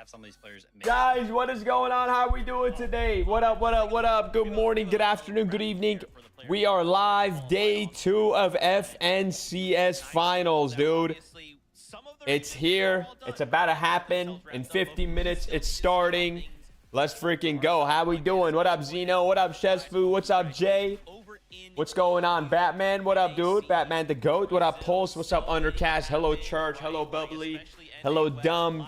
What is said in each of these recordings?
have some of these players. Guys, what is going on? How are we doing today? What up, what up, what up? Good morning, good afternoon, good evening. We are live, day 2 of FNCS Finals, dude. It's here. It's about to happen. In 50 minutes, it's starting. Let's freaking go. How we doing? What up, Zeno? What up, Chesfu? What's up, Jay? What's going on, Batman? What up, dude? Batman the GOAT. What up, Pulse? What's up, Undercast? Hello, Church. Hello, Bubbly. Hello, Dumb.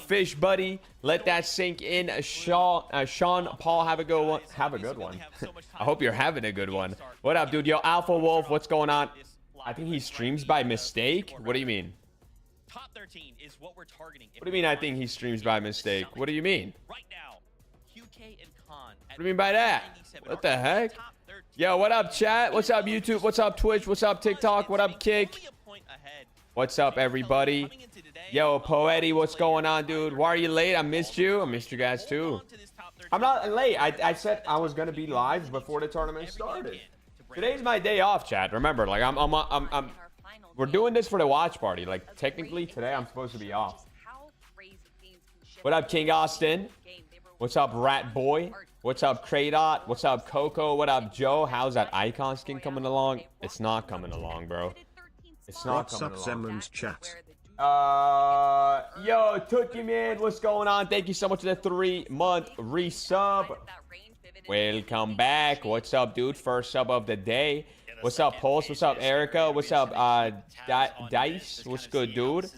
Fish Buddy. Let that sink in. Sean Paul, have a good one. Have a good one. I hope you're having a good one. What up, dude? Yo, Alpha Wolf. What's going on? I think he streams by mistake. What do you mean? Top 13 is what we're targeting. What do you mean I think he streams by mistake? What do you mean? Right now, QK and Khan. What do you mean by that? What the heck? Yo, what up, chat? What's up, YouTube? What's up, Twitch? What's up, TikTok? What up, Kick? What's up, everybody? Yo, Poetti, what's going on, dude? Why are you late? I missed you. I missed you guys, too. I'm not late. I said I was going to be live before the tournament started. Today's my day off, chat. Remember, like, we're doing this for the watch party. Like, technically, today I'm supposed to be off. What up, King Austin? What's up, Rat Boy? What's up, Kraydot? What's up, Coco? What up, Joe? How's that icon skin coming along? It's not coming along, bro. It's not coming along. What's up, Zemie's chat? Yo, Tookie Man, what's going on? Thank you so much for the 3-month resub. Welcome back. What's up, dude? First sub of the day. What's up, Pulse? What's up, Erica? What's up, Dice? What's good, dude?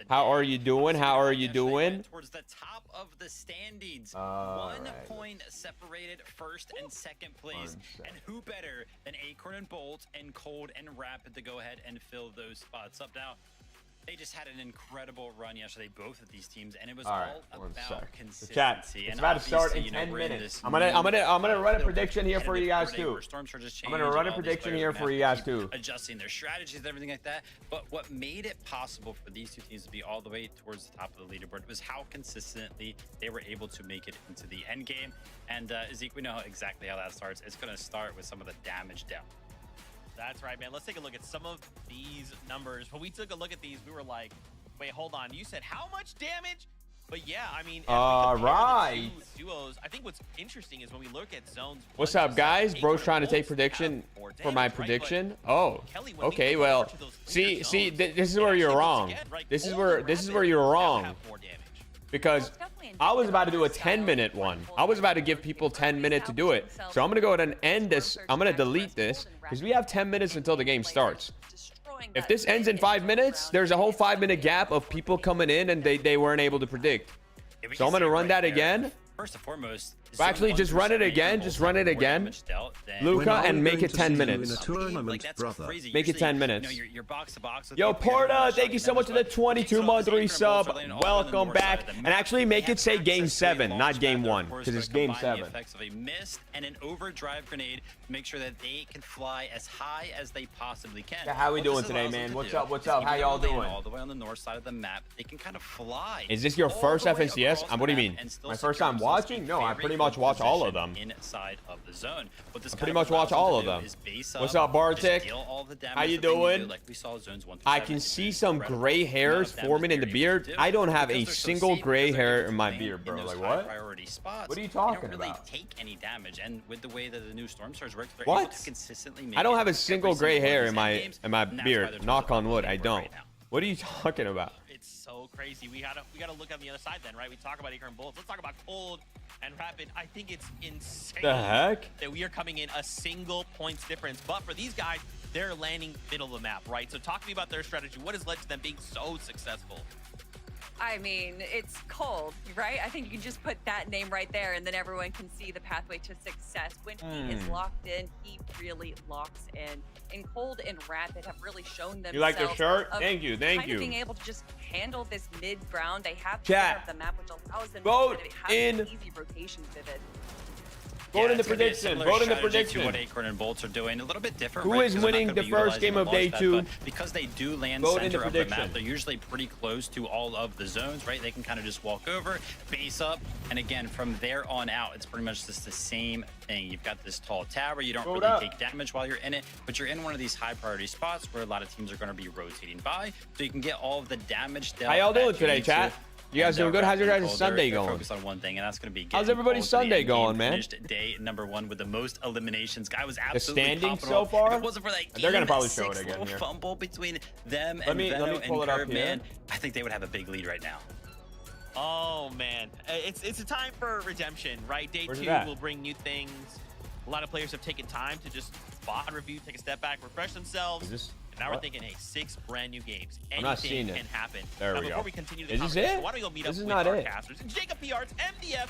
How are you doing? How are you doing? Towards the top of the standings. 1 point separated first and second place. And who better than Acorn and Bolt and Cold and Rapid to go ahead and fill those spots up now? They just had an incredible run yesterday, both of these teams, and it was all about consistency. Chat, it's about to start in 10 minutes. I'm gonna run a prediction here for you guys too. I'm gonna run a prediction here for you guys too. Adjusting their strategies and everything like that. But what made it possible for these two teams to be all the way towards the top of the leaderboard was how consistently they were able to make it into the end game. And Zeke, we know exactly how that starts. It's gonna start with some of the damage down. That's right, man. Let's take a look at some of these numbers. When we took a look at these, we were like, wait, hold on. You said how much damage? But yeah, I mean, right. Duos, I think what's interesting is when we look at zones. What's up, guys? Bro's trying to take prediction for my prediction. Oh, okay. Well, see, this is where you're wrong. This is where you're wrong. Because I was about to do a 10-minute one. I was about to give people 10 minutes to do it. So I'm going to go ahead and end this. I'm going to delete this because we have 10 minutes until the game starts. If this ends in 5 minutes, there's a whole 5-minute gap of people coming in and they weren't able to predict. So I'm going to run that again. First and foremost, actually, just run it again. Just run it again, Luca, and make it 10 minutes. Make it 10 minutes. Yo, Porta, thank you so much for the 22-month resub. Welcome back. And actually, make it say Game 7, not Game 1, because it's Game 7. Effects of a mist and an overdrive grenade to make sure that they can fly as high as they possibly can. Yeah, how we doing today, man? What's up? What's up? How y'all doing? All the way on the north side of the map, they can kind of fly. Is this your first FNCS? What do you mean? My first time watching? No, I pretty much watch all of them. Inside of the zone. I pretty much watch all of them. What's up, Bartik? How you doing? I can see some gray hairs forming in the beard. I don't have a single gray hair in my beard, bro. Like what? What are you talking about? Really take any damage, and with the way that the new Storm Surge works, they're able to consistently make I don't have a single gray hair in my beard. Knock on wood, I don't. What are you talking about? It's so crazy. We gotta look on the other side then, right? We talk about Acorn Bullets. Let's talk about Cold and Rapid. I think it's insane the heck that we are coming in a single points difference. But for these guys, they're landing middle of the map, right? So talk to me about their strategy. What has led to them being so successful? I mean, it's Cold, right? I think you can just put that name right there and then everyone can see the pathway to success. When he is locked in, he really locks in. And Cold and Rapid have really shown themselves. You like the shirt? Thank you, thank you. Being able to just handle this mid ground. They have chat of the map, which allows them vote to have in easy rotations vivid. Vote in the prediction. Vote in the prediction. What Acorn and Bolts are doing a little bit different. Who is winning the first game of day 2? Because they do land center of the map, they're usually pretty close to all of the zones, right? They can kind of just walk over, base up, and again from there on out, it's pretty much just the same thing. You've got this tall tower. You don't really take damage while you're in it, but you're in one of these high priority spots where a lot of teams are going to be rotating by, so you can get all of the damage dealt. How y'all doing today, chat? You guys doing good? How's your guys' Sunday they're going? Focused on one thing, and that's going to be How's everybody's Sunday going, man? Finished day #1 with the most eliminations. Guy was The absolutely standing popping so off. far? If it wasn't for that They're gonna probably show it 6 again little here. fumble between them Let and me Venom pull and it up Curb, here. man. I think they would have a big lead right now. Oh man, it's a time for redemption, right? Day Where's it 2 at? will bring new things. A lot of players have taken time to just spot review, take a step back, refresh themselves. Is this? And now what? we're thinking, hey, 6 brand new games. I'm not seeing Anything it. can happen. There now, we before go. we continue the Is this conversation, it? why don't we go meet This up is with not our it. casters? And Jacob PR's MDF.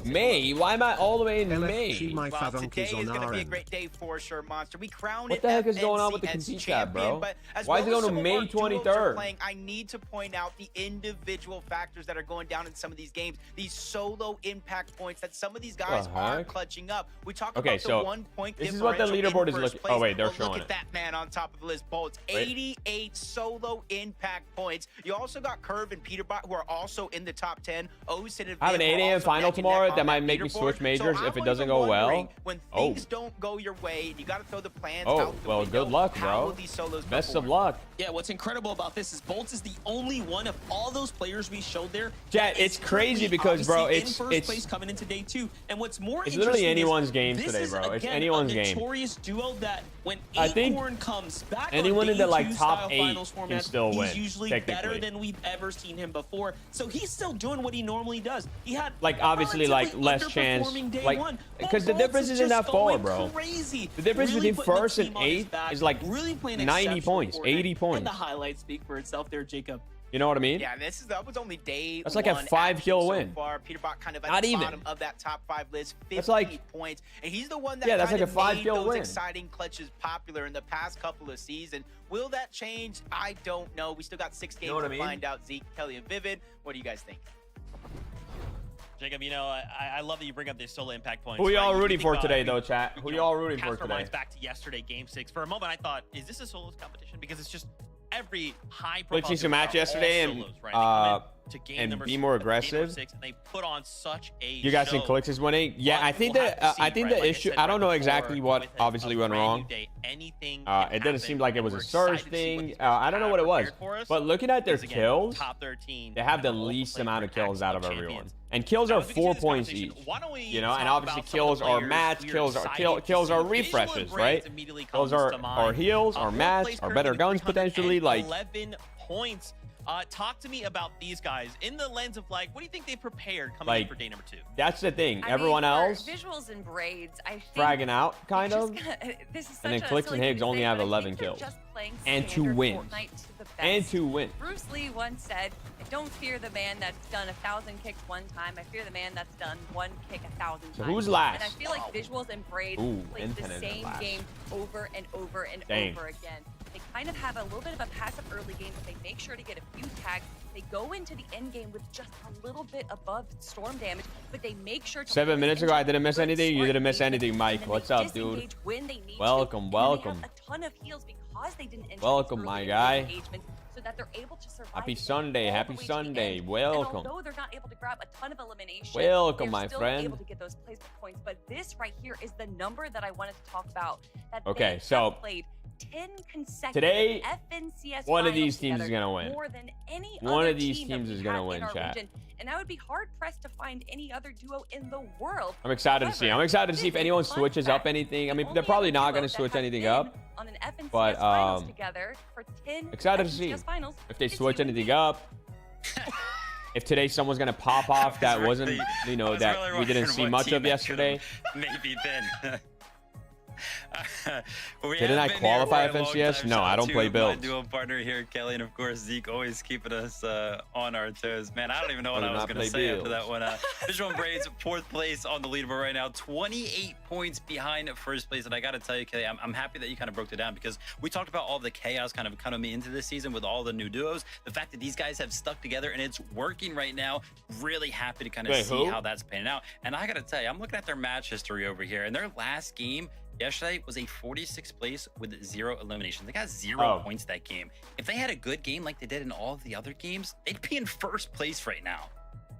May? Why am I all the way in May? Well, today is going to be a great day for sure, Monster. We crowned What it the heck is going on with the FNCS compete tab, champion, bro? but as Why is it well going as to some of May our duos are 23rd? playing, I need to point out the individual factors that are going down in some of these games. These solo impact points that some of these guys are heck? clutching up. We talk Okay, about so the 1 point this is what the differential leaderboard in is first looking. place. Oh wait, they're Well, showing look it. at that man on top of the list, Bolts. Wait. 88 solo impact points. You also got Curve and Peterbot, who are also in the top 10. O's and I have an Viv 8 are a.m. also final neck and neck tomorrow on that might make me leaderboard. switch majors So if it I'm doesn't even go well. wondering, when Oh. things don't go your way, you got to throw the plans Oh, out the well, window. good luck, How will bro. these solos Best of perform? luck. Yeah, what's incredible about this is Bolts is the only one of all those players we showed there. Chat, that it's is crazy currently because, bro, obviously it's- in first it's- place coming into day 2. And what's more It's literally interesting anyone's is game this today, is, bro. It's again, anyone's a game. notorious duo that when I think Acorn comes back anyone on in the, day like, 2 top style 8 finals can format, still he's win, usually better technically. than we've ever seen him before. So he's still doing what he normally does. He had Like, obviously, like, relatively less chance, underperforming day like, 1, but 'cause the Bolts difference is isn't just that far, going bro. Crazy. The difference Really between putting the first and team on his 8th back, is, like, really playing 90 exceptional points, Fortnite. 80 points. And the highlights speak for itself there, Jacob. You know what I mean? Yeah, that was only day That's like a one 5-kill action win. So far. Peterbot kind of at Not the even. bottom of that top 5 list, 50 That's like- points. And he's the one that Yeah, that's kind like a of made 5-kill those win. exciting clutches popular in the past couple of seasons. Will that change? I don't know. We still got 6 games know what to I mean? find out. Zeke, Kelly, and Vivid. What do you guys think? Jacob, you know, I love that you bring up these solo impact points. Who right? y'all You rooting think for about today, it, though, chat? you Who know, y'all rooting for cast our today? minds back to yesterday, Game 6. For a moment, I thought, is this a solos competition? Because it's just every high profile. Glitching some match yesterday and, solos, right? They come in to game and number be six- more game number aggressive. 6, and they put on such a You guys think show. Clix is winning? Yeah, But I think we'll have that to I see, think right? the Like issue. said I don't right know before, exactly what with obviously a went brand new wrong. day, anything It can didn't happen, seem like it and was a we're surge excited to see what thing. these guys I don't know have what it was. prepared for us. But looking at their Because, again, kills, top 13, they have the all least play amount for of kills out of actual everyone. champions. And kills Now, are as we continue 4 this points conversation, each. why don't we You know, and talk obviously about some of kills the are players mats, we are kills are excited kills to are see? refreshes, Visual right? Brains immediately Those comes are to mind. heals, are Fourth mats, place are better currently guns potentially. Like 11 points. Talk to me about these guys in the lens of like, what do you think they prepared coming Like, in for day number 2? that's the thing. I Everyone mean, for else visuals and braids, I think fragging out, it's kind just of. kinda- this is And then such a Clix silly and thing Higgs to only say, have but I 11 think they're kills. just playing And 2 standard wins. Fortnite to the And best. 2 wins. Bruce Lee once said, "I don't fear the man that's done 1,000 kicks one time. I fear the man that's done one kick 1,000 So times." who's last? And I feel like visuals and braids Ooh, play the Infinite same last. game over and over and Dang. over again. They kind of have a little bit of a passive early game, but they make sure to get a few tags. They go into the end game with just a little bit above storm damage, but they make sure to 7 play minutes into ago, I didn't miss good, anything. You smart didn't miss engagement, anything, Mike. and then What's they up, dude? disengage when they need to, Welcome, and welcome. They have a ton of heals because they didn't enter Welcome, these my early guy. engagements, so that they're able to survive. Happy to get Sunday, all the happy way to the Sunday. end. Welcome. And although they're not able to grab a ton of elimination, Welcome, they're my still friend. able to get those placement points. But this right here is the number that I wanted to talk about. That Okay, they so have played 10 consecutive today, FNCS one of finals these teams is together, gonna win. more than any One other of these team that teams we is gonna have win, in our chat. region. And I would be hard pressed to find any other duo in the world. I'm excited to see. I'm excited to see if anyone switches up anything. I mean, they're probably not going to switch anything up. On an FNCS but, finals together for 10 excited to see FNCS finals. if they It's switch you and anything me. up. If today someone's going to pop off that wasn't, you know, that we didn't wondering see what much team of that yesterday. could've Maybe been. Didn't I qualify FNCS? No, I don't play My builds. duo partner here, Kelly, and of course Zeke, always keeping us on our toes. Man, I don't even know what I I do was not gonna play say after builds. that one. Visual Braids, 4th place on the leaderboard right now, 28 points behind 1st place. And I gotta tell you, Kelly, I'm happy that you kind of broke it down, because we talked about all the chaos kind of coming into this season with all the new duos. The fact that these guys have stuck together and it's working right now. Really happy to kind of Wait, see who? how that's panning out. And I gotta tell you, I'm looking at their match history over here, and their last game yesterday was a 46th place with 0 eliminations. They got 0 points that game. If they had a good game like they did in all of the other games, they'd be in 1st place right now.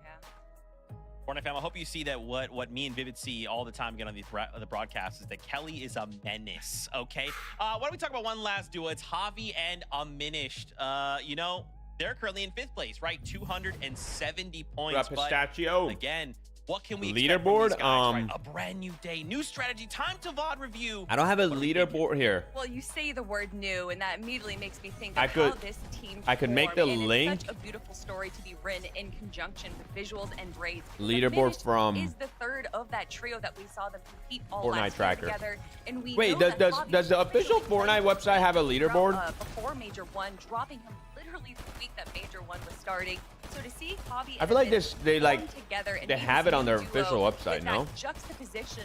Yeah. Fortnite fam, I hope you see that what me and Vivid see all the time again on the broadcast is that Kelly is a menace, okay? Why don't we talk about one last duo? It's Javi and Diminished. You know, they're currently in 5th place, right? 270 points. What up, Pistachio? But again, what can we Leaderboard? expect from these guys, right? A brand new day, new strategy, time to VOD review. I don't have a leaderboard here. Well, you say the word new, and that immediately makes me think I of could- how this team I could make the formed, and link. It's such a beautiful story to be written in conjunction with visuals and braids. The Leaderboard finish from is the third of that trio that we saw them compete all Fortnite last year tracker. together. And we Wait, know that does Hobby the official officially Fortnite played website have a leaderboard? Before Major 1, dropping him literally the week that Major 1 was starting. So to see Hobby I feel like and this, they like, together and they be have this it on their duo official with website, that no? Juxtaposition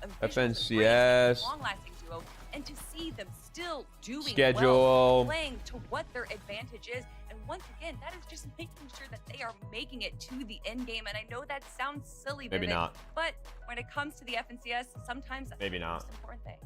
of FNCS. long-lasting duo, and to see them still doing Schedule. well, playing to what their advantage is, and once again, that is just making sure that they are making it to the end game. And I know that sounds silly, Maybe Vivek, not. but when it comes to the FNCS, sometimes that's Maybe the not. most important thing.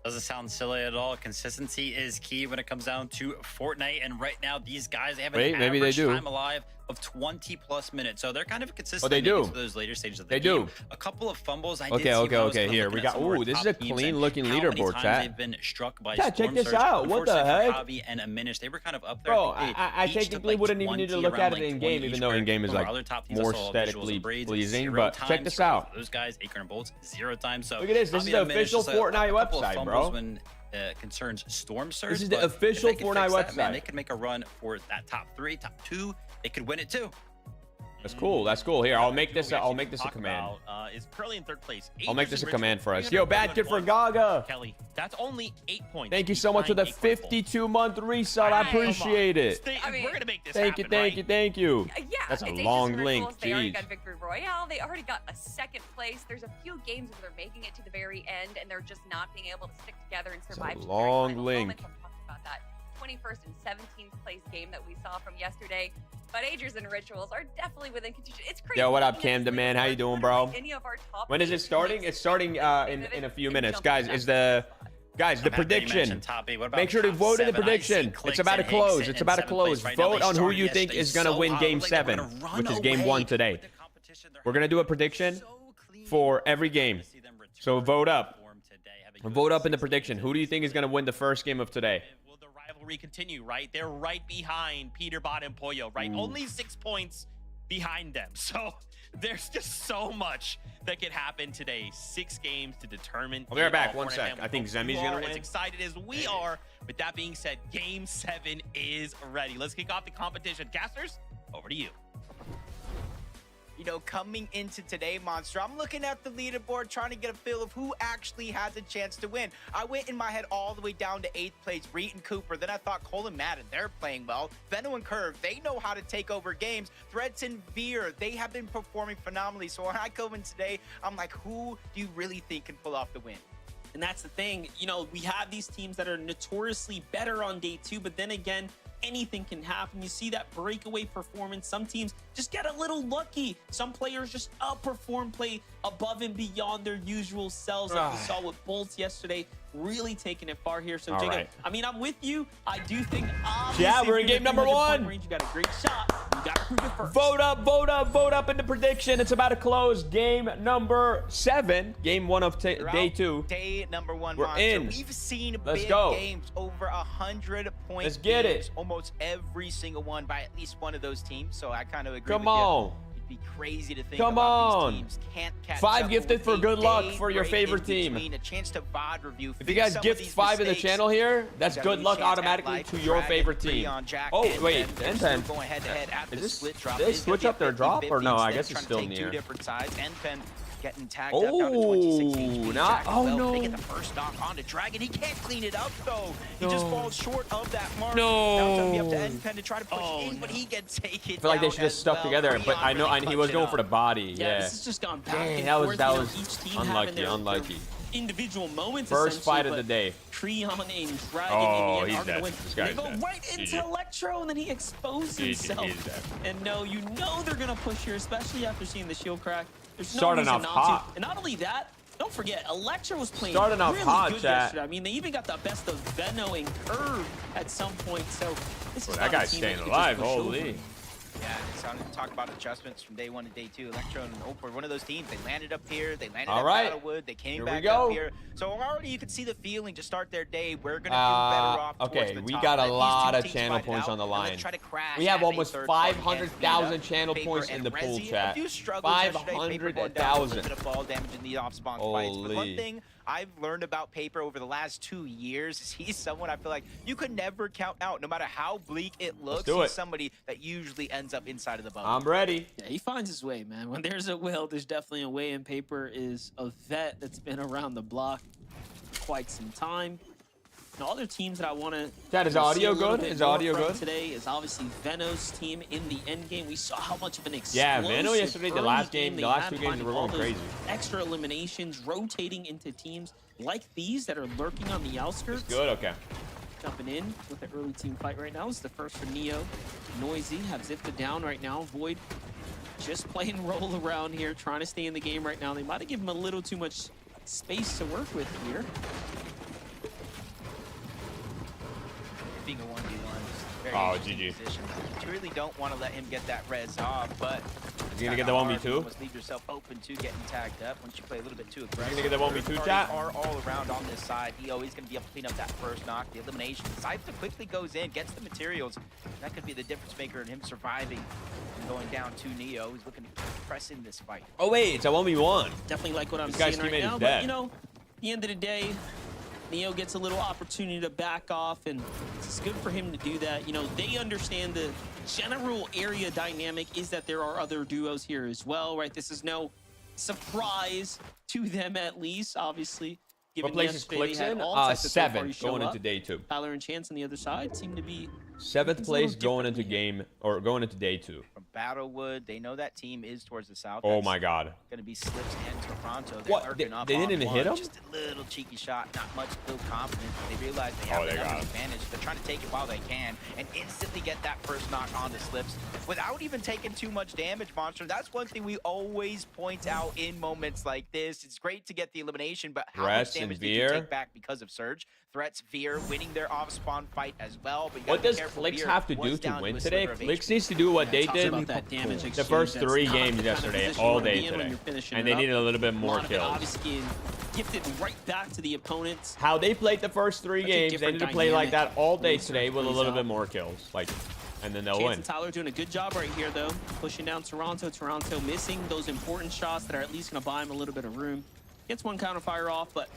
Doesn't sound silly at all. Consistency is key when it comes down to Fortnite. And right now, these guys, they have an Maybe they average do. time alive of 20+ minutes. So they're kind of consistent. Oh, they do. For those later stages of the They game. do. A couple of fumbles. I Okay, did see okay, when I was okay, kind of here, looking we at got- some of our ooh, this top is a teams and clean-looking how many leaderboard, times chat. They've been struck by Chat, check Storm this Surge. out. What the Unfortunately for heck? Javi and Aminish, they were kind of up there. Bro, think they I each took, technically like, wouldn't even need to 20 look at around, it like, in game, 20 even though each in game is From our like other top teams, I more saw visuals aesthetically and braids pleasing. 0 But check times this for both out. of those guys, Acorn and Bolts 0 times. So Look at this. This is the official Fortnite website, bro. When concerns Storm Surge. This is the but official if they could Fortnite fix that, man, website. they could make a run for that top 3, top 2. They could win it too. That's cool. That's cool. Here, I'll make this. What we I'll actually make this a talk command. about, is currently in 3rd place. I'll make this a Aegis and command Ritual, for us. 300 Yo, bad kid for 1. Gaga. Kelly, that's only 8 points. Thank you so much for the behind Acorn Bolt. 52-month resub. I appreciate it. I mean, We're gonna make this Thank you, happen, thank right? you, thank you. Yeah, That's a it's Aegis long and link. Rituals. They already Jeez. got Victory Royale. They already got a 2nd place. There's a few games where they're making it to the very end, and they're just not being able to stick together and survive. to the very long final link. moments. I'm talking about that 21st and 17th place game that we saw from yesterday. But Aegis and Rituals are definitely within contention. It's crazy. Yo, what up, looking at Cam this the man? How you leaderboard, doing, bro? literally any of our top When is it teams starting? makes It's starting in a few minutes, guys. Is the guys the prediction? Make sure to vote in the prediction. It's about to close. It's about to close. Vote on who you think is gonna win Game 7, which is Game 1 today. We're gonna do a prediction for every game. So vote up. Vote up in the prediction. Who do you think is gonna win the first game of today? Will the rivalry continue, right? They're right behind Peterbot and Pollo, right? Only 6 points behind them. So there's just so much that could happen today. 6 games to determine. I'll be right back. the One Fortnite sec. man. I think Hope Zemie's you gonna are win. as excited as we are. With that being said, Game 7 is ready. Let's kick off the competition. Casters, over to you. You know, coming into today, Monster, I'm looking at the leaderboard, trying to get a feel of who actually has a chance to win. I went in my head all the way down to 8th place, Reed and Cooper. Then I thought Cole and Madden, they're playing well. Benno and Curve, they know how to take over games. Threads and Veer, they have been performing phenomenally. So when I go in today, I'm like, who do you really think can pull off the win? And that's the thing, you know, we have these teams that are notoriously better on day 2, but then again, anything can happen. You see that breakaway performance. Some teams just get a little lucky. Some players just outperform, play above and beyond their usual selves, like we saw with Bolts yesterday, really taking it far here. So, All Jacob, right. I mean, I'm with you. I do think, Yeah, we're in if you're game number 300-point 1. range, you got a great shot. You got to prove it first. Vote up, vote up, vote up in the prediction. It's about to close. Game number 7. Game 1 of day 2. Day number 1, We're Monster. in. We've seen Let's big go. games, over 100 points. Let's get it. games, almost every single one by at least one of those teams. So I kind of agree Come with you. on. It'd be crazy to think Come about on. these teams can't catch 5 up gifted with for a good luck day for your break favorite in team. between, a chance to VOD review. If you guys gift 5 in the channel here, that's good luck automatically to your favorite team. Oh, wait, N10. Going head to head at Is the this- split drop. did they It is gonna switch be a up their 50-50 drop or no? I instead, guess it's trying to still take near. 2 different sides. N10 getting tagged up down to 26 HP. not- Jack oh, Bell, no. They get the first knock onto Dragon. He can't clean it up though. He just falls short of that mark. No. Now it's gonna be up to N10 to try to push in, but he gets taken. I feel like they should have stuck together, but I know he was going for the body. Yeah, Yeah. this has just gone back Dang, and that was- forth. that You know, was each team unlucky, having their unlucky. individual moments. First fight of essentially, the day. but Creon and Dragon Oh, in the end he's are gonna dead. win. This They guy's go dead. right into GG. Electro, and then he exposed GG, himself. he's dead. And no, you know they're gonna push here, especially after seeing the shield crack. There's no Starting reason off not hot. to. And not only that, don't forget, Electro was playing Starting off really hot, good chat. yesterday. I mean, they even got the best of Venno and Curve at some point. So this is That not a guy's team staying that you could alive. just push over. Holy. Yeah, Talk about adjustments from day 1 to day 2. Electro and Oak were one of those teams. They landed up here. They landed All at right. Battlewood. They came Here back we go. up here. So already you can see the feeling to start their day. We're going to do better off towards Okay, the we top. got a Let these lot two of teams channel fight it points out, on the and line. let's try to crash We have at a almost third party 500,000 and channel Paper points in and the pool Resi. chat. A few struggles yesterday. Paper going down a little 500,000. bit of ball damage in the off-spawn fights. But one Holy. thing I've learned about Paper over the last 2 years is he's someone I feel like you could never count out. No matter how bleak it looks, do he's it. somebody that usually ends up inside of the bubble. I'm ready. Yeah, he finds his way, man. When there's a will, there's definitely a way. And Paper is a vet that's been around the block for quite some time. And other teams that I want to Chat, is audio good? Is audio good? Today is obviously Veno's team in the end game. We saw how much of an Yeah, explosive Veno yesterday, the early last game game, they the last had, 2 games finding were all going those crazy. extra eliminations, rotating into teams like these that are lurking on the outskirts. Good, okay. Jumping in with the early team fight right now is the first for Neo. Noisy have zipped it down right now. Void just playing roll around here, trying to stay in the game right now. They might have given him a little too much space to work with here. Being a 1v1 very Oh, interesting GG. position. You really don't want to let him get that res off, but You gonna get the 1v2? almost leave yourself open to getting tagged up once you play a little bit too aggressive. gonna get the 1v2 Third chat? parties are all around on this side. EO is going to be able to clean up that first knock, the elimination. Cypher quickly goes in, gets the materials. That could be the difference maker in him surviving and going down to Neo. He's looking to press in this fight. Oh, wait, it's a 1v1. Definitely like what I'm This guy's seeing right teammate is now. dead. But, you know, at the end of the day, Neo gets a little opportunity to back off, and it's good for him to do that. You know, they understand the general area dynamic is that there are other duos here as well, right? This is no surprise to them, at least, obviously. What place is Clix in? 7 going into day 2. Tyler and Chance on the other side seem to be 7th It's a place little going into different game, or going into day 2. From Battlewood, they know that team is towards the south. Oh That's my god. Going to be Slips and Toronto. They're What? lurking They up didn't on even one. hit him? Just a little cheeky shot, not much build confidence. They realize they have Oh, the they got numbers him. advantage. They're trying to take it while they can and instantly get that first knock on the Slips without even taking too much damage, Monster. That's one thing we always point out in moments like this. It's great to get the elimination, but how Threats much and damage did you Veer. take back because of Surge? Threats, Veer winning their off-spawn fight as well. But you What gotta be does careful. Clix Veer have to was do to down win a today? sliver of Clix HP. needs to do what they talks did about that damage the exchange. first That's 3 not games the kind of yesterday, position you all wanna day be in when today. you're finishing And it they up. needed a little bit A more lot of it kills. obviously getting gifted right back to the opponents. How they played the first 3 Such a games, they different need to play like dynamic that all day when today Surge with a plays little out. bit more kills. Like, and then they'll Chance win. and Tyler doing a good job right here, though. Pushing down Toronto. Toronto missing those important shots that are at least going to buy him a little bit of room. Gets one counter fire off, but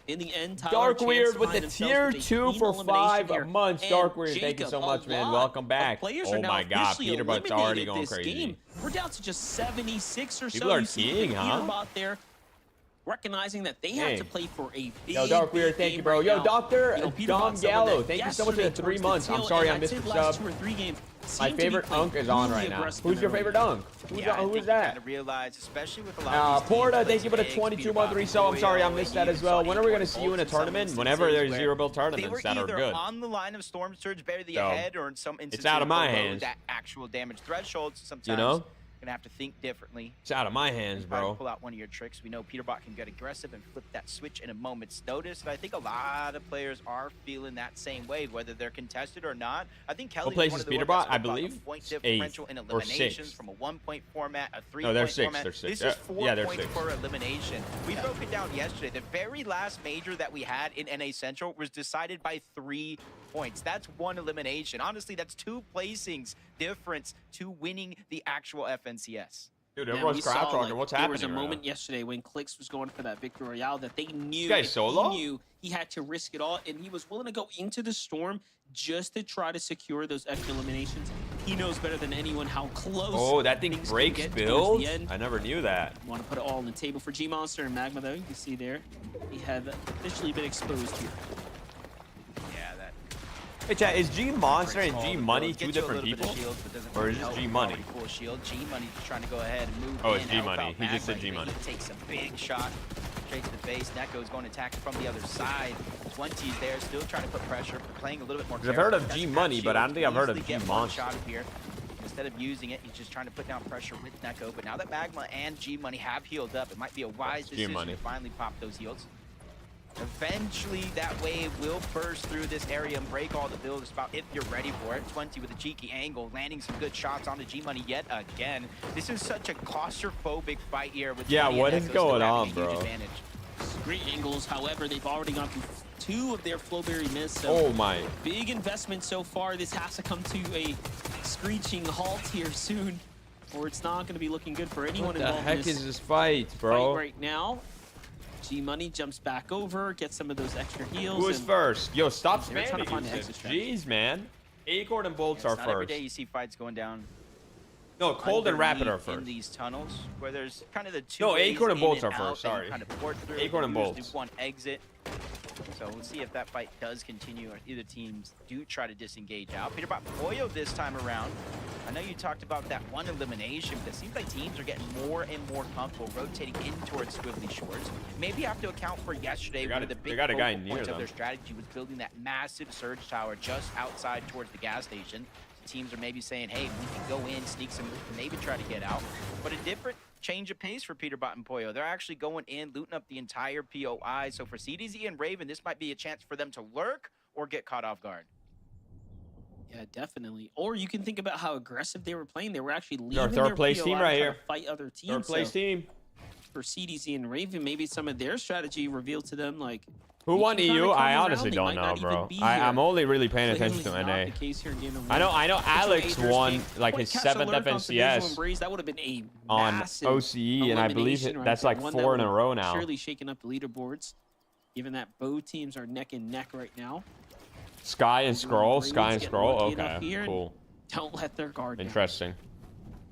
in the end, Tyler Dark Chance Weird with find the themselves tier with a 2 clean for elimination 5 here. months. And Dark Weird, thank you Jacob, so a much, man. lot Welcome of back. players Oh are now my god, officially Peterbot's already eliminated going this crazy. game. We're down to just 76 or so. People are You see keying, huh? Peterbot there, recognizing that they have Dang. to play for a big, Yo, Dark Weird, big thank you, game bro. right Yo, now. Dr. You know, Peterbot's Dom someone Gallo, that thank you so much for the yesterday 3 towards months. the I'm tail sorry I end, missed I'd the say last sub. 2 or 3 games My seem to be favorite playing unk is on really right now. aggressive Who's in your their favorite early dunk? Yeah, I Who think is that? You gotta realize, especially with a lot of these Porta, teams, thank you for the Clix, 22-month Peterbot, resub. I'm sorry I Boyo, missed and that even as well. saw When are we going to Acorn see you in a Bolts in some tournament? Whenever instances there's where zero build they tournaments were that are either good. on the line of Storm Surge barely So, ahead, or in some instances out of my below hands. that actual damage threshold. Sometimes You know? gonna have to think differently. It's out of my hands, Probably bro. pull out one of your tricks. We know Peterbot can get aggressive and flip that switch in a moment's notice. And I think a lot of players are feeling that same way, whether they're contested or not. I think Kelly place was one is of the ones Peterbot? that spoke I about the believe point it's differential in 8th or eliminations 6th. from a 1-point format, a 3-point No, they're 6th, format. they're 6th. This is Yeah, 4 they're points 6th. per elimination. We broke it down yesterday. The very last major that we had in NA Central was decided by 3 points. That's 1 elimination. Honestly, that's 2 placings difference to winning the actual FNCS. Dude, Man, everyone's we saw, crouch walking. like, What's there happening was a right moment now? yesterday when Clix was going for that victory royale that they knew, guy's if solo? he knew he had to risk it all, and he was willing to go into the storm just to try to secure those extra eliminations. He knows better than anyone how close. Oh, that thing things can breaks get towards build? the end. I never knew that. Want to put it all on the table for G Monster and Magma, though. You can see there, he have officially been exposed here. Yeah, that. Hey, chat, is G Monster and All G the Money builds, 2 get you a different little bit of people? shield, but doesn't Or really is it help G with Money? already full shield. G Money's just trying to go ahead and move Oh, it's in, G help Money. out He just said Magma. G He Money. takes a big shot straight to the face. Neko's going to attack from the other side. 20's there, still trying to put pressure, playing a little bit more. I've heard of careful. G Doesn't Money, have but I don't shield. think I've heard of Easily G get one Monster. shot here. Instead of using it, he's just trying to put down pressure with Neko. But now that Magma and G Money have healed up, it might be a wise decision Money. to finally pop those heals. Eventually, that wave will burst through this area and break all the builds. It's about if you're ready for it. 20 with a cheeky angle, landing some good shots onto G-Money yet again. This is such a claustrophobic fight here. With what is going on, bro? Great angles. However, they've already gone through 2 of their Flowberry miss. So oh my. Big investment so far. This has to come to a screeching halt here soon, or it's not going to be looking good for anyone involved. What the heck is this fight, bro? Right now, G-Money jumps back over, gets some of those extra heals. Who is first? Yo, stop They're trying to find spamming. the exit strategy. Jeez, man. Acorn and Bolts are Not every first. day you see fights going down. No, Cold and Rapid are underneath first. in these tunnels where there's kind of the 2 No, ways Acorn and in Bolts are out first, that you sorry. kind of port through. Acorn and There's usually Bolts. one exit. So we'll see if that fight does continue or either teams do try to disengage out. Peterbot Pollo this time around. I know you talked about that one elimination, but it seems like teams are getting more and more comfortable rotating in towards Squibbly Shores. Maybe you have to account for yesterday where the big focal points of their strategy was building that massive surge tower just outside towards the gas station. Teams are maybe saying, hey, we can go in, sneak some, maybe try to get out. But a different change of pace for Peterbot and Pollo. They're actually going in, looting up the entire POI. So for CDZ and Raven, this might be a chance for them to lurk or get caught off guard. Yeah, definitely. Or you can think about how aggressive they were playing. They were actually leaving Our their third place POI team right to here. fight other teams. Third place team. For CDZ and Raven, maybe some of their strategy revealed to them, like, who won you can EU? kinda come I around, honestly they don't might know, not even bro. be I'm here. only really paying Clearly attention to not NA. the case here in Game of I know One. Alex Majors won game. like his Point catch 7th alert onto Visual FNCS Embrace. That would have been a on massive OCE, and I believe elimination right that's there. like One 4 in that a would row now. Surely shaking up the leaderboards, given that both teams are neck and neck right now. Sky and Scroll, Braves Sky and getting Scroll. lucky enough Okay, here and cool. Don't let their guard down. Interesting.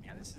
Yeah, this is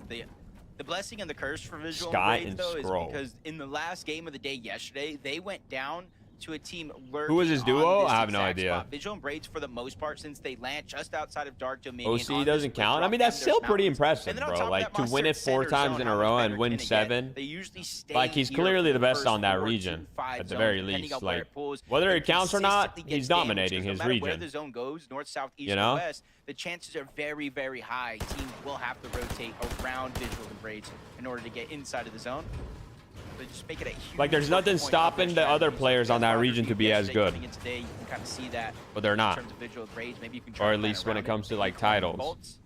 the blessing and the curse for Visual Sky Embrace, and though, Scroll. is because in the last game of the day yesterday, they went down to a team Who was his lurking duo? on this I have no exact idea. spot. Visual Embrace, for the most part, since they land just outside of Dark Dominion. OCE on doesn't this count. I drop mean, that's down still those pretty mountains. impressive, And then on bro. top of Like, that, to Monster win it 4 center times zone, in how a much row better and win can it get? 7. They usually stay Like, he's here clearly for the best first on that 4 to region, 5 at the zones, very depending least. on where Like, it pulls. whether They it counts or not, consistently get he's damage, dominating because his no matter where region. the zone goes, north, south, east, You know? or west, the chances are very, very high. Teams will have to rotate around Visual Embrace in order to get inside of the zone. So just make it a huge Like, there's nothing focal point of stopping their the other strategy. players on that That's why region to be as yesterday, good. coming in today, you can kind of see that But they're in not. terms of Visual Embrace. Maybe you can try Or to at plan least when it around comes to, like, Acorn and titles. Bolts.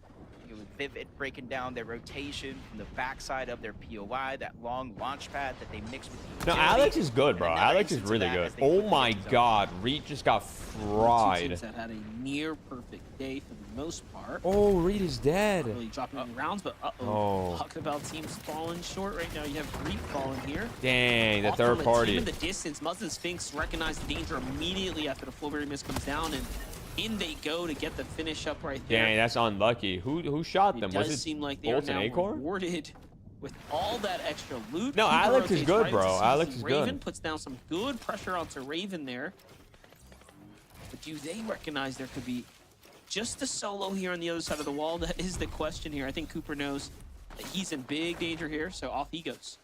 Vivid breaking down their rotation from the backside of their POI, that long launch pad that they mix with the No, utility. Alex is good, bro. And another Alex is instance of really that good. as they Oh quickly my get to zone. god. Reed just got Two fried. teams that had a near perfect day for the most part. Oh, Reed is dead. Really dropping in rounds, but Oh. talk about teams falling short right now. You have Reap falling here. Dang, the Off third from party. In the distance, Muslin Sphinx recognize the danger immediately after the Flowberry miss comes down, and in they go to get the finish up right there. Dang, that's unlucky. Who shot them? It Was does it seem like they are Bolts and now Acorn? rewarded with all that extra loot. No, Cooper Alex is rotates good, right bro. into Alex CC. is Raven good. puts down some good pressure onto Raven there. But do they recognize there could be just a solo here on the other side of the wall? That is the question here. I think Cooper knows that he's in big danger here, so off he goes.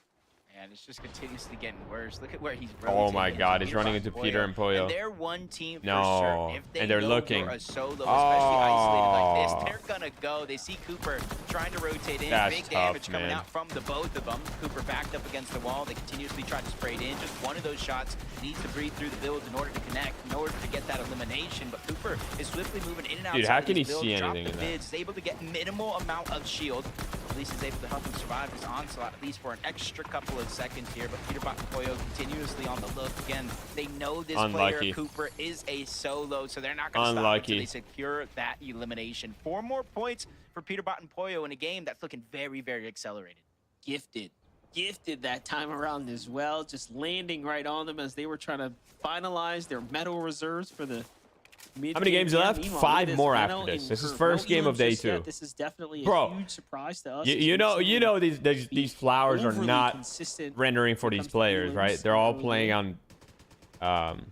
And it's just continuously getting worse. Look at where he's Oh my rotating god, into he's running Peterbot into Peter and Pollo. And they're one team for No, sure. If they and they're know looking. you're a solo, especially isolated like Oh. this, they're gonna go. They see Cooper trying to rotate in. That's Big tough, damage coming man. out from the both of them. Cooper backed up against the wall. They continuously try to spray it in. Just one of those shots needs to breathe through the builds in order to connect, in order to get that elimination. But Cooper is swiftly moving in and out. Dude, how can he builds, see drop anything the in that? bids, is able to get minimal amount of shield. At least he's able to help him survive his onslaught, at least for an extra couple of seconds here. But Peterbot and Pollo continuously on the look. Again, they know this Unlucky. player, Cooper, is a solo, so they're not going to stop Unlucky. until they secure that elimination. 4 more points for Peterbot and Pollo in a game that's looking very, very accelerated. Gifted that time around as well, just landing right on them as they were trying to finalize their metal reserves for the mid. How many games left? Meanwhile, 5 look at more Menno after this. in This is curve. first No game of elims day just yet. 2. This is definitely Bro, a huge surprise to us. You know these flowers are overly not consistent rendering for when it these comes to players, elims right? They're all early playing game. on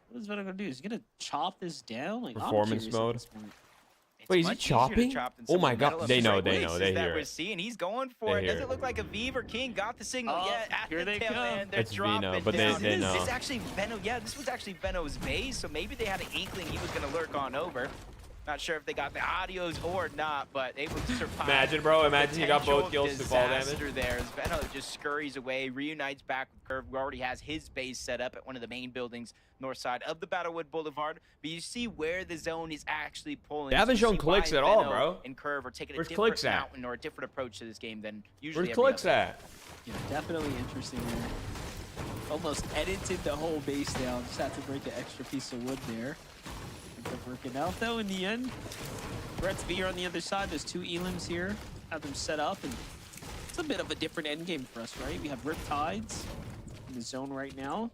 What is Venom gonna do? Is he gonna chop this down? Like, I'm Performance curious at mode. this point. It's Wait, is he much easier to chopping? chop than Oh some my of the God. metal They know, straight they waves know, they that hear we're it. seeing. He's going for They it. hear Does it. it look like a Vive or King got the signal Oh, yet? At here the they tail come. end, they're It's Vino, dropping but down. they know. It's actually Veno. Yeah, this was actually Veno's base, so maybe they had an inkling he was going to lurk on over. Not sure if they got the audios or not, but able to survive. Imagine, bro. Imagine you got both kills to fall damage. There as Veno just scurries away, reunites back with Curve, who already has his base set up at one of the main buildings north side of the Battlewood Boulevard. But you see where the zone is actually pulling. They haven't shown Clix at all, bro. And Curve are taking a Where's different Clix at? mountain or a different approach to this game than usually. Where's Clix at? Yeah, definitely interesting there. Almost edited the whole base down. Just had to break an extra piece of wood there. Ends up working out though in the end. Brett's V on the other side. There's 2 elims here. Have them set up, and it's a bit of a different end game for us, right? We have Riptides in the zone right now.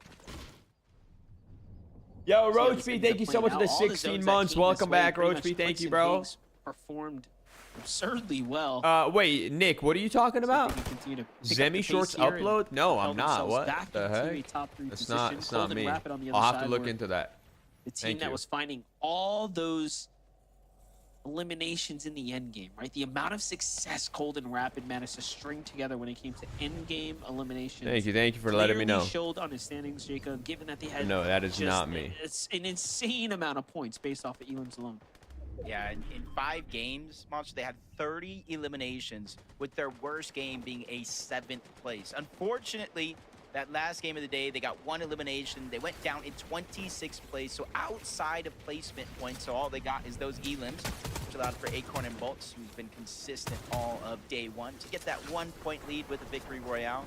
Yo, Roachby, thank you so much for the 16 months. Welcome back, Roachby. Thank you, bro. Performed absurdly well. Wait, Nick, what are you talking about? Zemie Shorts upload? No, I'm not. What the heck? It's not me. I'll have to look into that. The team that was finding all those eliminations in the end game, right? The amount of success Cold and Rapid managed to string together when it came to end game eliminations. Thank you for letting me know. Showed on his standings, Jacob, given that they had no, that is not me. It's an insane amount of points based off the elims alone. Yeah, in 5 games, Monster, they had 30 eliminations, with their worst game being a 7th place. Unfortunately, that last game of the day, they got 1 elimination. They went down in 26th place, so outside of placement points. So all they got is those elims, which allowed for Acorn and Bolts, who's been consistent all of day 1, to get that 1-point lead with a victory royale.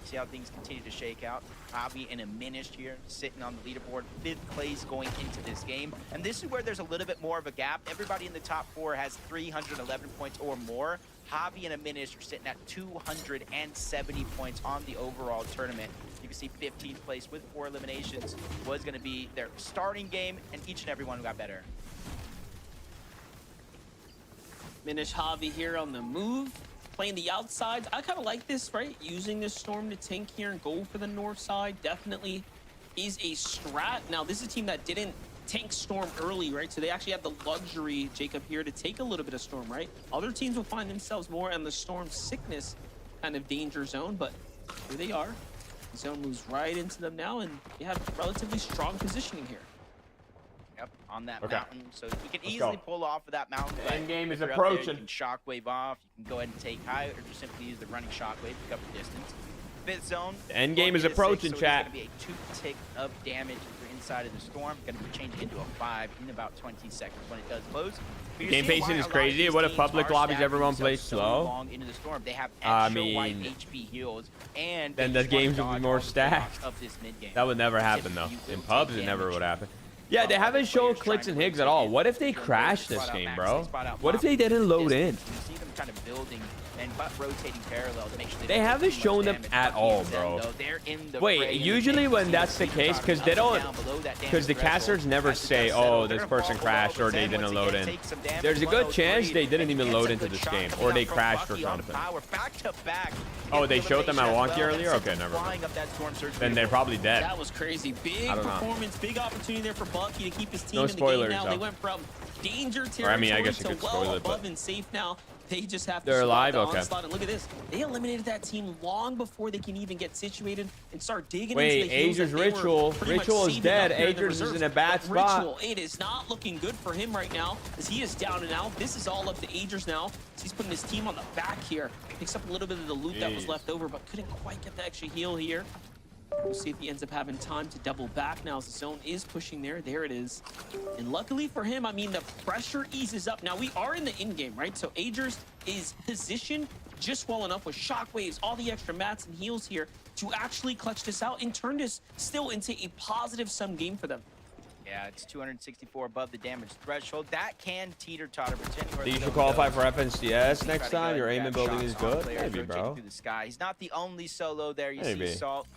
See how things continue to shake out. Javi and Aminish here, sitting on the leaderboard, 5th place going into this game. And this is where there's a little bit more of a gap. Everybody in the top 4 has 311 points or more. Javi and Aminish are sitting at 270 points on the overall tournament. You can see 15th place with 4 eliminations was going to be their starting game, and each and every one got better. Minish Javi here on the move, playing the outsides. I kind of like this, right? Using this Storm to tank here and go for the north side definitely is a strat. Now, this is a team that didn't tank Storm early, right? So they actually have the luxury, Jacob, here to take a little bit of Storm, right? Other teams will find themselves more in the Storm sickness kind of danger zone, but here they are. The zone moves right into them now, and they have relatively strong positioning here. Yep, on that mountain. So you can easily go. pull off of that mountain. End game is if you're up approaching. there, you can shockwave off. You can go ahead and take high, or just simply use the running shockwave to cover distance. 5th zone. The end game is approaching, chat. It's going to be a 2 tick of damage if you're inside of the storm. Going to change it into a 5 in about 20 seconds when it does close. Game pacing is crazy. What if public lobbies everyone plays slow? Into the storm. They have extra white HP heals, and then the games would be more stacked. Of this mid game. That would never happen though. In pubs, it never would happen. Yeah, they haven't shown Clix and Higgs at all. What if they crashed this game, bro? What if they didn't load in? You see them kind of building and rotating parallel to make sure they haven't shown them at all, bro. Wait, usually when that's the case, because they don't, because the casters never say, oh, this person crashed or they didn't load in. There's a good chance they didn't even load into this game, or they crashed or something. Oh, they showed them at Wonky earlier? Okay, never mind. Then they're probably dead. That was crazy. Big performance, big opportunity there for Bucky to keep his team no in the spoilers, game now. though. They went from danger territory or, I mean, I guess you to could well spoil it, above but and safe now. They just have to they're alive. the Okay. onslaught. And look at this. They eliminated that team long before they can even get situated and start digging wait, into the heals Ager's that they were Ritual. pretty much Ritual is saving dead. up here in the Ager's is in reserves. a bad But spot. Ritual, it is not looking good for him right now, as he is down and out. This is all up to Agers now. So he's putting his team on the back here. Picks up a little bit of the loot that was left over, but couldn't quite get the extra heal here. We'll see if he ends up having time to double back now as the zone is pushing there. There it is. And luckily for him, I mean, the pressure eases up. Now, we are in the in-game, right? So Agers is positioned just well enough with shockwaves, all the extra mats and heals here to actually clutch this out and turn this still into a positive-sum game for them. Yeah, it's 264 above the damage threshold. That can teeter-totter. You should qualify for FNCS next time. Your aim and building is good. Maybe, bro. Through the sky. He's not the only solo there. You see Salt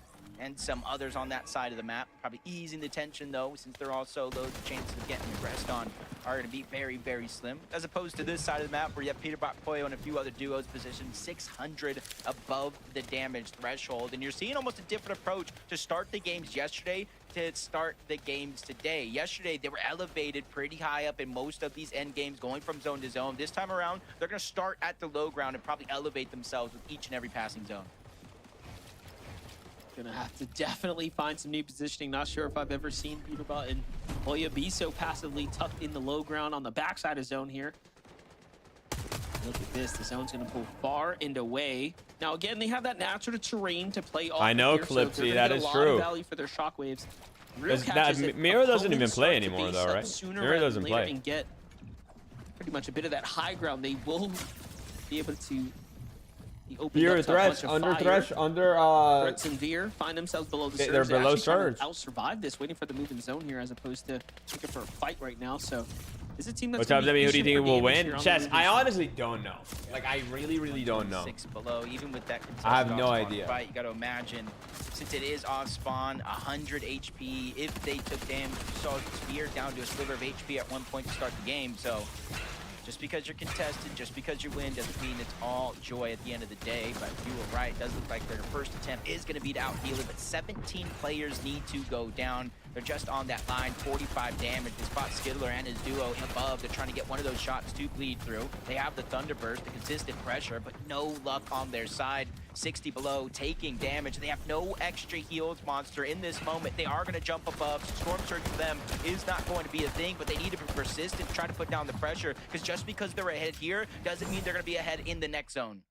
and some others on that side of the map. Probably easing the tension, though, since they're all solos. The chances of getting the rest on are going to be very, very slim. As opposed to this side of the map, where you have Peterbot, Poyo, and a few other duos positioned 600 above the damage threshold. And you're seeing almost a different approach to start the games yesterday to start the games today. Yesterday, they were elevated pretty high up in most of these end games, going from zone to zone. This time around, they're going to start at the low ground and probably elevate themselves with each and every passing zone. Gonna have to definitely find some new positioning. Not sure if I've ever seen Peterbot and Poya be so passively tucked in the low ground on the backside of zone here. Look at this. The zone's going to pull far and away. Now, again, they have that natural terrain to play off. I know, here, Clipsy, so that is true. Value for their shockwaves. Mira doesn't even play anymore, though, right? Mira doesn't play. And get pretty much a bit of that high ground. They will be able to be opened Veer up to a thresh, bunch of under fire. thresh, under Threats and Veer find themselves below the surge. They're below actually trying surge. to out-survive this, waiting for the move in zone here, as opposed to looking for a fight right now. So is a team that's What's up, Zemie? Who do you think will win? Chess, I honestly. honestly don't know. Like, I really don't know. 6 below, even with that I have contested no off-spawn idea. fight, you got to imagine, since it is off spawn, 100 HP. If they took damage, you saw Spear down to a sliver of HP at one point to start the game. So just because you're contested, just because you win, doesn't mean it's all joy at the end of the day. But you were right, it does look like their first attempt is going to be to out-heal it, but 17 players need to go down. They're just on that line, 45 damage. They spot Skiddler and his duo above. They're trying to get one of those shots to bleed through. They have the Thunderburst, the consistent pressure, but no luck on their side. 60 below, taking damage. They have no extra heals, Monster, in this moment. They are going to jump above. Storm Surge for them is not going to be a thing, but they need to be persistent, try to put down the pressure, because just because they're ahead here doesn't mean they're going to be ahead in the next zone.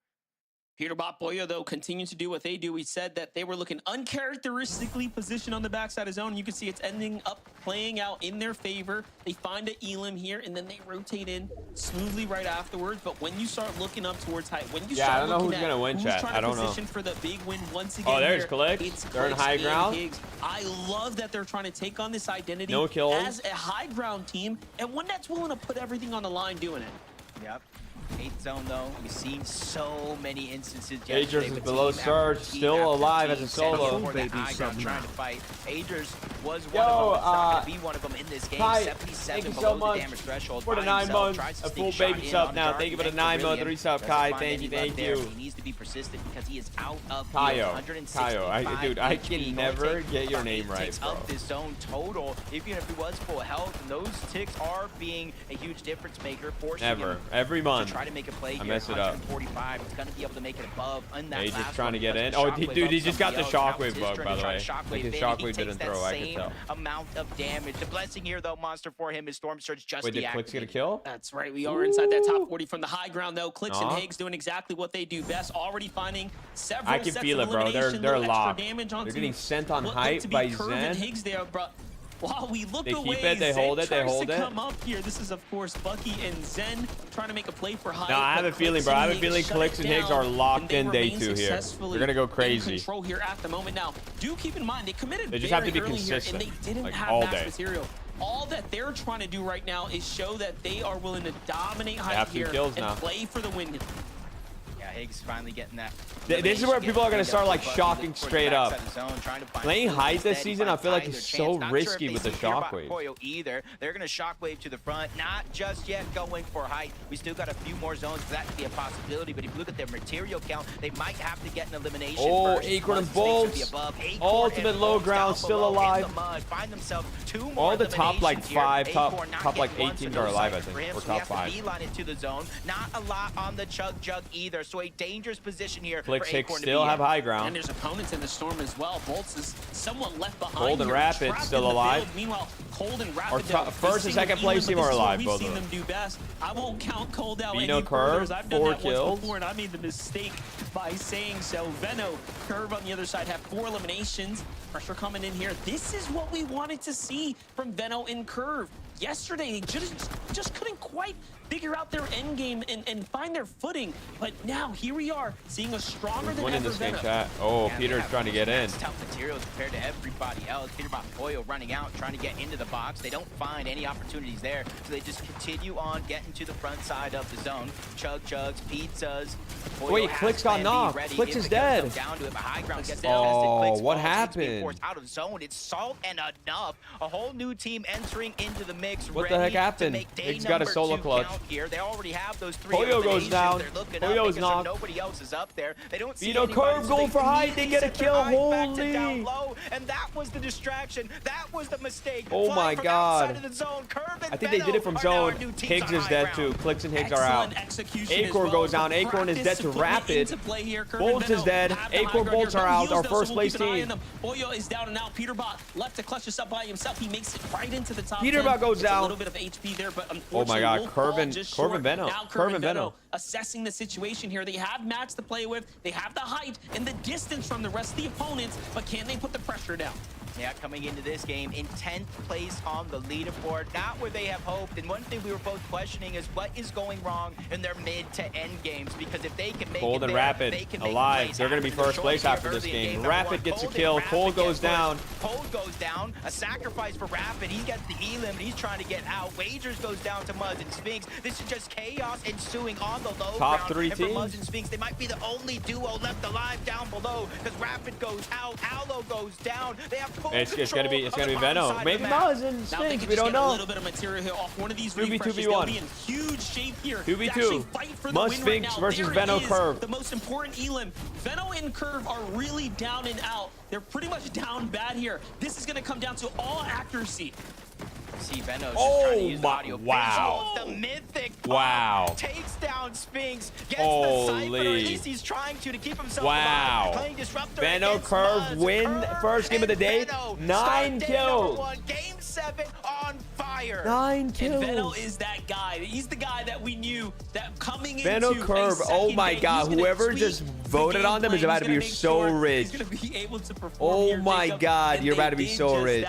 Peterbot Boya, though, continue to do what they do. We said that they were looking uncharacteristically positioned on the backside of zone. You can see it's ending up playing out in their favor. They find a Elam here, and then they rotate in smoothly right afterwards. But when you start looking up towards height, when you start I don't know looking who's at gonna win, who's chat. trying I to don't know. position for the big win once again. Oh, there's here, Clix. it's They're in Clix high and ground. Higgs. I love that they're trying to take on this identity No kills. as a high ground team, and one that's willing to put everything on the line doing it. Yep. 8th zone, though. We've seen so many instances. Agers is below surge, still alive as a solo. Trying to fight. Agers was one Yo, of them. It's not going to be one of them in this game. Hi, 77 thank you below so much the damage threshold. for the by 9 himself, months, tries to a sneak full shot baby in sub on now. Dark, Thank you for the and 9 month Brilliant. resub, Doesn't Kai. find Thank any you, luck thank there. you. He needs to be persistent because he is out of Kaio, HP. dude, I can never get your name right, Takes bro. up this zone total. Even if he was full health, and those ticks are being a huge difference maker, forcing Never. him Every to month. try to make a play here. I mess it up. 145. It's going to be able to make it above. On that Agers last trying one, to get because in. the Oh, shockwave dude, he up just got the somebody else. shockwave That was bug, his by the turn way. to try to Like, his shockwave in. He shockwave takes didn't that throw, I could same tell. amount of damage. The blessing here, though, Monster, for him is Storm Surge just Wait, did Clix get a deactivated. kill? That's right. We are inside that top 40 from the high ground, though. Clix and Aw. Higgs doing exactly what they do best. Already finding several I can sets feel of it, bro. They're elimination, little extra locked. damage onto They're getting sent on what height looked to be by Curve and Zen. Higgs there, but while we look They keep away, it, they Zen hold it, they tries hold to it. come up here. This is, of course, Bucky and Zen trying to make a play for height. No, I have but a feeling, Clix bro. I have and a feeling Higgs shut Clix it and Higgs down, are locked and they in day remain 2 here. successfully They're gonna go in crazy. control here at the moment. Now, do keep in mind, they committed They just have to very be early here, and consistent, they didn't like, have all max day. material. All that they're trying to do right now is show that they are willing to dominate height have 2 here kills and now. play for the win. Yeah, Higgs finally getting that. This is where people are going to start, like, shocking straight up. Playing height this season, I feel like is so risky with the shockwave. Either. They're going to shockwave to the front, not just yet going for height. We still got a few more zones for that to be a possibility, but if you look at their material count, they might have to get an elimination Oh, first. Acorn and Once stakes Bolts. will be above. Acorn Ultimate and low Bolts ground, down still below in alive. the mud. Find themselves 2 more All the top, like, eliminations here. 5, Acorn not top, like, getting one, 18 so are no alive, I sight for think, him, or so he top has to 5. beeline into the zone. Not a lot on the Chug Jug either, so a dangerous position here Clix for Higgs Acorn to still be have in. high And ground. there's opponents in the storm as well. Bolts is somewhat left behind. Cold and here, Rapid trapped still in the alive. field. Meanwhile, Cold and Rapid, Or though, first and this second single place Elam, team but are this is what alive, we've both seen of them do best. I won't count Cold out Veno any Curve, further, as I've done 4 that kills. once before, and I made the mistake by saying so. Veno, Curve on the other side have 4 eliminations. Pressure coming in here. This is what we wanted to see from Veno and Curve. Yesterday, they just couldn't quite figure out their end game and find their footing. But now, here we are, seeing a stronger than Winning ever this game, Veno. chat. Oh, Yeah, they Peter's have trying to get in. tough materials compared to everybody else. Peterbot Foil running out, trying to get into the box. They don't find any opportunities there, so they just continue on getting to the front side of the zone. Chug Chugs, pizzas. Foil Wait, has Clix got plan B knocked. ready Clix if is the kills dead. come down to it, but high ground gets down. Oh, Clix what falls, needs to be happened? forced out of zone. It's Salt and enough. A whole new team entering into the mix. mix. What the heck happened? Higgs got a solo clutch. Here. They already have those 3 Pollo goes down. Pollo's knocked. knocked. Nobody else is up there. They don't see Curve going for height. They get a kill. Holy. Down low, and that was the distraction. That was the mistake. Oh my God. Of the zone. I think they did it from zone. Higgs is dead too. Clix and Higgs are out. Acorn goes down. Acorn is dead to Rapid. Bolts is dead. Acorn Bolts are out. Our first place team. Pollo is down and out. Peterbot left to clutch this up by himself. He makes it right into the top. Peterbot goes down. A little bit of HP there, but oh my God, Curve and Venno. Now Curve and Venno assessing the situation here. They have mats to play with. They have the height and the distance from the rest of the opponents, but can they put the pressure down? Yeah, coming into this game in 10th place on the leaderboard, not where they have hoped. And one thing we were both questioning is what is going wrong in their mid to end games, because if they can make Cold it and there, Rapid they can alive. make They're going to be first place after this game. Rapid gets a kill. Cold goes down. Cold goes down. A sacrifice for Rapid. He gets the elim. He's trying to get out. Wagers goes down to Muzz and Sphinx. This is just chaos ensuing on the low Top ground. 3 and teams. for Muzz and Sphinx, they might be the only duo left alive down below, because Rapid goes out. Aloe goes down. They have full It's gonna be Venno. Maybe Muzz and Sphinx. We don't know. know. A little bit of material here off one of these 2v2v1. They'll be in huge shape here. 2v2. Muzz Sphinx versus Venno Curve. The most important elim. Venno and Curve are really down and out. They're pretty much down bad here. This is going to come down to all accuracy. See, Venno's just trying to use the audio. Wow. The mythic wow. Takes down Sphinx. Gets Holy. the siphon, or at least he's trying to keep himself wow. alive. Playing Disruptor Venno Curve Muzz. win first game of the day. Venno 9 kills. Game 7 on fire. 9 kills. And Venno is that guy. He's the guy that we knew that coming into Venno Curve. Oh my God. Whoever just voted on them is about to be so rich. He's going to be able to perform oh here, my Jacob, God. You're about to be so rich.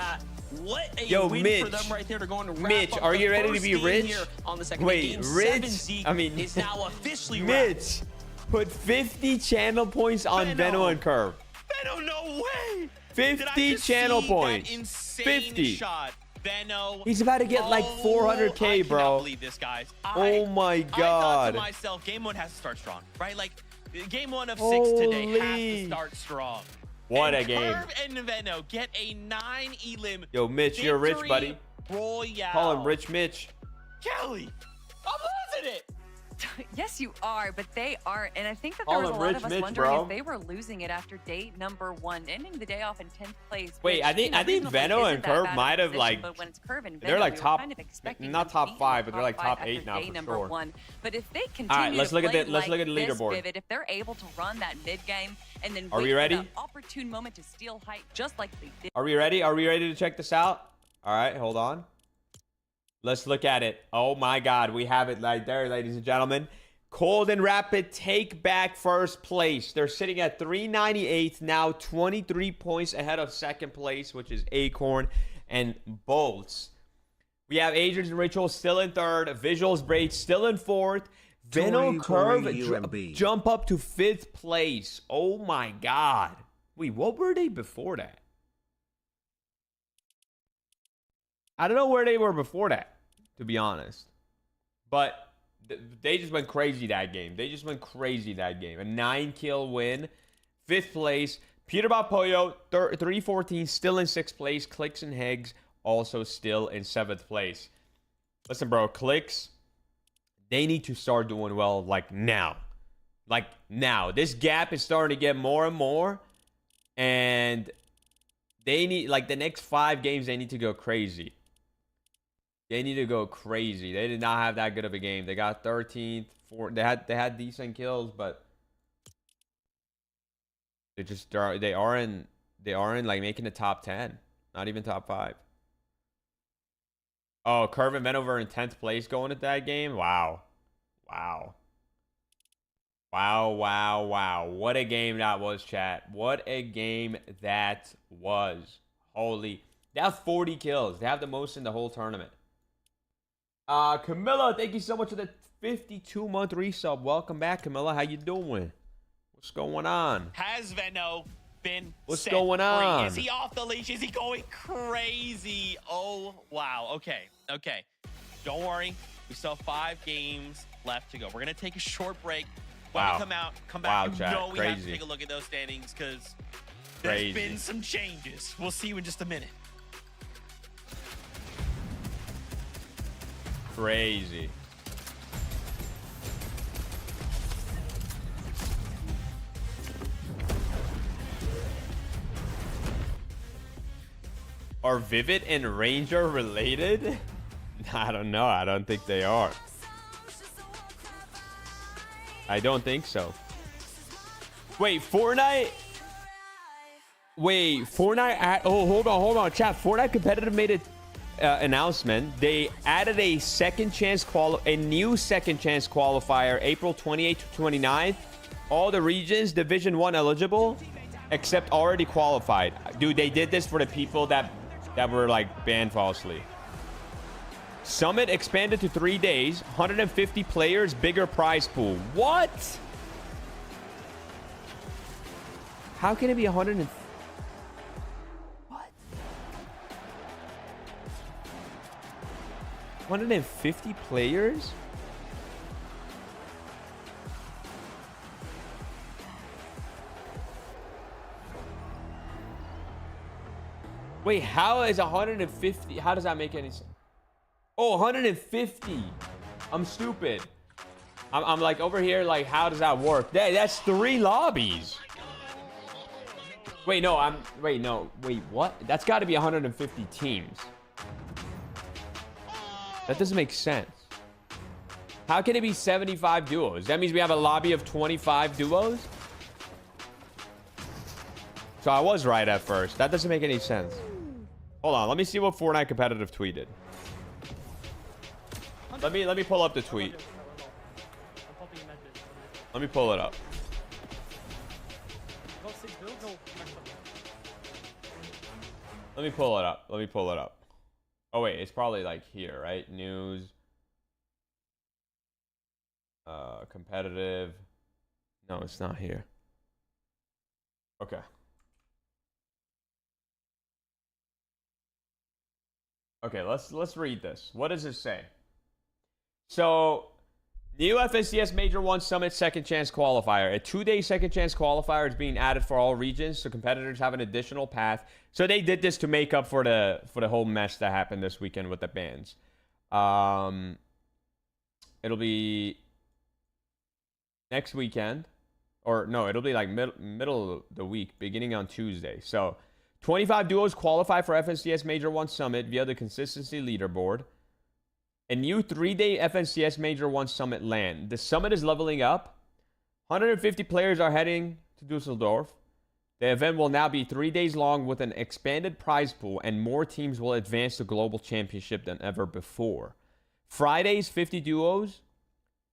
What a Yo, win Mitch. for them right there to go on to wrap Mitch, up are the you ready to first be game rich? here on the second Wait, game. rich? 7 I mean, is now officially Mitch, put 50 channel points on Venno and Curve. Venno, no way. 50 channel points. 50. Shot. Venno. He's about to get like 400K, bro. I cannot believe this, guys. Oh my I thought God. to myself, game 1 has to start strong, right? Like, game 1 of 6 today has to start strong. What and a game. Curve and Venno get a 9 elim. Yo, Mitch, you're rich, buddy. Royale. Call him Rich Mitch. Kelly, I'm losing it. Yes, you are, but they aren't. And I think that Call there was a him lot Rich of us Mitch, wondering bro. if they were losing it after day number 1, ending the day off in 10th place. Wait, which, I think reasonably Venno isn't and that Curve bad of might a have, position, like, but when it's Curve and they're Venno, like we were top, kind of expecting not them to top be in 5, the but they're like top top 8 now day for number sure. 1. But if they continue All right, let's look at play the this leaderboard. vivid, if they're able to run that mid game and then Are wait we for ready? that opportune moment to steal height, just like they did. Are we ready? Are we ready to check this out? All right, hold on. Let's look at it. Oh my God, we have it right there, ladies and gentlemen. Cold and Rapid take back first place. They're sitting at 398, now 23 points ahead of second place, which is Acorn and Bolts. We have Agents and Ritual still in third. Visuals Braid still in fourth. Venno Curve jump up to 5th place. Oh my God. Wait, what were they before that? I don't know where they were before that, to be honest. But they just went crazy that game. A 9-kill win. 5th place. Peterbot Pollo, 314, still in 6th place. Clix and Higgs also still in 7th place. Listen, bro, Clix, they need to start doing well like now. Like now. This gap is starting to get more and more. And they need, like, the next 5 games, they need to go crazy. They need to go crazy. They did not have that good of a game. They got 13th. They had decent kills, but they aren't like making the top 10. Not even top 5. Oh, Curve and Venno in 10th place going at that game. Wow. What a game that was, chat. What a game that was. Holy. They have 40 kills. They have the most in the whole tournament. Camilla, thank you so much for the 52-month resub. Welcome back, Camilla. How you doing? What's going on? Has Venno been What's going on? Is he off the leash? Is he going crazy? Oh, wow. Okay. Don't worry. We still have 5 games left to go. We're going to take a short break. When we come back, we have to take a look at those standings because there's been some changes. We'll see you in just a minute. Crazy. Are Vivid and Ranger related? I don't know. I don't think they are. I don't think so. Wait, Fortnite? Wait, Fortnite? Oh, hold on, chat. Fortnite Competitive made an announcement. They added a new second chance qualifier, April 28th to 29th. All the regions, Division 1 eligible, except already qualified. Dude, they did this for the people that were like banned falsely. Summit expanded to 3 days, 150 players, bigger prize pool. What? How can it be 100? What? 150 players? Wait, how is 150? How does that make any sense? Oh, 150. I'm stupid. I'm like over here, like, how does that work? That's 3 lobbies. Wait, no, wait, what? That's got to be 150 teams. That doesn't make sense. How can it be 75 duos? That means we have a lobby of 25 duos? So I was right at first. That doesn't make any sense. Hold on, let me see what Fortnite Competitive tweeted. Let me pull up the tweet. Let me pull it up. Let me pull it up. Let me pull it up. Oh wait, it's probably like here, right? News. Competitive. No, it's not here. Okay. Okay, let's read this. What does it say? So, new FNCS Major 1 Summit Second Chance Qualifier. A 2-day Second Chance Qualifier is being added for all regions, so competitors have an additional path. So they did this to make up for the whole mess that happened this weekend with the bans. It'll be next weekend, or no, it'll be like middle of the week, beginning on Tuesday. So 25 duos qualify for FNCS Major 1 Summit via the Consistency Leaderboard. A new 3-day FNCS Major 1 Summit land. The summit is leveling up. 150 players are heading to Dusseldorf. The event will now be 3 days long with an expanded prize pool, and more teams will advance to global championship than ever before. Fridays, 50 duos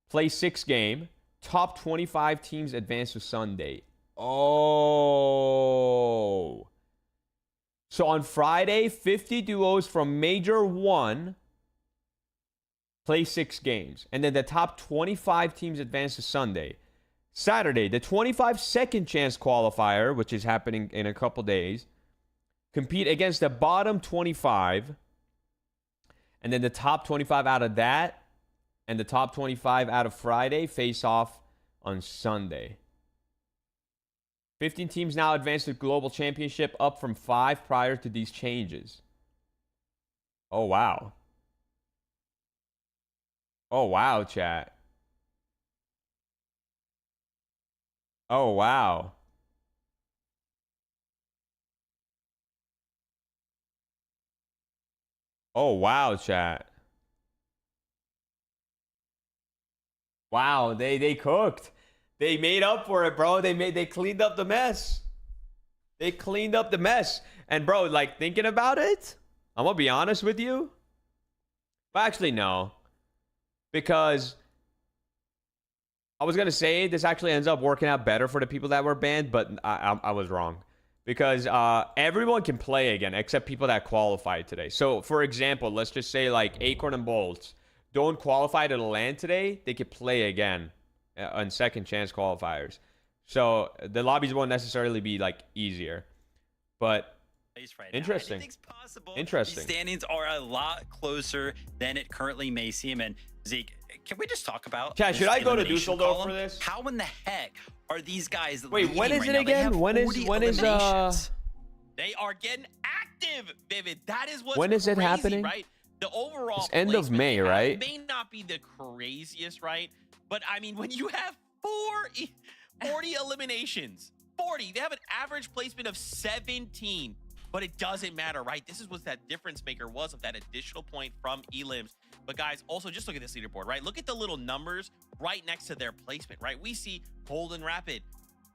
play 6 game. Top 25 teams advance to Sunday. Oh. So on Friday, 50 duos from Major 1 play 6 games. And then the top 25 teams advance to Sunday. Saturday, the 25 second chance qualifier, which is happening in a couple days, compete against the bottom 25. And then the top 25 out of that and the top 25 out of Friday face off on Sunday. 15 teams now advance to global championship, up from 5 prior to these changes. Oh, wow. Oh, wow, chat. Oh, wow. Oh, wow, chat. Wow, they cooked. They made up for it, bro. They cleaned up the mess. They cleaned up the mess. And bro, like, thinking about it, I'm gonna be honest with you. But actually, no. Because I was gonna say this actually ends up working out better for the people that were banned, but I was wrong. Because everyone can play again except people that qualified today. So for example, let's just say like Acorn and Bolts don't qualify to the LAN today, they could play again on second chance qualifiers. So the lobbies won't necessarily be like easier. But Right interesting. Anything's possible. Interesting. These standings are a lot closer than it currently may seem. And Zeke, can we just talk about? Chat, should I go to elimination Dusseldorf column? for this? How in the heck are these guys? Wait, when is leading it right now? They again? have When is 40 when is eliminations. They are getting active, Vivid. That is what's when is it crazy, happening? Right? The overall It's end of placement May, they have right? may not be the craziest, right? But I mean, when you have 40 eliminations, 40, they have an average placement of 17, but it doesn't matter, right? This is what that difference maker was of that additional point from Elims. But guys, also just look at this leaderboard, right? Look at the little numbers right next to their placement, right? We see Golden Rapid,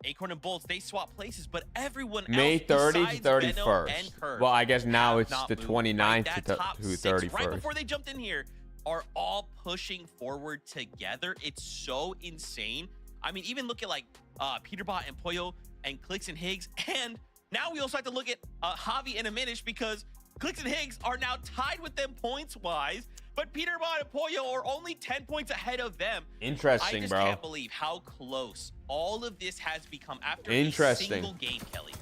Acorn and Bolts, they swap places, but everyone May else 30 to besides Benno and 31st. Curve Well, I guess now have it's not the moved, 29th right? to That top 31st. right before they jumped in here are all pushing forward together. It's so insane. I mean, even look at like Peterbot and Pollo and Clix and Higgs. And now we also have to look at Javi and Aminish because Clix and Higgs are now tied with them points-wise, but Peterbot and Pollo are only 10 points ahead of them. Interesting, I just bro. can't believe how close all of this has become after Interesting. a single game, Kelly.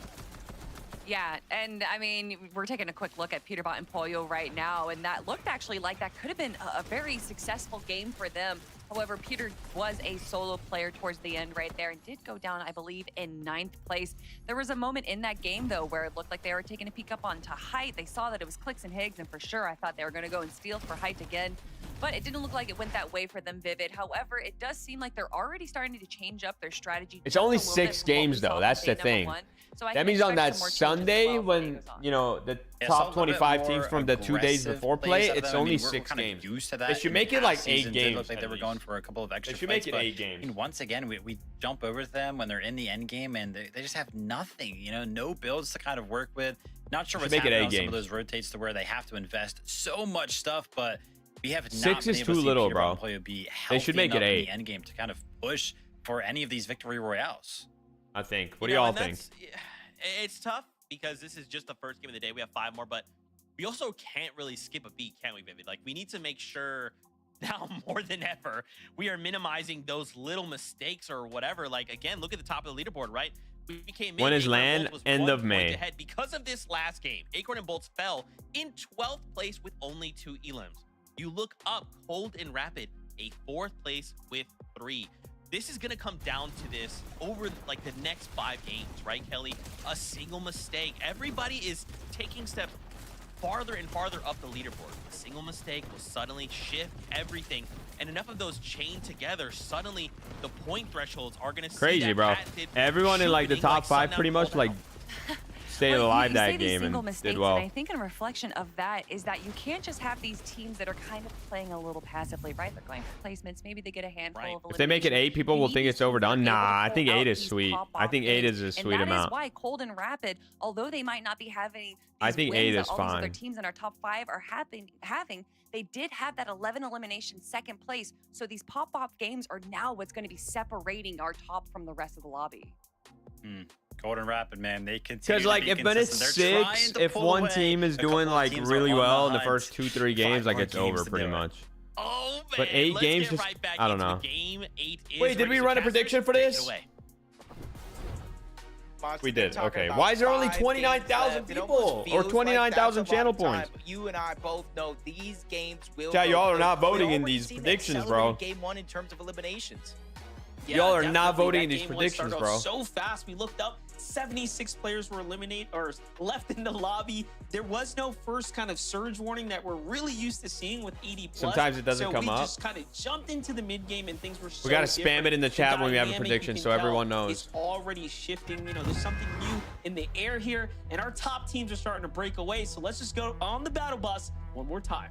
Yeah, and I mean, we're taking a quick look at Peterbot and Pollo right now, and that looked actually like that could have been a very successful game for them. However, Peter was a solo player towards the end right there and did go down, I believe, in 9th place. There was a moment in that game, though, where it looked like they were taking a peek up onto Height. They saw that it was Clix and Higgs, and for sure, I thought they were going to go and steal for Height again. But it didn't look like it went that way for them, Vivid. However, it does seem like they're already starting to change up their strategy. It's just only a little 6 bit from what we games, saw though. from That's day the number thing. 1. So I That can means on expect that some more changes as Sunday well as the day when, goes on. you know, the Yeah, top so a little bit 25 teams more from the 2 days aggressive before play, plays out of it's them. I only mean, 6 we're kind of games. used to that. They should in make it past like 8 seasons. It games looked like at they were least. going for a couple of extra They should plays, make it but, 8 games. I mean, once again, we jump over to them when they're in the end game and they just have nothing, you know, no builds to kind of work with. Not sure Should what's make it happening 8 on some of games. those rotates to where they have to invest so much stuff, but we have not 6 been is able too to see little, Peterbot bro. and Pollo be They should healthy make it enough in 8. the end game to kind of push for any of these victory royales. I think. What do You know, y'all and think? it's tough because this is just the first game of the day. We have 5 more, but we also can't really skip a beat, can we, Vivid? Like, we need to make sure now more than ever we are minimizing those little mistakes or whatever. Like, again, look at the top of the leaderboard, right? We came in, When is Acorn and LAN? Bolts was End 1 of point May. ahead. Because of this last game, Acorn and Bolts fell in 12th place with only 2 elims. You look up, Cold and Rapid, a 4th place with 3. This is going to come down to this over like the next 5 games, right, Kelly? A single mistake. Everybody is taking steps farther and farther up the leaderboard. A single mistake will suddenly shift everything. And enough of those chained together, suddenly the point thresholds are going to see Crazy, that bro. patented Everyone in like the shooting top 5 Sundown pretty much Fallout. like stayed Well, alive you that say these game single and mistakes, did well. And I think in reflection of that is that you can't just have these teams that are kind of playing a little passively, right? They're going for placements. Maybe they get a handful Right. of If they make it 8, people You will need think these it's teams that are overdone. able to Nah, I pull think out 8 is these sweet. I pop-off think 8 games. is a And sweet that is amount. why Cold and Rapid, although they might not be having these I think wins 8 that is all these other fine. teams in our top 5 are having, they did have that 11 elimination 2nd place. So these pop-off games are now what's going to be separating our top from the rest of the lobby. Golden Rapid, man, they continue Because to like be if when it's consistent. They're trying 6, to if pull one away team is a couple doing of like teams that really are on well in the hunt. first 2-3 games, 5 like more it's games over to pretty do it. much. Oh, man. But 8 Let's games get just- right back I don't into know. the game. 8 is Wait, did we ready. run a Casters, prediction for take it this? away. Monster, We they're did. talking Okay. about Why is there only 5 29,000 games left. It people? almost Or feels 29,000 like that's a channel long time, points? but you and I both know these games will Chat, go y'all are quick. not We voting in already these seen an predictions, bro. accelerated Game 1 in terms of eliminations. Yeah, Y'all are not definitely. voting That in these game one predictions, started bro. off so fast. We looked up, 76 players were eliminated or left in the lobby. There was no first kind of surge warning that we're really used to seeing with 80 plus. Sometimes it doesn't so come we up. just kind of jumped into the mid game and things were so We gotta spam different. it in the chat when we have a dynamic, prediction you so can tell, everyone knows. is already shifting. You know, there's something new in the air here, and our top teams are starting to break away. So let's just go on the battle bus one more time.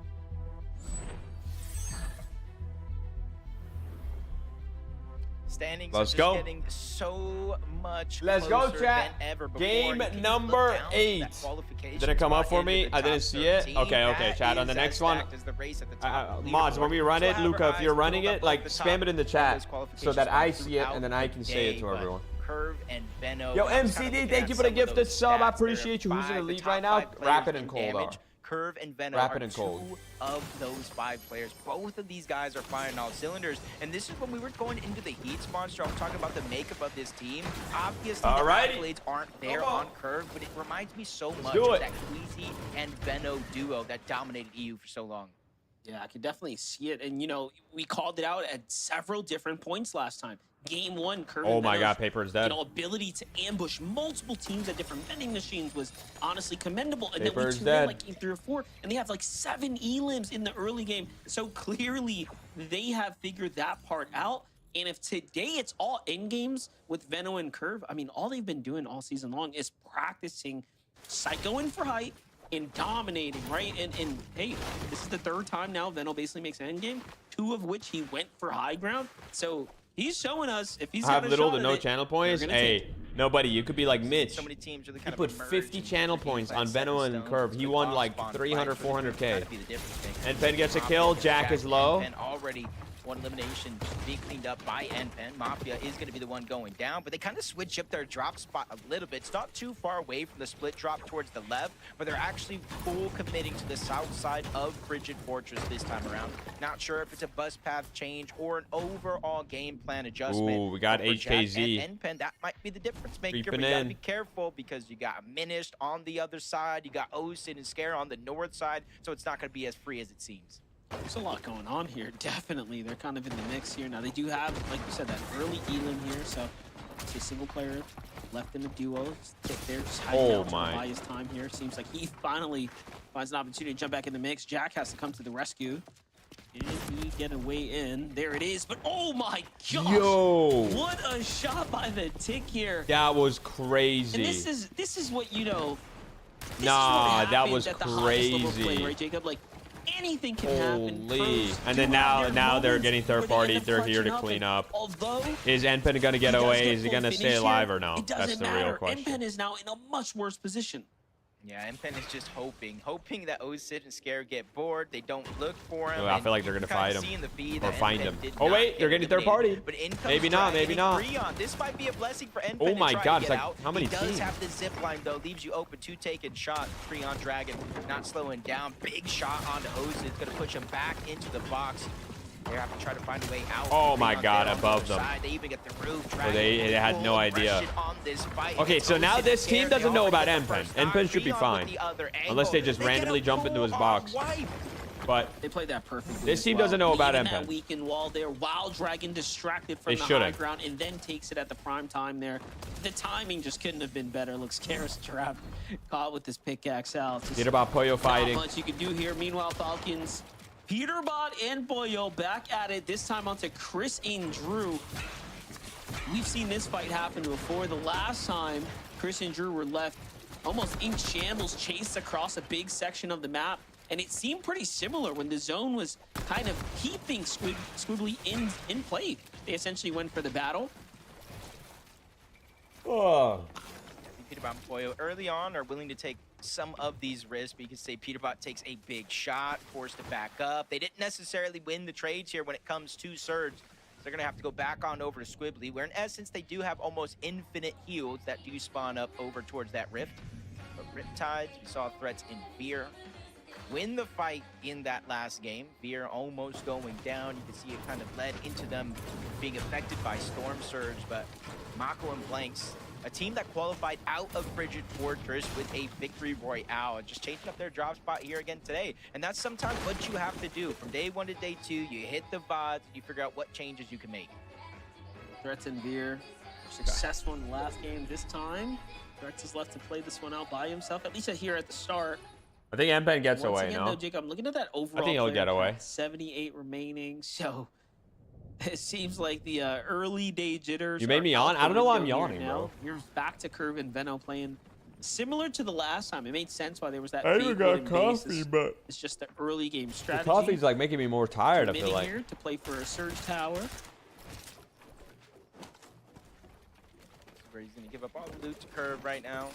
Standings Let's are just go. getting so much Let's go, closer chat. than ever before. Game And can you number look down at 8. that qualification Did it come up spot for into me? the I didn't top see it. 13? Okay, That chat. On the is next as one, stacked as the race at the top of the mods, when leaderboard. we run it, So Luca, if you're eyes running build it, up like over the spam top it in the of chat those so qualification that I spots see it throughout and then I the can say it to day, but everyone. Curve and Benno. Yo, I was kinda MCD, looking thank at you for the some of gifted those sub. I stats. There are appreciate you. Who's in the 5 lead top right now? 5 players Rapid in and Cold damage. are. Curve and Benno Rapid are and Cold. 2 of those 5 players. Both of these guys are firing all cylinders. And this is when we were going into the heats, Monster. I'm talking about the makeup of this team. Obviously, the Alrighty. accolades aren't there Come on. on Curve, but it reminds me so much do of it. that Queasy and Benno duo that dominated EU for so long. Yeah, I can definitely see it. And, you know, we called it out at several different points last time. Game 1, Curve Oh and my God, Venom's, Paper is dead. you know, ability to ambush multiple teams at different vending machines was honestly commendable. And Paper then we is tune dead. in like game 3 or 4, and they have like 7 elims in the early game. So clearly they have figured that part out. And if today it's all end games with Veno and Curve, I mean, all they've been doing all season long is practicing going for height and dominating, right? And hey, this is the 3rd time now Veno basically makes an end game, 2 of which he went for high ground. So he's showing us if he's have got a little shot to at no it, channel points. they're gonna take Hey, it. nobody, you could be like Mitch. So many teams really He kind put of 50 channel points on Veno and Curve. He won like 300, 400K. And Pen gets a kill. Jack is low. And already one elimination being cleaned up by NPen. Mafia is going to be the one going down, but they kind of switch up their drop spot a little bit. It's not too far away from the split drop towards the left, but they're actually full committing to the south side of Frigid Fortress this time around. Not sure if it's a bus path change or an overall game plan adjustment. Ooh, we got But for Jack HKZ. and NPen, that might be the difference maker, but Creeping you gotta in. be careful because you got Minished on the other side, you got Osin and Scare on the north side, so it's not going to be as free as it seems. There's a lot going on here. Definitely, they're kind of in the mix here. Now, they do have, like you said, that early elim here. So, it's a single player left in the duo. Tick there, just hiding out, trying to buy his time here. Seems like he finally finds an opportunity to jump back in the mix. Jack has to come to the rescue. Did he get a way in? There it is. But, oh my gosh! Yo! What a shot by the Tick here. That was crazy. And this is what, you know... this Nah, is what that happens was at the highest level of play, crazy. right, Jacob? Like, anything can happen. Holy. Pros And do then have now their they're getting moments third where they party. end up They're here to clutching up, clean and up. Although Is NPen gonna get he does away? get Is he full gonna finish stay here, alive or no? it That's doesn't the real matter. question. NPen is now in a much worse position. Yeah, NPen is just hoping that Osid and Scare get bored. They don't look for him. I and feel like they're you gonna can kinda fight him see in the feed or that find NPen him. did Oh not wait, get they're getting third eliminated. party. But in comes Maybe not, Dragon maybe and not. Freon. This might be a blessing for NPen. Oh my to try God, to it's get like, out. how many He does teams? have the zip line though, leaves you open to take a shot. Freon Dragon not slowing down. Big shot onto Osid. It's gonna push him back into the box. They have to try to find a way out. Oh my Freon's God, there on the above other them. side. They even get the roof. Oh, they had full no idea. aggression on this fight. Okay, so now Osid this and team Scare, doesn't they know already about get the NPen. first knock. NPen should be Freon with fine. the other Unless they angle. just They get a randomly jump into his full-on box. wipe. But They played that perfectly. This as team well. doesn't know about Leaving NPen. that weakened wall there while Dragon distracted from They the high should've. ground and then takes it at the prime time there. The timing just couldn't have been better. Looks Karis trapped, caught with his pickaxe out. Just Peterbot Poyo not fighting. much you can do here. Meanwhile, Falcons, Peterbot and Boyo back at it. This time onto Chris and Drew. We've seen this fight happen before. The last time Chris and Drew were left almost in shambles, chased across a big section of the map. And it seemed pretty similar when the zone was kind of keeping Squibbly in play. They essentially went for the battle. Oh. Peterbot and Poyo early on are willing to take some of these risks, but you can say Peterbot takes a big shot, forced to back up. They didn't necessarily win the trades here when it comes to Surge. They're going to have to go back on over to Squibbly, where in essence they do have almost infinite heals that do spawn up over towards that rift. But Riptides, we saw threats in Fear. Win the fight in that last game. Fear almost going down. You can see it kind of led into them being affected by Storm Surge, but Mako and Blanks, a team that qualified out of Frigid Fortress with a victory royale, and just changing up their drop spot here again today. And that's sometimes what you have to do. From day 1 to day 2, you hit the VODs, you figure out what changes you can make. Threats and Veer successful in the last game. This time, Threats is left to play this one out by himself, at least here at the start. I think NPen gets Once away, again, no? though, Jacob, I'm looking at that overall. I think he'll player get away. count, 78 remaining, so it seems like the early day jitters. You made are me out yawn? the I don't know why I'm window here yawning, now. bro. You're back to Curve and Veno playing similar to the last time. It made sense why there was that. I big even got wooden base. coffee, but It's just the early game the strategy. coffee's like making me more tired, I feel Committing like. here to play for a Surge Tower. Where he's going to give up all the loot to Curve right now.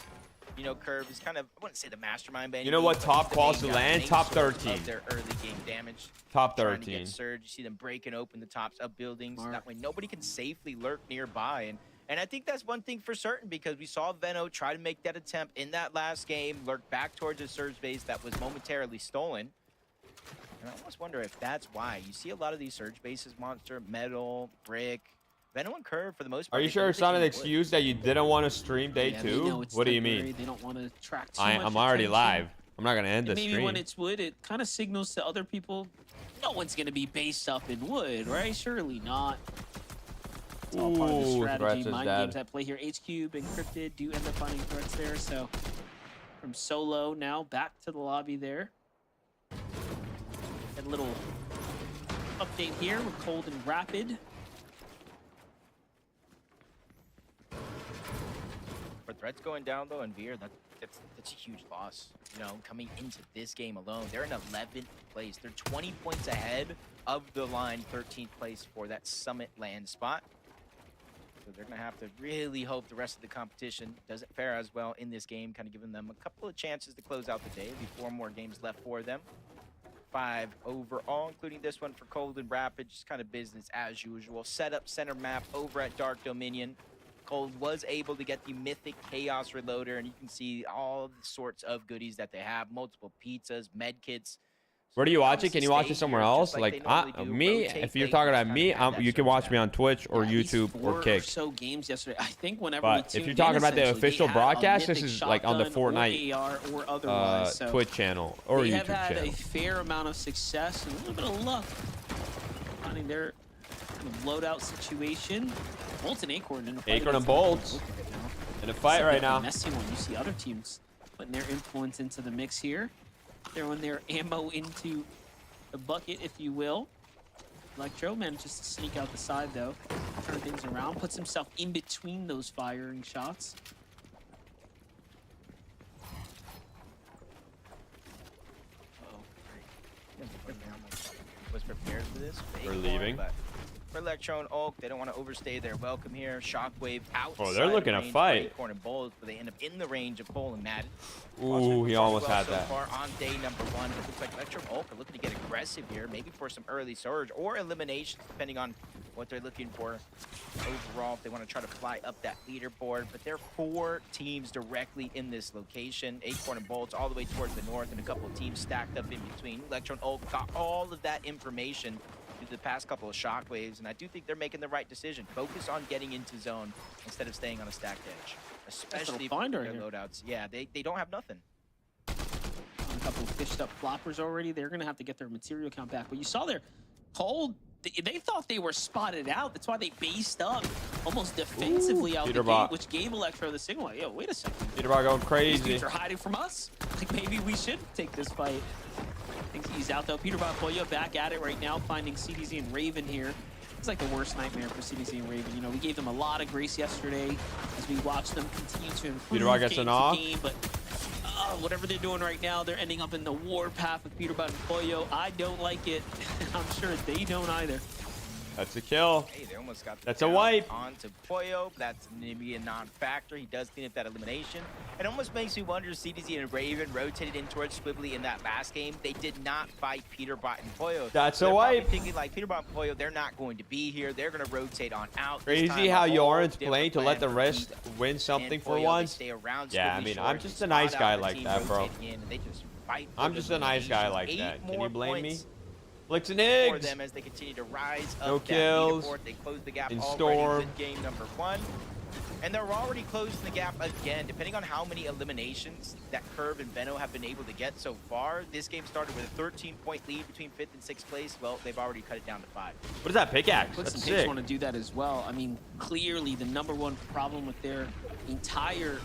You know, Curve is kind of, I wouldn't say the mastermind, but You know what top calls to land? Top 13. Of their early game damage. Top Trying to 13. get Surge. You see them breaking open the tops of buildings. Smart. That way nobody can safely lurk nearby. And I think that's one thing for certain, because we saw Veno try to make that attempt in that last game, lurk back towards the Surge base that was momentarily stolen. And I almost wonder if that's why. You see a lot of these Surge bases, Monster, Metal, Brick, Veno and Curve for the most part. Are you they sure do it's what not they an would. excuse that you didn't want to stream day Yeah, they 2? know it's What do you temporary. mean? They don't want to attract too much I'm already attention. live. I'm not gonna end And the maybe stream. when it's wood, it kind of signals to other people, no one's going to be based up in wood, right? Surely not. It's all part of the strategy. Mind games at play here. H-Cube and Cryptid do end up finding threats there. So from Solo now back to the lobby there. A little update here with Cold and Rapid. For threats going down though, and Veer, that's a huge loss. You know, coming into this game alone, they're in 11th place. They're 20 points ahead of the line, 13th place for that Summit land spot. So they're gonna have to really hope the rest of the competition doesn't fare as well in this game, kind of giving them a couple of chances to close out the day. There'll be 4 more games left for them. 5 overall, including this one for Cold and Rapid, just kind of business as usual. Setup center map over at Dark Dominion. Cold was able to get the mythic Chaos Reloader, and you can see all the sorts of goodies that they have. Multiple pizzas, med kits. Where do you watch it? Can you watch it somewhere else? Like me, if you're talking about me, you can watch me on Twitch or YouTube or Kick. So games yesterday, I think whenever but if you're talking about the official broadcast, this is like on the Fortnite Twitch channel or YouTube channel. They have had a fair amount of success and a little bit of luck finding their kind of loadout situation. Bolt and Acorn in a fight. Acorn and Bolt in a fight right now. Messy one. You see other teams putting their influence into the mix here. Throwing their ammo into the bucket, if you will. Electro manages to sneak out the side, though. Turn things around. Puts himself in between those firing shots. Was prepared for this. We're leaving. For Electro and Oak, they don't want to overstay their welcome here. Shockwave outside. Oh, they're looking to fight. Acorn and Bolt, but they end up in the range of Cole and Madden. Ooh, he almost had that. So far on day number 1, it looks like Electro and Oak are looking to get aggressive here, maybe for some early surge or eliminations, depending on what they're looking for overall. If they want to try to fly up that leaderboard, but there are 4 teams directly in this location. Acorn and Bolts all the way towards the north, and a couple of teams stacked up in between. Electro and Oak got all of that information through the past couple of shockwaves, and I do think they're making the right decision. Focus on getting into zone instead of staying on a stacked edge, especially for their loadouts. Yeah, they don't have nothing. A couple of fished up floppers already. They're gonna have to get their material count back. But you saw their Cold. They thought they were spotted out. That's why they based up almost defensively out the gate, which gave Electro the signal. Like, yo, wait a second. Peterbot going crazy. These dudes are hiding from us. Like, maybe we should take this fight. I think he's out though. Peterbot Pollo back at it right now, finding CDZ and Raven here. It's like the worst nightmare for CDZ and Raven. You know, we gave them a lot of grace yesterday as we watched them continue to improve Peterbot gets an off. Game, but whatever they're doing right now, they're ending up in the war path with Peterbot and Pollo. I don't like it. I'm sure they don't either. That's a kill. Hey, they almost got that's a wipe. Onto Pollo. That's going to be a non-factor. He does clean up that elimination. It almost makes me wonder, CDZ and Raven rotated in towards Squibbly in that last game. They did not fight Peterbot and Pollo. That's a wipe. Thinking like Peterbot and Pollo, they're not going to be here. They're going to rotate on out. Crazy how Yoren's playing to let the rest win something for once. Yeah, I mean, I'm just a nice guy like that, bro. I'm just a nice guy like that. Can you blame me? Clix and Eggs. For them as they continue to rise up no kills. They close the gap in already Storm. with game number 1. And they're already closing the gap again. Depending on how many eliminations that Curve and Benno have been able to get so far, this game started with a 13-point lead between 5th and 6th place. Well, they've already cut it down to 5. What is that pickaxe? Clix That's and Eggs sick. want to do that as well. I mean, clearly the #1 problem with their entire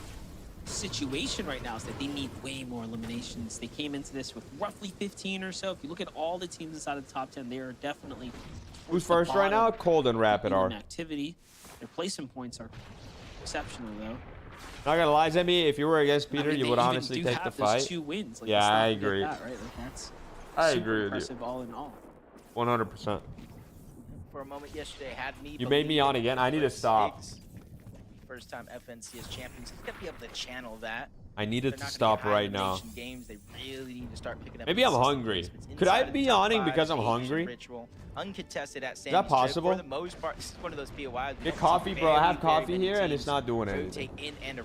situation right now is that they need way more eliminations. They came into this with roughly 15 or so. If you look at all the teams inside of the top 10, they are definitely who's first right now? Cold and Rapid are. Activity. Their placement points are exceptional though. Not gonna lie, Zemie, if you were against Peter, I mean, you would honestly take the fight. 2 wins. Like, yeah, I agree. That, right? Like, that's I agree with impressive all in all. 100%. For a moment yesterday, had me. You made me on again. I need to stop. First time FNCS champions. He's gonna be able to channel that. I needed to stop right now. Games, they really need to start picking up. Maybe I'm hungry. Could I be yawning because I'm hungry? Ritual, uncontested at Is that possible? For the most part, this is one of those POIs. Get coffee, bro. I have coffee here and it's not doing anything.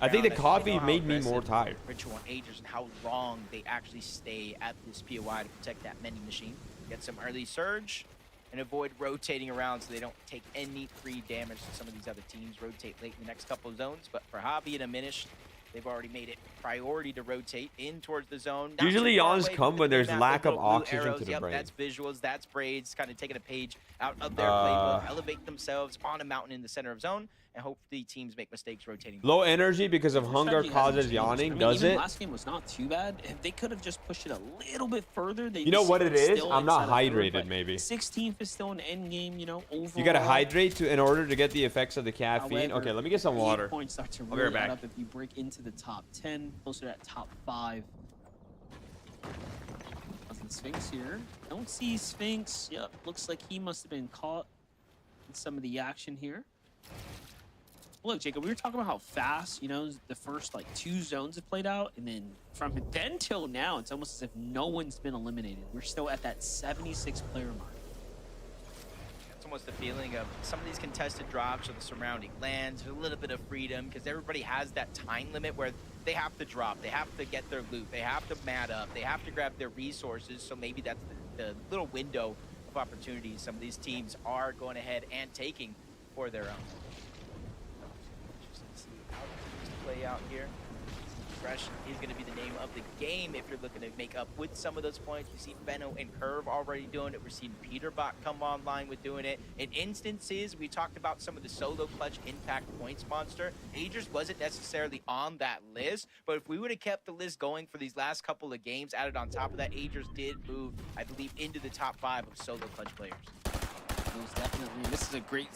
I think the coffee made me more tired. Ritual and Agers and how long they actually stay at this POI to protect that vending machine. Get some early surge and avoid rotating around so they don't take any free damage to some of these other teams. Rotate late in the next couple of zones, but for Hobby and Aminish, They've already made it priority to rotate in towards the zone. Usually yawns come when there's lack of blue oxygen arrows. to the Yep, brain. that's visuals, that's braids, kind of taking a page out of their playbook, elevate themselves on a mountain in the center of zone, and hopefully teams make mistakes rotating. Low energy because of hunger Strategy hasn't causes changed. yawning, I mean, does even it? last game was not too bad. If they could have just pushed it a little bit further, they You know what it is? still I'm not inside of third, hydrated, but maybe. 16th is still an end game, you know, overall. You gotta hydrate in order to get the effects of the caffeine. However, Okay, let me get some 8 water. points start to be really right back. add up if you break into the top 10, closer to that top 5. Nothing Sphinx here. Don't see Sphinx. Yep, looks like he must have been caught in some of the action here. Look, Jacob, we were talking about how fast, you know, the first like 2 zones have played out, and then from then till now, it's almost as if no one's been eliminated. We're still at that 76 player mark. It's almost the feeling of some of these contested drops or the surrounding lands, a little bit of freedom, because everybody has that time limit where they have to drop, they have to get their loot, they have to mat up, they have to grab their resources. So maybe that's the little window of opportunities some of these teams are going ahead and taking for their own. Just see how things play out here. Fresh is going to be the name of the game if you're looking to make up with some of those points. We've seen Benno and Curve already doing it. We're seeing Peterbot come online with doing it. In instances, we talked about some of the solo clutch impact points monster. Agers wasn't necessarily on that list, but if we would have kept the list going for these last couple of games, added on top of that, Agers did move, I believe, into the top 5 of solo clutch players. Most definitely. This is a great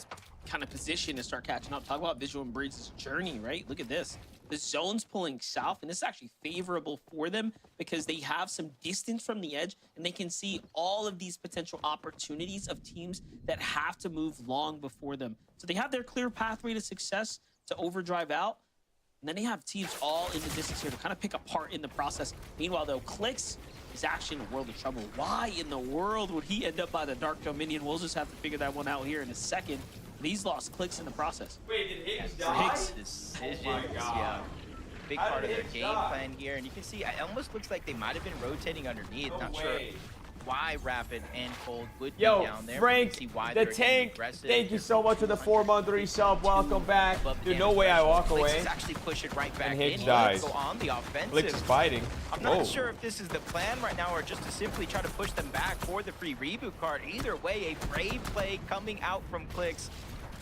kind of position to start catching up. Talk about Visual and Breeds' journey, right? Look at this. The zone's pulling south, and this is actually favorable for them because they have some distance from the edge, and they can see all of these potential opportunities of teams that have to move long before them. So they have their clear pathway to success to overdrive out, and then they have teams all in the distance here to kind of pick apart in the process. Meanwhile, though, Clix is actually in a world of trouble. Why in the world would he end up by the Dark Dominion? We'll just have to figure that one out here in a second. But he's lost Clix in the process. Wait, did Higgs Decisions, God. yeah. Big How part did of their Higgs game die? plan here, and you can see it almost looks like they might have been rotating underneath. No Not sure way. why Rapid and Cold would be Yo, down there. Frank, but you can see why the they're getting tank, aggressive. thank you so much for the 4-month resub. Welcome back. Above Dude, the no way I walk Clix away. is actually push it right back And Higgs in. dies. Go on the offensive. Clix is fighting. I'm not Whoa. sure if this is the plan right now or just to simply try to push them back for the free reboot card. Either way, a brave play coming out from Clix.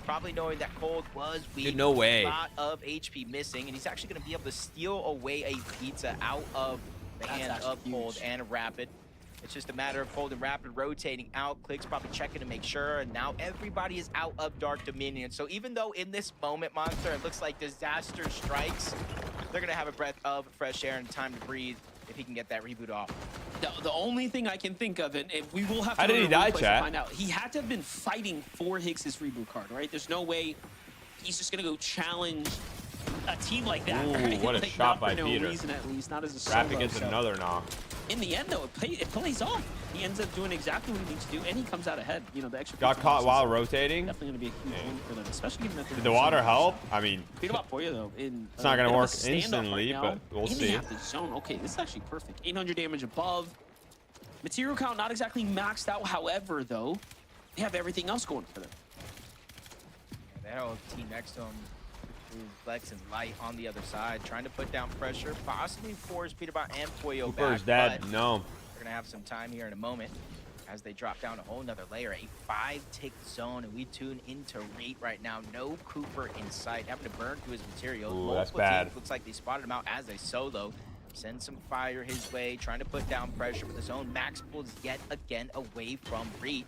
Probably knowing that Cold was weak. Dude, no way. A lot of HP missing, and he's actually going to be able to steal away a pizza out of the That's hands of actually Cold huge. and Rapid. It's just a matter of Cold and Rapid rotating out. Click's probably checking to make sure, and now everybody is out of Dark Dominion. So even though in this moment, Monster, it looks like disaster strikes, they're going to have a breath of fresh air and time to breathe if he can get that reboot off. The only thing I can think of, and we will have to How did go he to die, replays to chat? find out. He had to have been fighting for Higgs' reboot card, right? There's no way he's just gonna go challenge a team like that. Ooh, right? what a Like, shot not by for no Peter. reason, at least, not as a solo. Rapid gets so another knock. in the end, though, it plays off. He ends up doing exactly what he needs to do, and he comes out ahead. You know, the extra Got 15 caught minutes while is rotating. definitely gonna be a huge win for them, especially given that they're Did the water help? I mean, Peterbot for you though. It's not gonna work instantly, but we'll in see. The half the zone. Okay, this is actually perfect. 800 damage above. Material count not exactly maxed out. However, though, they have everything else going for them. That whole team next to him, Flex and Light on the other side, trying to put down pressure, possibly force Peterbot and Poyo Cooper's back. dead. But No. we're gonna have some time here in a moment as they drop down a whole nother layer, a 5-tick zone, and we tune into Reet right now. No Cooper in sight, having to burn through his materials. Ooh, that's Multiple bad. teams, looks like they spotted him out as a solo. Send some fire his way, trying to put down pressure, but the zone max pulls yet again away from Reet.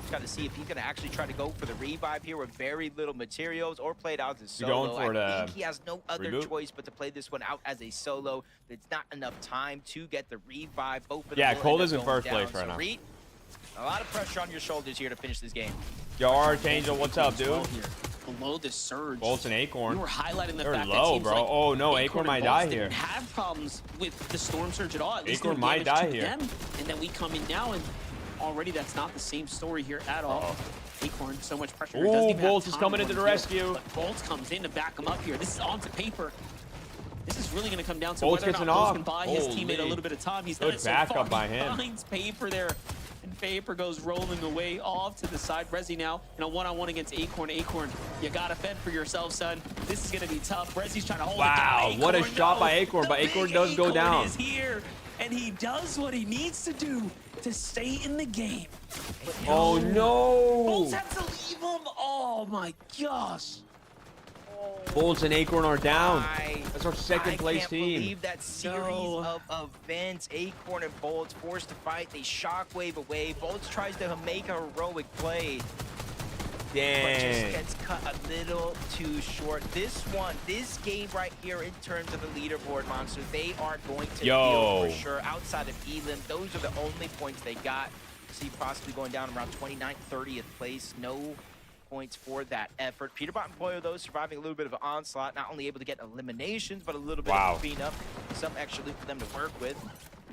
Just got to see if he's going to actually try to go for the revive here with very little materials or play it out as a You solo. going for I the think he has no other reboot? choice but to play this one out as a solo. It's not enough time to get the revive. Both of them Yeah, will Cold end is up in going first place down. right So now. Reet, a lot of pressure on your shoulders here to finish this game. Yo, Archangel, what's up, dude? Here, below the surge. Bolts and We Acorn. were highlighting the They're fact low, that teams bro. like Oh, no, Acorn and might Bolts die didn't here. have problems with the storm surge at all. At least Acorn no might damage die to here. them. And then we come in now, and already that's not the same story here at all. Acorn, so much pressure. He doesn't Ooh, even have Bolts is time coming to into the run rescue. field. But Bolts comes in to back him up here. This is onto paper. This is really going to come down to Bolts whether or gets not an Bolts off. can buy his Holy. teammate a little bit of time. He's done Good it so far. backup by He him. finds paper there and Paper goes rolling away off to the side. Rezi now in a one-on-one against Acorn. Acorn, you gotta fend for yourself, son. This is gonna be tough. Rezi's trying to hold it down. Wow, what a Acorn, shot no. by Acorn, but The Acorn big does go Acorn down. is here, and he does what he needs to do to stay in the game. But Oh no! Bolts have to leave him. Oh my gosh. Bolts and Acorn are down. I That's our second place can't team. believe that series No. of events. Acorn and Bolts forced to fight. They shockwave away. Bolts tries to make a heroic play, but just Dang. gets cut a little too short. This game right here in terms of the leaderboard, Monster, they are going to Yo. deal for sure. Outside of Elim, those are the only points they got. See possibly going down around 29th, 30th place. No points for that effort. Peterbot and Pollo, though, surviving a little bit of an onslaught, not only able to get eliminations, but a little bit Wow. of cleanup, some extra loot for them to work with.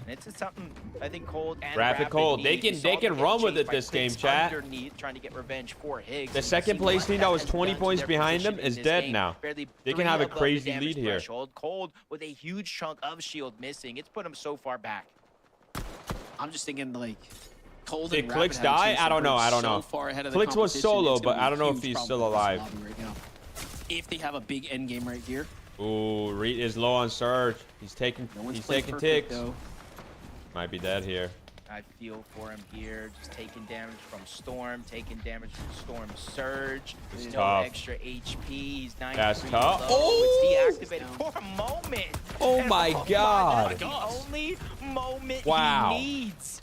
And it's just something I think Cold and Rapid Cold, they need. We can- saw they can them get run with chased it by this game, Clix chat. underneath, trying to get revenge for Higgs. The And second see place what team that was has 20 done to points their behind them position in is this dead game. now. Barely They can 3 have a above the crazy damage lead here. threshold. Cold with a huge chunk of shield missing. It's put them so far back. I'm just thinking like Cold Did and Clix Rapid have a die? chance I to don't know, break I don't so know. far ahead of the Clix was competition. solo, It's gonna but be I don't know huge if he's problem still for this alive. lobby right now. If they have a big end game right here. Ooh, Reed is low on Surge. He's taking No one's he's played taking perfect, ticks. though. Might be dead here. I feel for him here, just taking damage from Storm, taking damage from Storm Surge. It's No tough. extra HP. He's 93 That's tough. low. Oh! It's deactivated for a moment. Oh And my God. that's the only moment Wow. he needs.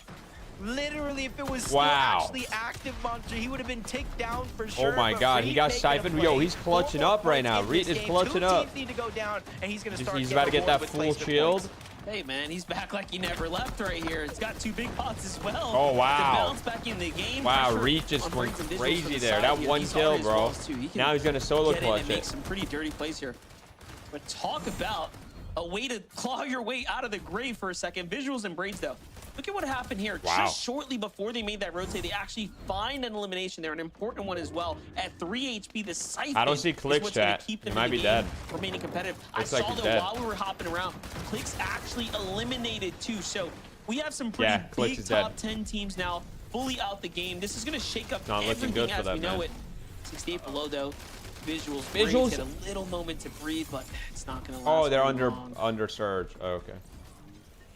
Literally, if it was still Wow. actually active, Monster, he would have been ticked down for sure. Oh my but God, he Reed got making a siphoned. play. Yo, he's clutching 4 more up right points now. in Reed this is game. clutching 2 up. teams need to go down, and he's going to start He's about to get getting that bored with full placement shield. points. Hey man, he's back like he never left right here. It's got 2 big pots as well. Oh, wow. To bounce back in the game. Wow, Pressure Reed just on went Briggs and Visuals crazy for the there. side. That Yeah, one he's kill, on his bro. walls, too. He can Now he's gonna solo get in clutch and make it. some pretty dirty plays here. But talk about a way to claw your way out of the grave for a second. Visuals and Braids though. Look at what happened here. Wow. Just shortly before they made that rotate, they actually find an elimination there, an important one as well. At 3 HP, the Siphon I don't see is Clix, what's gonna chat. keep them He might in the be game, dead. remaining competitive. Looks I like saw he's that dead. while we were hopping around, Clix actually eliminated 2. So we have some pretty Yeah, Clix big is dead. top 10 teams now fully out the game. This is going to shake up Not looking everything good for as them, we know man. it. 68 below though. Visuals. Visuals- Braids get a little moment to breathe, but it's not going to last. Oh, they're very under long. Surge. Oh, okay.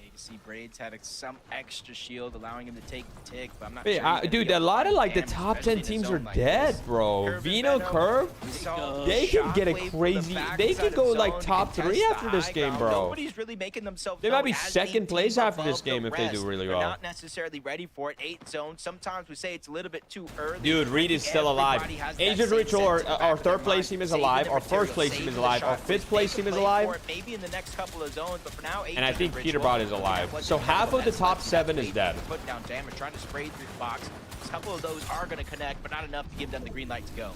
You can see Braids had some extra shield, allowing him to take the tick, but I'm not Hey, sure. he's gonna dude, be a able to lot of find like the damage, top 10 especially in a teams zone are like dead, this. bro. Curve and Vino, Venom, Curve, we saw they could get a Shockwave from the crazy. They backside could go of like zone to top 3 contest after the this high game, ground. bro. Nobody's really making themselves They might known be as a second place team after this above the game if they do rest. really They're well. not necessarily ready for it. 8 zones. Sometimes we say it's a little bit too early. Dude, Reed is still alive. Everybody has that Agent same Ritual, sense in the back our of their third place mind, team is saving alive. the Our first material, place team saving is the alive. Our shots. fifth They place can team is play alive. for it maybe in the next couple of zones, but for now, And I think Ritual, Peterbot is alive. what's So the half level of the that's top left, 7 that's is waiting dead. to Put down damage, trying to spray through the box. A couple of those are going to connect, but not enough to give them the green light to go.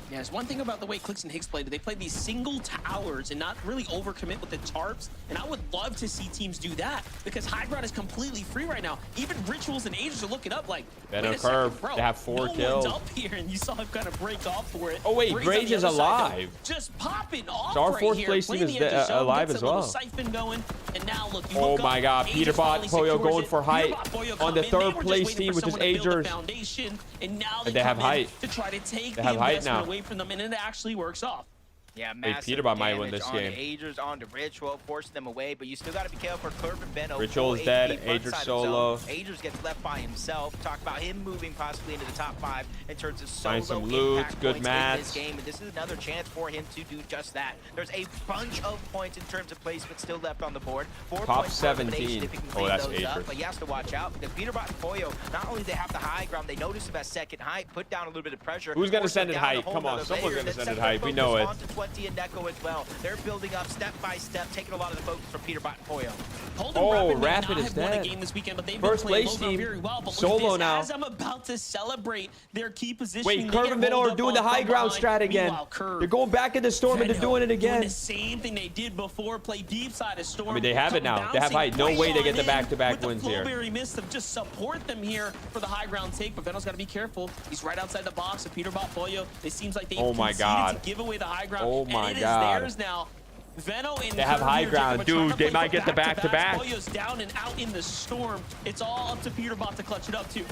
Yeah, there's one thing about the way Clix and Higgs played. They played these single towers and not really overcommit with the tarps. And I would love to see teams do that because high ground is completely free right now. Even Rituals and Agents are looking up like, Venom wait a second, Curve, bro, they have 4 no kills. one's up here, and you saw him kind of break off for it. Oh, wait, Braids Braids on the is other side, though, alive. just popping off So our right fourth here, place team playing is the edge of zone, alive gets as a little well. Siphon going, and now look, you Oh look my up, God, Agents Peterbot, finally Pollo secures going it. for height Peterbot, Pollo on come the in. third They were just place waiting team, for which is someone to build the Agers. foundation, and now They have come in height. to try to take They the have height investment now. away from them, and it actually works off. Yeah, Hey, massive Peterbot might win damage this on game. Agers onto Ritual, forcing them away, but you still got to be careful for Curve and Venom. Ritual is dead, Agers solo. Agers gets left by himself. Talk about him moving possibly into the top 5 in terms of solo Find some loot, impact good points mats. in this game, and this is another chance for him to do just that. There's a bunch of points in terms of placement still left on the board. 4 Top points for elimination 17. if he can Oh, clean that's those up, Agers. but he has to watch out because Peterbot and Pollo, not only they have the high ground, they notice him at second height, put down a little bit of pressure. Who's gonna force them send it down a height? whole Come on, nother someone's layer, gonna then send set it the height. We know focus it. onto 20 and Neko as well. They're building up step by step, taking a lot of the focus from Peterbot and Pollo. Holden Oh, Rapid may Rapid not is have won a dead. game this weekend, but they've First been playing place low team, very well. But solo look at this, now. as I'm about to celebrate their key position. Wait, Curve and Venom are doing the high ground strat again. They're going back in the storm and they're doing it again. the same thing they did before, play deep side of storm. I mean, they have it now. They have height. No way they get the back-to-back wins here. Flowberry missed them. Just support them here for the high ground take, but Venom's got to be careful. He's right outside the box of Peterbot Pollo. It seems like they Oh my God. to give away the high ground. Oh my and it God. is theirs now. Veno and They have Curve high here, ground. Jacob, are trying Dude, to they play might for get the back-to-backs. back-to-back. Pollo's down and out in the storm. It's all up to Peterbot to clutch it up too.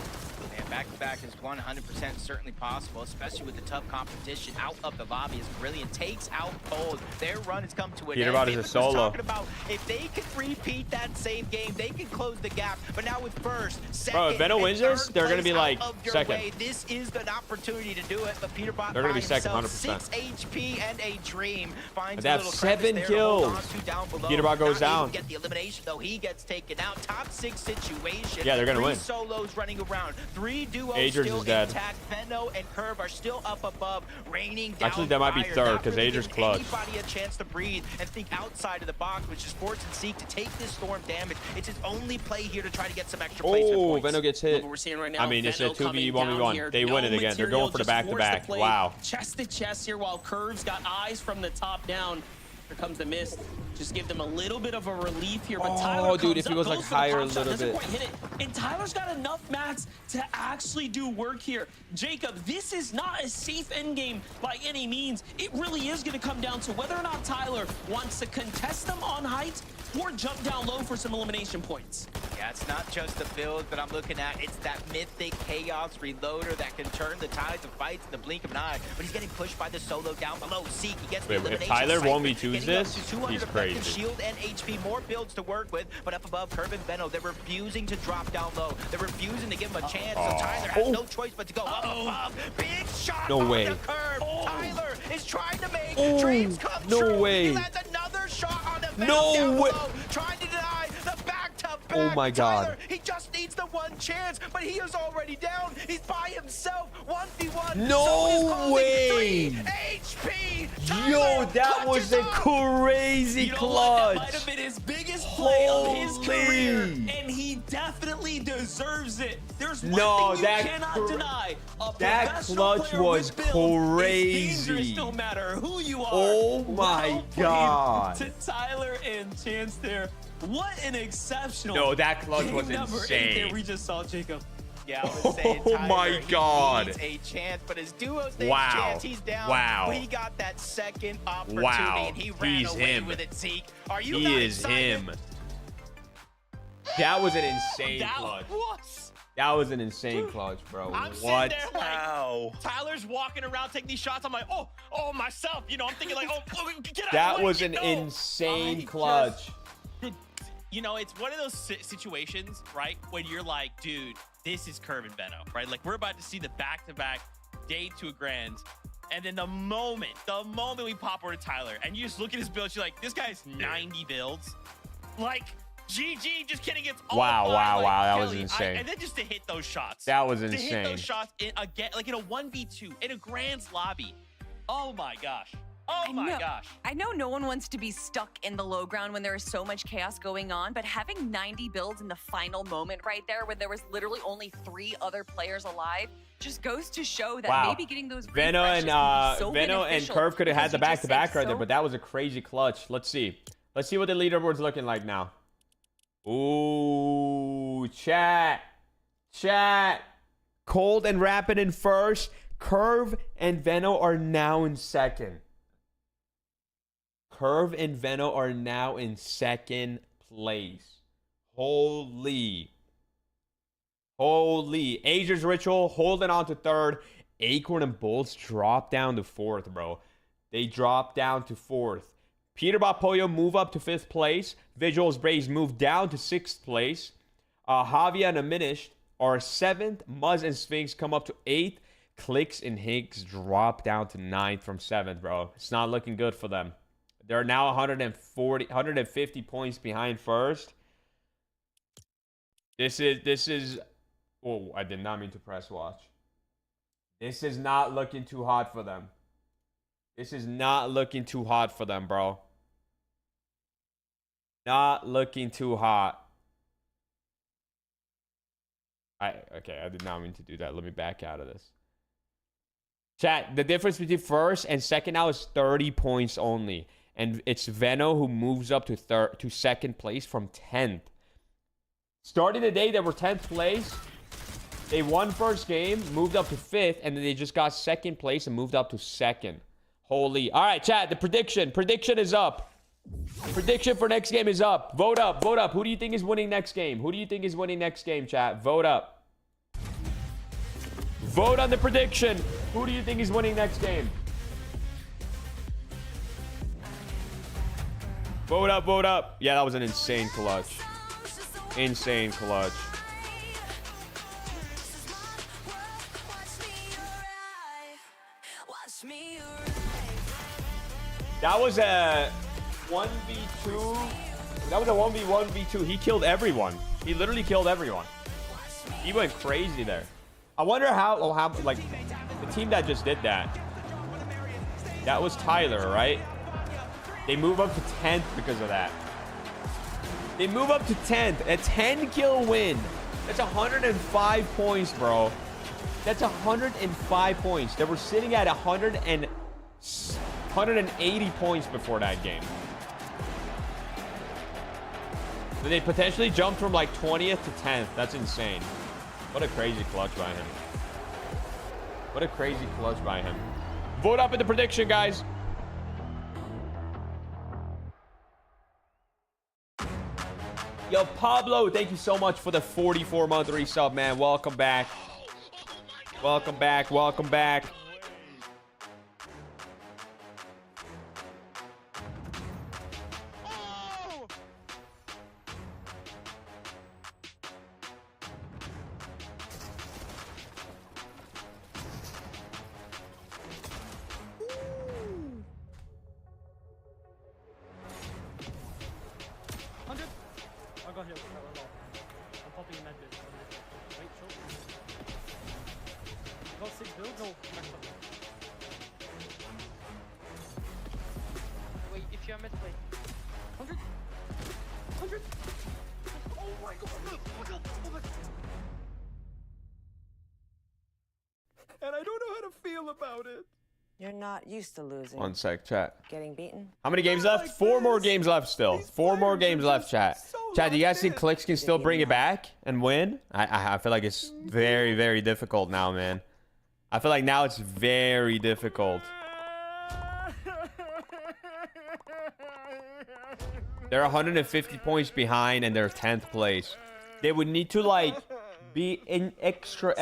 Back-to-back is 100% certainly possible, especially with the tough competition. Out of the lobby is Brilliant, takes out Cold. Their run has come to an end. Peterbot is a solo. Talking about if they could repeat that same game, they can close the gap. But now with first, second, Bro, if Venom wins this, they're going to be like second. This is an opportunity to do it, but Peterbot They're going to be second, 100%. 6 HP and a dream. Finds They a have little 7 kills. Peterbot goes down. Get the elimination though. He gets taken out. Top 6 situation. Yeah, they're going to win. 3 solos running around. 3 duos Agers still is dead. intact. Venno and Curve are still up above, raining down. Actually, that might be fire. third Not because really Agers giving clutch. Anybody a chance to breathe and think outside of the box, which is Force and Seek to take this storm damage. It's his only play here to try to get some extra placement Oh, points. Venno gets hit. What we're seeing right now, I mean, it's a Venno 2v, coming 1v1. down here. They win it again. They're going for the material, just back-to-back. forced to play Wow. Chest to chest here while Curve's got eyes from the top down. Here comes the mist. Just give them a little bit of a relief here. But Tyler dude, comes if he up, was, like, goes for the higher pop a shot, little doesn't bit. quite hit it. And Tyler's got enough mats to actually do work here. Jacob, this is not a safe endgame by any means. It really is going to come down to whether or not Tyler wants to contest them on height or jump down low for some elimination points. Yeah, it's not just the build that I'm looking at. It's that mythic chaos reloader that can turn the tides of fights in the blink of an eye. But he's getting pushed by the solo down below. Seek, he gets the Wait, if elimination. Tyler Cypher 1v2s getting up this, to 200 he's effective crazy. Shield and HP, more builds to work with. But up above, Curve and Venno, they're refusing to drop down low. They're refusing to give him a chance. So Tyler has no choice but to go up above. Big shot No on way. the Curve. Tyler is trying to make Oh, dreams come no true. way. He lands another shot on the Venno No down way. below, trying to deny the back-to-back. Oh my God. Tyler, he just needs the one chance, but he is already down. He's by himself. 1v1. No So is Closing way. 3 HP. Yo, Tyler that was a clutches up. crazy You know what? That might clutch. have been his biggest play of his career, Holy. and he definitely deserves it. There's one No, thing you that cannot deny. A that professional clutch player was with build is dangerous crazy. no matter who you are. Oh my Well played God. to Tyler and Chance there. What an exceptional. No, that clutch game was number 8 insane. there we just saw, Jacob. Yeah, I was saying, Oh Tyler, my he God. needs a chance, but his duo stays Wow. chance. He's down. Wow. But he got that second opportunity, Wow. and he ran He's away him. with it, Zeke. Are you He not is excited? him. That was an insane That clutch. was. That was an insane clutch, bro. I'm sitting What? there like, Tyler's walking around taking these shots. I'm like, oh, myself. You know, I'm thinking like, get out. That of the way. was an No. insane I clutch. You know, it's one of those situations, right, when you're like, dude, this is Curve and Venno, right? Like, we're about to see the back-to-back day to a grand, and then the moment we pop over to Tyler, and you just look at his build, you're like, this guy's 90 builds. Like, GG, just kidding. It's all Wow, fine. wow, Like, wow, that was Kelly, insane. and then just to hit those shots. That was To hit insane. those shots again, like in a 1v2, in a grand's lobby. Oh my gosh. Oh my gosh. I know no one wants to be stuck in the low ground when there is so much chaos going on, but having 90 builds in the final moment right there where there was literally only 3 other players alive just goes to show that Wow. maybe getting those Venno refreshes and can be so Venno and beneficial Curve could have had because the you just back-to-back save right there, so but that was a crazy clutch. Let's see. Let's see what the leaderboard's looking like now. Ooh, chat. Cold and Rapid in first. Curve and Venno are now in second. Curve and Venno are now in second place. Holy. Asia's Ritual holding on to third. Acorn and Bolts drop down to fourth, bro. They drop down to fourth. Peterbot Pollo move up to 5th place. Visuals Braves move down to 6th place. Javia and Diminished are 7th. Muzz and Sphinx come up to 8th. Clix and Higgs drop down to 9th from 7th, bro. It's not looking good for them. They're now 150 points behind first. This is. Oh, I did not mean to press watch. This is not looking too hot for them. This is not looking too hot for them, bro. Not looking too hot. Okay, I did not mean to do that. Let me back out of this. Chat, the difference between first and second now is 30 points only. And it's Venno who moves up to second place from 10th. Starting the day, they were 10th place. They won first game, moved up to 5th, and then they just got second place and moved up to second. Holy. All right, chat, the prediction. Prediction is up. Prediction for next game is up. Vote up, vote up. Who do you think is winning next game? Who do you think is winning next game, chat? Vote up. Vote on the prediction. Who do you think is winning next game? Vote up, vote up. Yeah, that was an insane clutch. Insane clutch. That was a 1v2. That was a 1v1v2. He killed everyone. He literally killed everyone. He went crazy there. I wonder how like the team that just did that. That was Tyler, right? They move up to 10th because of that. They move up to 10th. A 10-kill win. That's 105 points, bro. That's 105 points. They were sitting at 180 points before that game. So they potentially jumped from like 20th to 10th. That's insane. What a crazy clutch by him. What a crazy clutch by him. Vote up in the prediction, guys. Yo, Pablo, thank you so much for the 44-month resub, man. Welcome back. Welcome back. Welcome back. You're not used to losing. 1 sec, chat. Getting beaten. How many games left? 4 more games left still. 4 more games left, chat. Chat, do you guys think Clix can still bring it back and win? I feel like it's very, very difficult now, man. I feel like now it's very difficult. They're 150 points behind and they're 10th place. They would need to like be in extra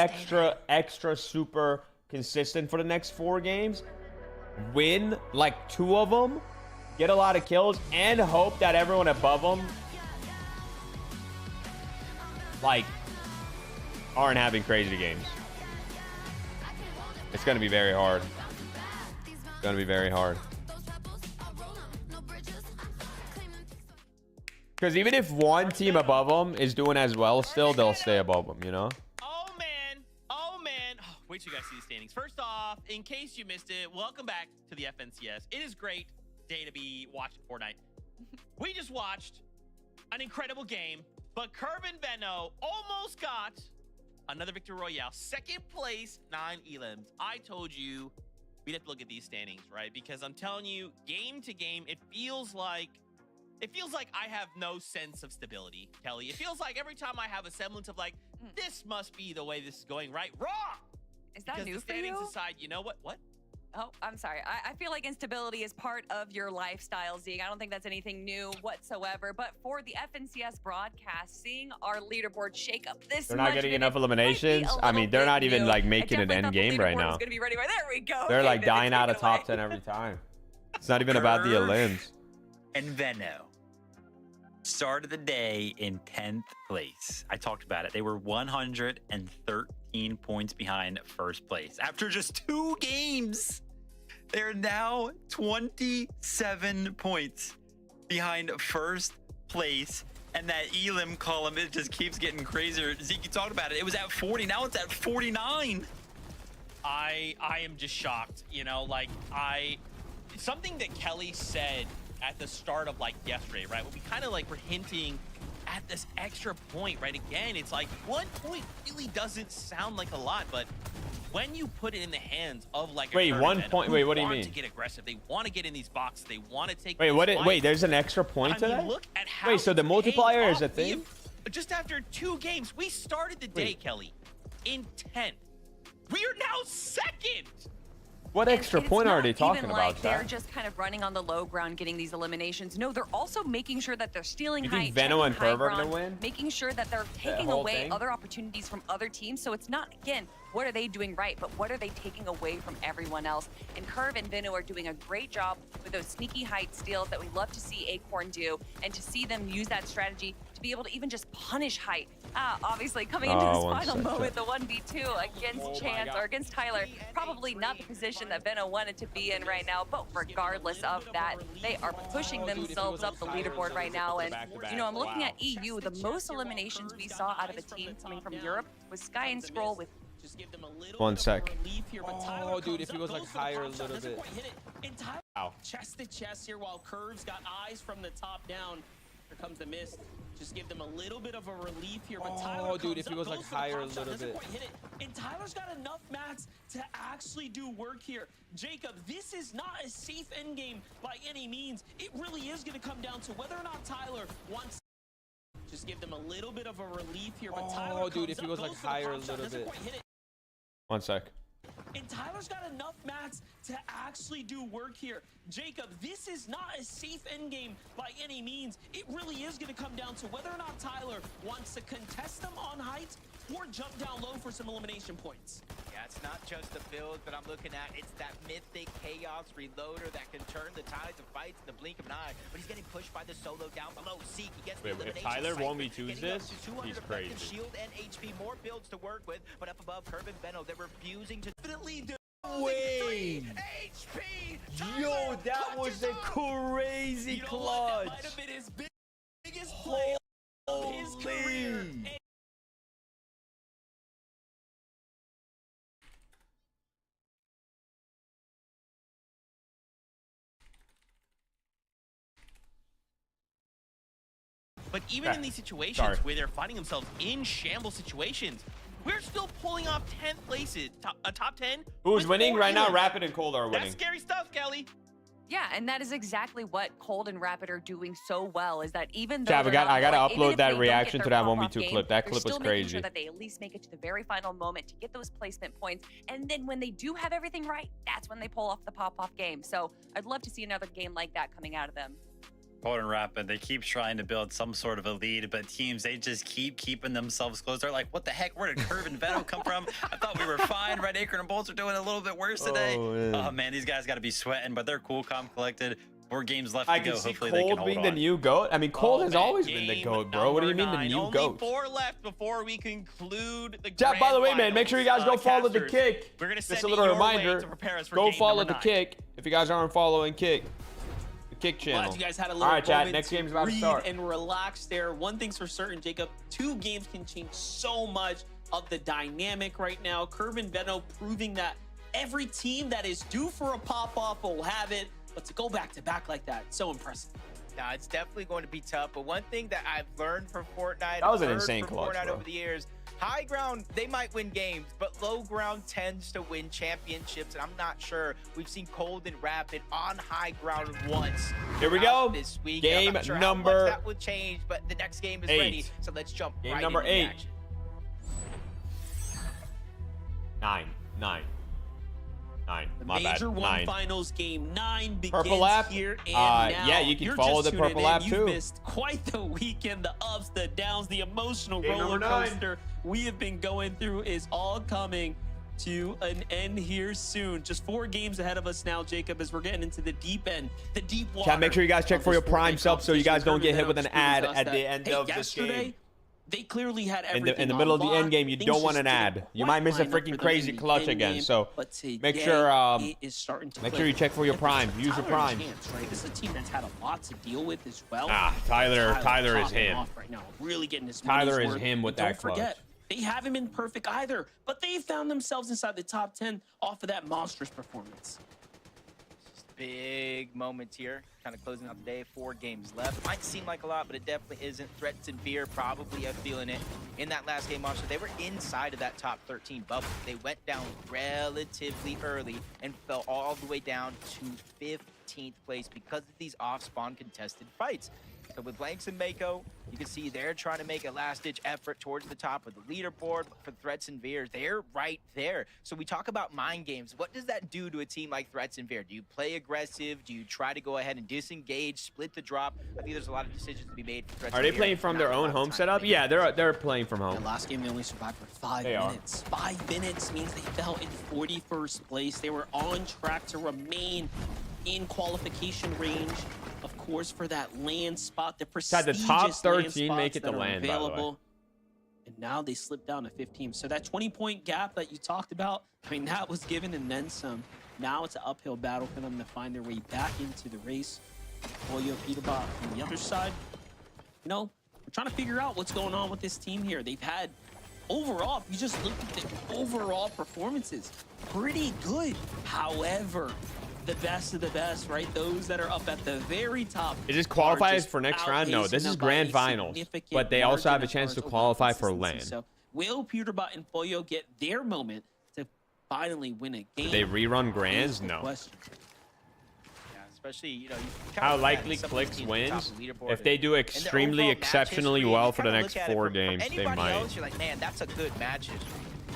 super consistent for the next 4 games, win like 2 of them, get a lot of kills, and hope that everyone above them like aren't having crazy games. It's gonna be very hard. It's gonna be very hard. Because even if one team above them is doing as well still, they'll stay above them, you know? Wait till you guys see the standings. First off, in case you missed it, welcome back to the FNCS. It is a great day to be watching Fortnite. We just watched an incredible game, but Curve and Venno almost got another Victory Royale. 2nd place, 9 elims. I told you we'd have to look at these standings, right? Because I'm telling you, game to game, it feels like I have no sense of stability, Kelly. It feels like every time I have a semblance of like, this must be the way this is going, right? Wrong! Is that because new the standings for you? aside, you know what? What? Oh, I'm sorry. I feel like instability is part of your lifestyle, Zeke. I don't think that's anything new whatsoever. But for the FNCS broadcast, seeing our leaderboard shakeup this They're not getting enough eliminations. I mean, they're not even like making an end game right now. Gonna be ready. There we go. They're like dying out of top 10 every time. It's not even about the elims. And Venno started the day in 10th place. I talked about it. They were 113 points behind first place. After just 2 games, they're now 27 points behind first place. And that elim column, it just keeps getting crazier. Zeke, you talked about it. It was at 40. Now it's at 49. I am just shocked. You know, like something that Kelly said at the start of like yesterday, right? When we kind of like were hinting at this extra point, right? Again, it's like 1 point really doesn't sound like a lot, but when you put it in the hands of like wait, 1 point. Wait, what do you mean? To get aggressive, they want to get in these boxes. They want to take. Wait, wait, there's an extra point to that? Look at how wait, so the multiplier is a thing? Just after 2 games, we started the day, Kelly, in 10th. We are now 2nd. What extra point are they talking about, like they're just kind of running on the low ground, getting these eliminations. No, they're also making sure that they're stealing high, Venno and Pervert gonna win? making sure that they're taking away other opportunities from other teams. So it's not, again, what are they doing right, but what are they taking away from everyone else? And Curve and Vino are doing a great job with those sneaky height steals that we love to see Acorn do, and to see them use that strategy to be able to even just punish height. Obviously, coming into this final moment, the 1v2 against Chance or against Tyler, probably not the position that Veno wanted to be in right now, but regardless of that, they are pushing themselves up the leaderboard right now. And, you know, I'm looking at EU, the most eliminations we saw out of a team coming from Europe was Sky and Scroll with. Just give them a little 1 sec. relief here, but Oh, dude, if he was like higher a little bit. Ow. Chest to chest here while Curve's got eyes from the top down. Here comes the mist. Just give them a little bit of a relief here, but Tyler dude, if comes he was up, like goes for the higher a pop shot, little doesn't bit. quite hit it. And Tyler's got enough mats to actually do work here. Jacob, this is not a safe endgame by any means. It really is going to come down to whether or not Tyler wants. Just give them a little bit of a relief here, but Tyler dude, comes if he up, was like goes for the higher pop a shot, little doesn't bit. quite hit it. 1 sec. And Tyler's got enough mats to actually do work here. Jacob, this is not a safe endgame by any means. It really is going to come down to whether or not Tyler wants to contest them on height or jump down low for some elimination points. Yeah, it's not just the build that I'm looking at. It's that mythic chaos reloader that can turn the tides of fights in the blink of an eye. But he's getting pushed by the solo down below. Seek, he gets the Wait, if elimination. Tyler cycle, 1v2s getting up this, to 200 he's effective crazy. Shield and HP, more builds to work with. But up above, Curve and Veno, they're refusing to definitely do. Wait. HP. Yo, that was a crazy You know what? That might clutch. have been his biggest play of his career. Holy. But even in these situations where they're finding themselves in shambles situations, we're still pulling off 10th places, a top 10. Who's with winning 4 right now? wins. Rapid and Cold are winning. That's scary stuff, Kelly. Yeah, and that is exactly what Cold and Rapid are doing so well, is that even though Chad, they're I gotta not- even upload if that they don't reaction get to their that pop-off 1v2 game, clip. That they're clip was still making crazy. sure that they at least make it to the very final moment to get those placement points, and then when they do have everything right, that's when they pull off the pop-off game. So I'd love to see another game like that coming out of them. Cold and Rapid, they keep trying to build some sort of a lead, but teams, they just keep keeping themselves close. They're like, what the heck? Where did Curve and Veno come from? I thought we were fine. Red Acorn and Bolts are doing a little bit worse today. Oh, man, these guys got to be sweating, but they're cool, calm, collected. 4 games left I to can go. see Hopefully they can Cold hold being on. the new GOAT. I mean, Cold has man, always been the game GOAT, bro. What do you mean the number new 9. GOAT? Only 4 left before we conclude the Chat, by the way, grand man, make sure you guys go finals. follow the Casters, Kick. We're gonna send Just a it little your reminder, way to prepare us for go game follow number the 9. Kick if you guys aren't following Kick. The Kick channel. Glad you guys had a little All right, chat, moment next to game's about to breathe start. and relax there. One thing's for certain, Jacob, 2 games can change so much of the dynamic right now. Curve and Veno proving that every team that is due for a pop-off will have it, but to go back-to-back like that, so impressive. Nah, it's definitely going to be tough. But one thing that I've learned from Fortnite, That was an heard insane from clutch, Fortnite bro. over the years, high ground, they might win games, but low ground tends to win championships. And I'm not sure. We've seen Cold and Rapid on high ground once. Here we go. This week. Game I'm not sure number how much that would change, but the next game is 8. ready. So let's jump Game right number into the 8. action. 9. The My bad. Major 1 9. Finals Game 9 begins Purple app? here and now. Yeah, you can You're follow just the tuning Purple in. app, You've too. missed quite the weekend. The ups, the downs, the emotional Game roller number 9. coaster we have been going through is all coming to an end here soon. Just 4 games ahead of us now, Jacob, as we're getting into the deep end, the deep water. Chat, make sure you guys check of for this your Prime 4-day sub so you guys don't get hit competition. with an Curve and ad Veno at the that, end hey, of this yesterday, game. they clearly had In everything the middle of the on end lock. game, you Things don't just want an didn't ad. You quite might miss a line up for freaking them crazy in the clutch end again. game, So but make today, sure it is starting to make click. sure you check for your And Prime. Use your Tyler Prime. and Chance, right? This is a team that's had a lot to deal with as well. Tyler is popping him. off right now, really getting his Tyler money's is worth. him with And that don't forget, clutch. they haven't been perfect either, but they found themselves inside the top 10 off of that monstrous performance. Big moment here, kind of closing out the day. 4 games left. Might seem like a lot, but it definitely isn't. Threats and Beer probably are feeling it. In that last game, Monster, they were inside of that top 13 bubble. They went down relatively early and fell all the way down to 15th place because of these off-spawn contested fights. So with Blanks and Mako, you can see they're trying to make a last-ditch effort towards the top of the leaderboard. But for Threats and Veers, they're right there. So we talk about mind games. What does that do to a team like Threats and Veer? Do you play aggressive? Do you try to go ahead and disengage, split the drop? I think there's a lot of decisions to be made for Threats Are and they Veer. playing from their own home setup? Yeah, they're playing from The home. last game they only survived for 5 They are. minutes. 5 minutes means they fell in 41st place. They were on track to remain in qualification range, of course, for that land spot. The Had the prestigious top land 13 make spots it to that are land, by the way. available. And now they slipped down to 15. So that 20-point gap that you talked about, I mean, that was given and then some. Now it's an uphill battle for them to find their way back into the race. Pollo, Peterbot on the other side. You know, we're trying to figure out what's going on with this team here. They've had, overall, if you just look at the overall performances, pretty good. However, the best of the best, right? Those that are up at the very top. Is this are qualifies just for next round? No, this outpacing is them by grand a finals. significant But they also have a margin chance as to far as qualify for consistency. LAN. So will Peterbot and Pollo get their moment to finally win a game? Did they rerun Is grands? the No. question. Yeah, especially, you know, you kinda How look at likely some of these Clix teams at the top wins? of the leaderboard If they do and their extremely overall match exceptionally history, well you for the kinda next look at it 4 from games, they anybody might. else, you're like, man, that's a good match history.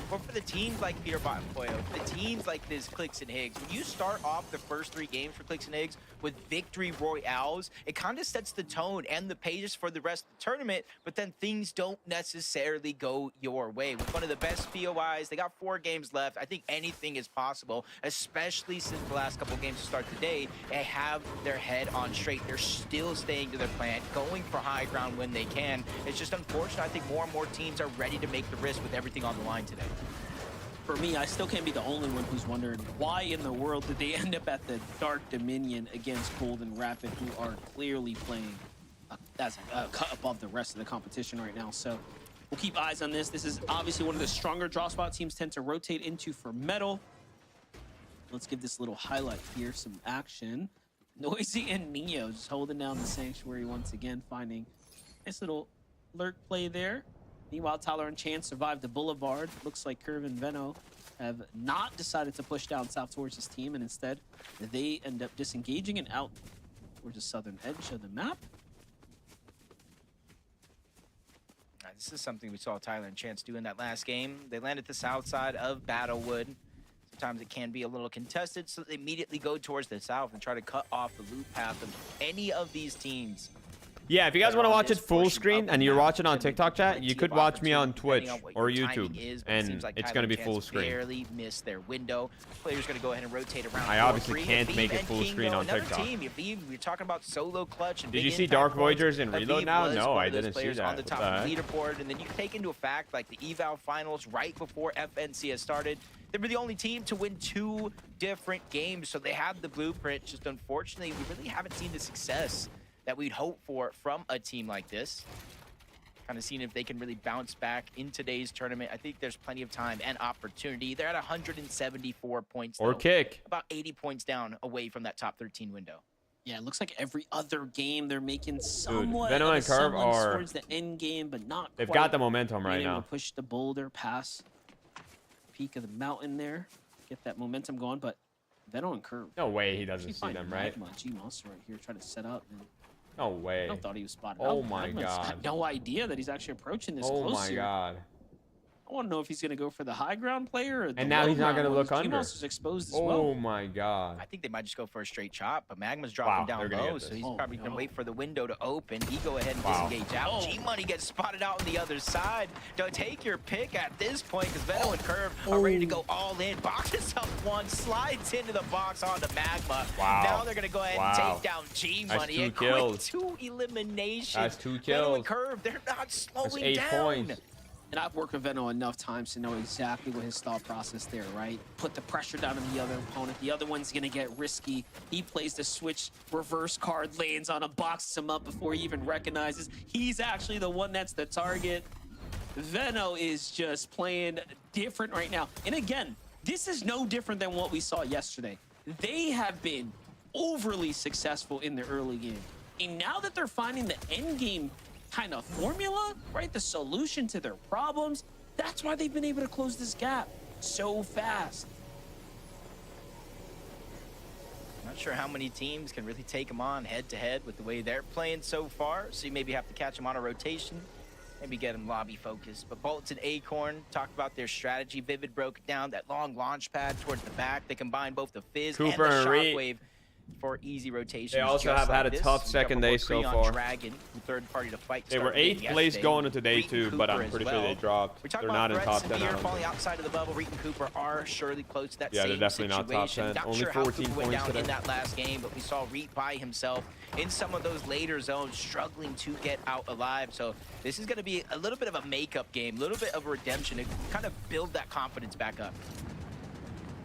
But for the teams like Peterbot and Pollo, the teams like this Clix and Higgs, when you start off the first 3 games for Clix and Higgs with victory royales, it kind of sets the tone and the pages for the rest of the tournament, but then things don't necessarily go your way. With one of the best POIs, they got 4 games left. I think anything is possible, especially since the last couple games to start the day. They have their head on straight. They're still staying to their plan, going for high ground when they can. It's just unfortunate. I think more and more teams are ready to make the risk with everything on the line today. For me, I still can't be the only one who's wondering why in the world did they end up at the Dark Dominion against Golden Rapid, who are clearly playing that's a cut above the rest of the competition right now. So we'll keep eyes on this. This is obviously one of the stronger draw spot teams tend to rotate into for Metal. Let's give this little highlight here, some action. Noisy and Neo just holding down the Sanctuary once again, finding nice little lurk play there. Meanwhile, Tyler and Chance survived the Boulevard. Looks like Curve and Veno have not decided to push down south towards his team, and instead they end up disengaging and out towards the southern edge of the map. This is something we saw Tyler and Chance do in that last game. They landed the south side of Battlewood. Sometimes it can be a little contested, so they immediately go towards the south and try to cut off the loop path of any of these teams. Yeah, if you guys want to watch it full screen and you're watching on TikTok chat, you could watch me on Twitch or YouTube, and it's going to be full screen. Barely missed their window. Players going to go ahead and rotate around. I obviously can't make it full screen on TikTok. We're talking about solo clutch. And Did big you see impact Dark points. Voyagers in Reload Aviv now? was No, one I of those didn't see players that. on the What top the of the heck? leaderboard, and then you take into a fact like the eval finals right before FNC has started. They were the only team to win 2 different games, so they had the blueprint. Just unfortunately, we really haven't seen the success that we'd hope for from a team like this. Kind of seeing if they can really bounce back in today's tournament. I think there's plenty of time and opportunity. They're at 174 points. Or though. kick. About 80 points down away from that top 13 window. Yeah, it looks like every other game they're making somewhat Venom of a and Curve semblance are- towards the end game, but not They've quite. got the momentum Being right able now. to push the boulder past peak of the mountain there, get that momentum going, but Venom and Curve. No way he doesn't Actually see find them, right? Magma, G-Monster right here, trying to set up. And No way. I thought he was spotted Oh out. my Magma's God. had no idea that he's actually approaching this Oh close my here. god. I want to know if he's going to go for the high ground player or the And now low he's not ground gonna one. look His under. G-Monster's exposed as Oh well. my god. I think they might just go for a straight chop, but Magma's dropping Wow, they're down gonna low, get so this. he's Oh, probably going to no. wait for the window to open. He go ahead and Wow. disengage out. Oh. G-Money gets spotted out on the other side. Don't take your pick at this point because Venom and Curve are ready to go all in. Boxes up one, slides into the box onto Magma. Wow. Now they're going to go ahead and Wow. take down G-Money. That's 2 A quick kills. 2 eliminations. That's 2 Venom kills. and Curve, they're not slowing That's 8 down. points. And I've worked with Venom enough times to know exactly what his thought process there, right? Put the pressure down on the other opponent. The other one's going to get risky. He plays the switch reverse card, lands on him, boxes him up before he even recognizes he's actually the one that's the target. Venom is just playing different right now. And again, this is no different than what we saw yesterday. They have been overly successful in the early game. And now that they're finding the end game kind of formula, right? The solution to their problems. That's why they've been able to close this gap so fast. Not sure how many teams can really take them on head-to-head with the way they're playing so far, so you maybe have to catch them on a rotation, maybe get them lobby focused. But Bolts and Acorn talked about their strategy. Vivid broke it down, that long launch pad towards the back. They combine both the Fizz Cooper and and the Reed. Shockwave for easy rotations. They also just have had like a this. tough We got second day so Freon far. Dragon, the third party to fight. They were started 8th place yesterday. going into day Reed and 2, but Cooper I'm as pretty well. sure they dropped. We talked They're about not in threats top 10. I severe don't falling think. outside of the bubble. Reed and Cooper are surely close to that Yeah, they're same definitely not top situation. 10. Not Only sure how 14 Cooper went points down today. in that last game, but we saw Reed by himself in some of those later zones, struggling to get out alive. So this is going to be a little bit of a makeup game, a little bit of a redemption to kind of build that confidence back up.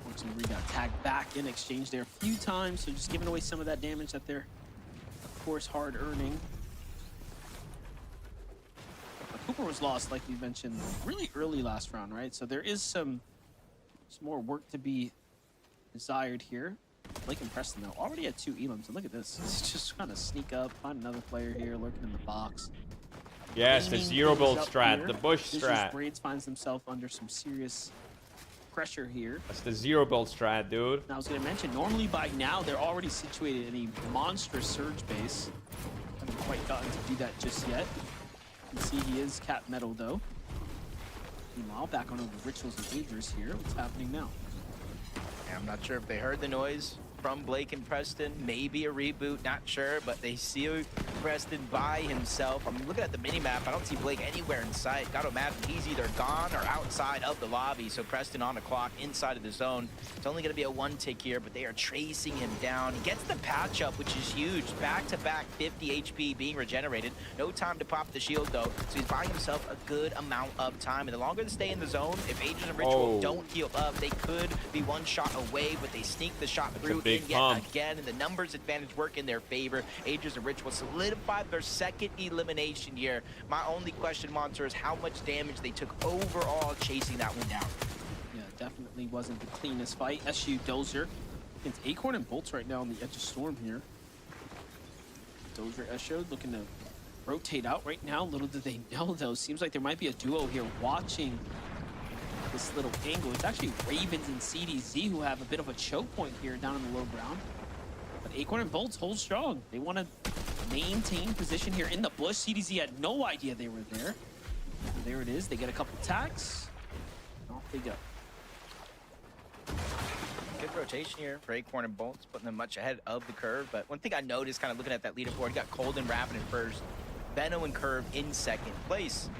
Unfortunately, we got tagged back in exchange there a few times, so just giving away some of that damage that they're, of course, hard earning. But Cooper was lost, like we mentioned, really early last round, right? So there is some more work to be desired here. Blake and Preston, though, already at 2 elims, and look at this. It's just kind of sneak up, find another player here, lurking in the box. Yes, the Cleaning zero build things up strat, here. the bush Vicious strat. Braids finds himself under some serious pressure here. That's the zero build strat, dude. And I was going to mention, normally by now, they're already situated in a monstrous surge base. Haven't quite gotten to do that just yet. You can see he is cap metal, though. Meanwhile, back on over Rituals and Agers here. What's happening now? I'm not sure if they heard the noise from Blake and Preston. Maybe a reboot, not sure, but they see Preston by himself. I'm looking at the mini-map. I don't see Blake anywhere in sight. Gotta imagine he's either gone or outside of the lobby. So Preston on the clock, inside of the zone. It's only gonna be a 1 tick here, but they are tracing him down. He gets the patch up, which is huge. Back-to-back 50 HP being regenerated. No time to pop the shield, though. So he's buying himself a good amount of time. And the longer they stay in the zone, if Agents and Ritual don't heal up, they could be 1 shot away, but they sneak the shot through big yet pump. again, and the numbers advantage work in their favor. Agents and Ritual solidified their 2nd elimination here. My only question, Monster, is how much damage they took overall chasing that one down. Yeah, definitely wasn't the cleanest fight. SU Dozer against Acorn and Bolts right now on the edge of Storm here. Dozer, SU looking to rotate out right now. Little do they know, though. Seems like there might be a duo here watching this little angle. It's actually Ravens and CDZ who have a bit of a choke point here down in the low ground. But Acorn and Bolts hold strong. They want to maintain position here in the bush. CDZ had no idea they were there. And there it is. They get a couple attacks. Off they go. Good rotation here for Acorn and Bolts, putting them much ahead of the curve. But one thing I noticed kind of looking at that leaderboard, you got Cold and Rapid in first, Benno and Curve in 2nd place.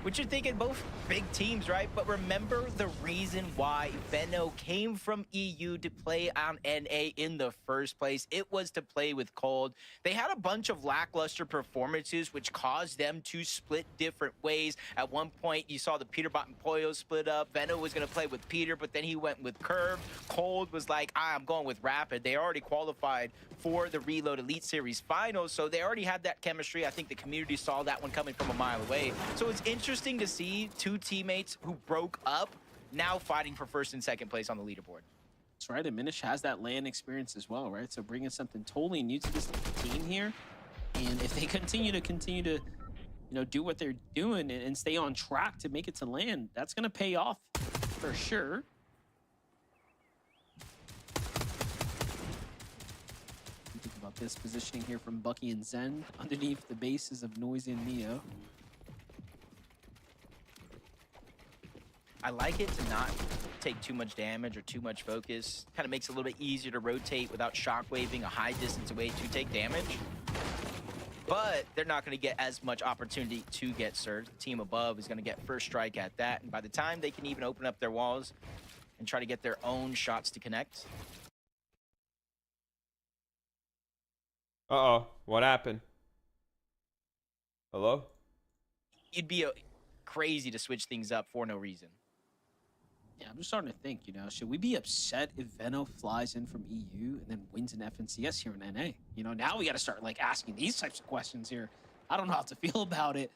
Which you're thinking both big teams, right? But remember the reason why Benno came from EU to play on NA in the first place. It was to play with Cold. They had a bunch of lackluster performances, which caused them to split different ways. At one point, you saw the Peterbot and Pollo split up. Benno was going to play with Peter, but then he went with Curve. Cold was like, I'm going with Rapid. They already qualified for the Reload Elite Series finals, so they already had that chemistry. I think the community saw that one coming from a mile away. So it's interesting to see 2 teammates who broke up now fighting for 1st and 2nd place on the leaderboard. That's right. Minish has that LAN experience as well, right? So bringing something totally new to this team here. And if they continue to do what they're doing and stay on track to make it to LAN, that's going to pay off for sure. Think about this positioning here from Bucky and Zen underneath the bases of Noisy and Neo. I like it to not take too much damage or too much focus. Kind of makes it a little bit easier to rotate without shockwaving a high distance away to take damage. But they're not going to get as much opportunity to get surged. The team above is going to get first strike at that. And by the time they can even open up their walls and try to get their own shots to connect. Uh-oh. What happened? Hello? It'd be crazy to switch things up for no reason. Yeah, I'm just starting to think, should we be upset if Venno flies in from EU and then wins an FNCS here in NA? Now we got to start, asking these types of questions here. I don't know how to feel about it.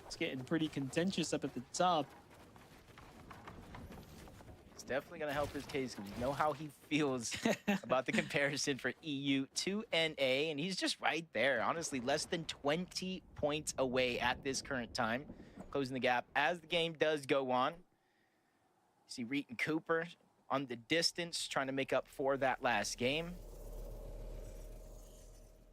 It's getting pretty contentious up at the top. It's definitely going to help his case because you know how he feels about the comparison for EU to NA, and he's just right there. Honestly, less than 20 points away at this current time, closing the gap as the game does go on. See Reet and Cooper on the distance, trying to make up for that last game.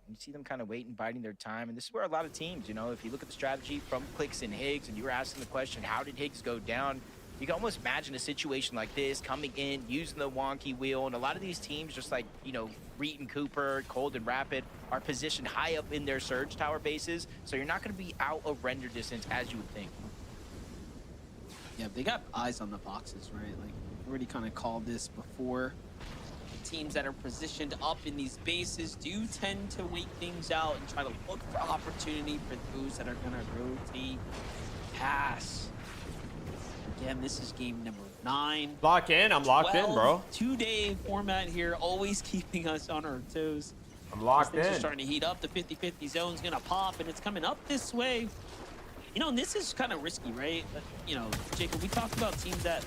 You see them kind of waiting, biding their time. And this is where a lot of teams, you know, if you look at the strategy from Clix and Higgs, and you were asking the question, how did Higgs go down? You can almost imagine a situation like this, coming in, using the wonky wheel. And a lot of these teams, just like, you know, Reet and Cooper, Cold and Rapid, are positioned high up in their surge tower bases. So you're not going to be out of render distance as you would think. Yeah, they got eyes on the boxes, right? Like, we already kind of called this before. Teams that are positioned up in these bases do tend to wait things out and try to look for opportunity for those that are going to rotate, pass. Again, this is game number 9. Lock in. I'm locked in, bro. 2-day format here, always keeping us on our toes. I'm locked in. Things are starting to heat up. The 50-50 zone's going to pop, and it's coming up this way. You know, and this is kind of risky, right? You know, Jacob, we talked about teams that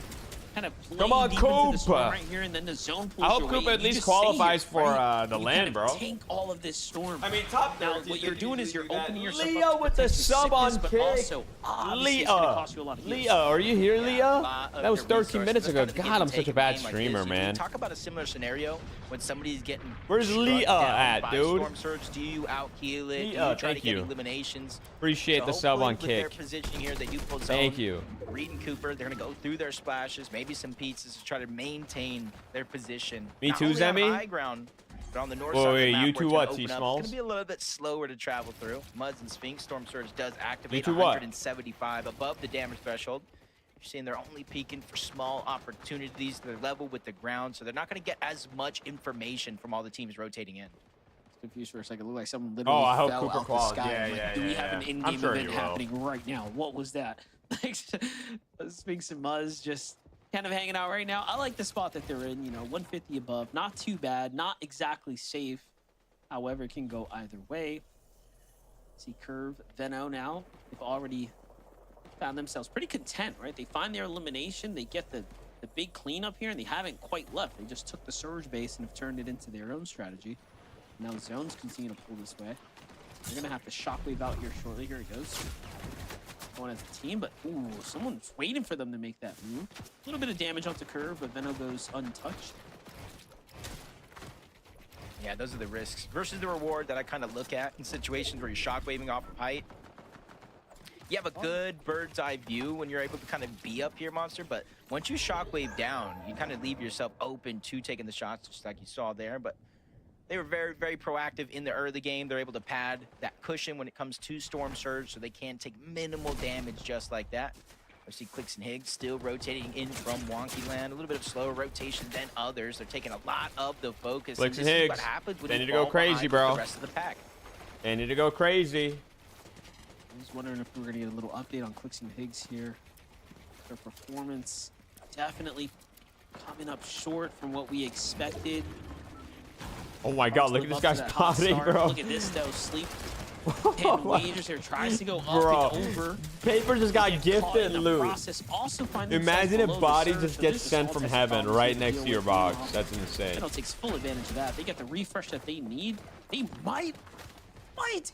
kind of play Come on, deep into the storm Coop. right here, and then the zone pulls I hope your Coop weight. at You least just stay qualifies here, for right? the You land, kind of bro. tank all of this storm. I mean, top now, down, what you're doing is you're opening yourself Leah up to with the potential sub on sickness, but kick. also, obviously, it's gonna cost you a lot of heals. Leah, are you here, Leah? That That was 13 minutes ago. God, I'm such a bad streamer, man. Talk about a similar scenario when somebody's getting Where's struck Leah down at, by dude? Storm Surge. Do you out heal it? Do you Leah, try to thank get you. eliminations? Appreciate So the sub on hopefully with kick. their position here, that you pull zone. Thank you. Reed and Cooper, they're gonna go through their splashes, maybe some pizzas to try to maintain their position. Me Not too, only on Zemie? high ground, but on the north Whoa, side wait, of the map, you where two it's what, gonna open up. T-Smalls? It's gonna be a little bit slower to travel through. Muds and Sphinx, Storm Surge does activate two what? 175 above the damage threshold. You're seeing they're only peeking for small opportunities. They're level with the ground, so they're not gonna get as much information from all the teams rotating in. Confused for a second. It looked like someone literally I hope fell Cooper out the qualified. sky. Yeah, I'm like, yeah, do we yeah, have an yeah. in-game I'm sure event he will. happening right now? What was that? Sphinx and Muzz just kind of hanging out right now. I like the spot that they're in. You know, 150 above, not too bad, not exactly safe. However, it can go either way. See Curve, Veno now. They've already found themselves pretty content, right? They find their elimination. They get the big cleanup here, and they haven't quite left. They just took the Surge base and have turned it into their own strategy. Now the zones continue to pull this way. They're going to have to shockwave out here shortly. Here it goes. Going as a team, but ooh, someone's waiting for them to make that move. A little bit of damage onto Curve, but Veno goes untouched. Yeah, those are the risks versus the reward that I kind of look at in situations where you're shockwaving off of height. You have a good bird's eye view when you're able to kind of be up here, Monster, but once you shockwave down, you kind of leave yourself open to taking the shots, just like you saw there. But they were very, very proactive in the early game. They're able to pad that cushion when it comes to Storm Surge, so they can take minimal damage just like that. I see Clix and Higgs still rotating in from Wonky Land. A little bit of slower rotation than others. They're taking a lot of the focus. Clix and this is Higgs, what happens when they you need to go fall crazy, behind bro. The rest of the pack. They need to go crazy. I was wondering if we were going to get a little update on Clix and Higgs here. Their performance definitely coming up short from what we expected. Oh my God, look at this guy's potting, bro. Look at this though, Sleep. Hitting wagers here, tries to go up Bro, and over. Paper just got Get gifted caught in the loot. process. Also find Imagine themselves if below the body surge, just so gets this is sent all from types of heaven problems right to next deal to your with. box. That's insane. Veno takes full advantage of that. They get the refresh that they need. They might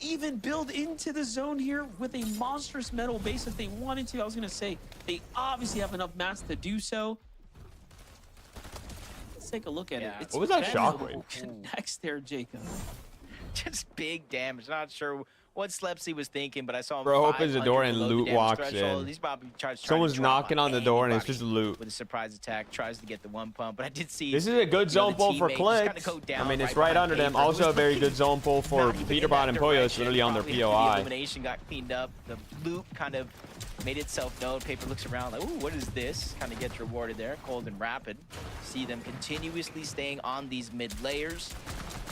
even build into the zone here with a monstrous metal base if they wanted to. I was going to say, they obviously have enough mats to do so. Let's take a look at it. It's What was that Veno shockwave? Connects there, Jacob. Just big damage. Not sure what Slepsy was thinking, but I saw him. Bro opens the door 500 and below the loot damage walks threshold. in. He's probably trying Someone's to drop knocking on the door and it's anybody just loot. with a surprise attack. Tries to get the one pump, but I did see. This is a good zone pull for Clix. I mean, it's right under them. Also a very good zone pull for Peterbot and Pollo. It's literally on their The POI. elimination got cleaned up. The loop kind of made itself known. Paper looks around like, ooh, what is this? Kind of gets rewarded there. Cold and Rapid. See them continuously staying on these mid layers.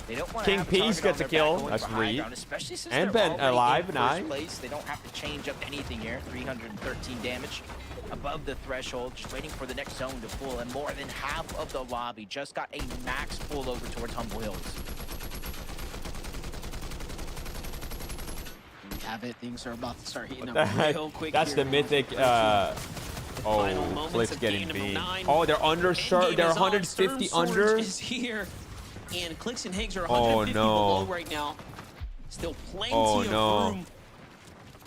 They don't want King to have Peace target gets on a their kill. back going That's for high Reed. ground, especially since And they're Ben already alive, in nice. first place. They don't have to change up anything here. 313 damage above the threshold, just waiting for the next zone to pull, and more than half of the lobby just got a max pull over towards Humble Hills. We have it. Things are about to start heating What the up heck? real quick. That's here. the mythic. Final Oh, moments Clix of getting game number beat. 9. Oh, they're under. Endgame They're is on. 150 Storm under. Surge is here, and Clix and Higgs are Oh, 150 no. below right now. Still plenty of room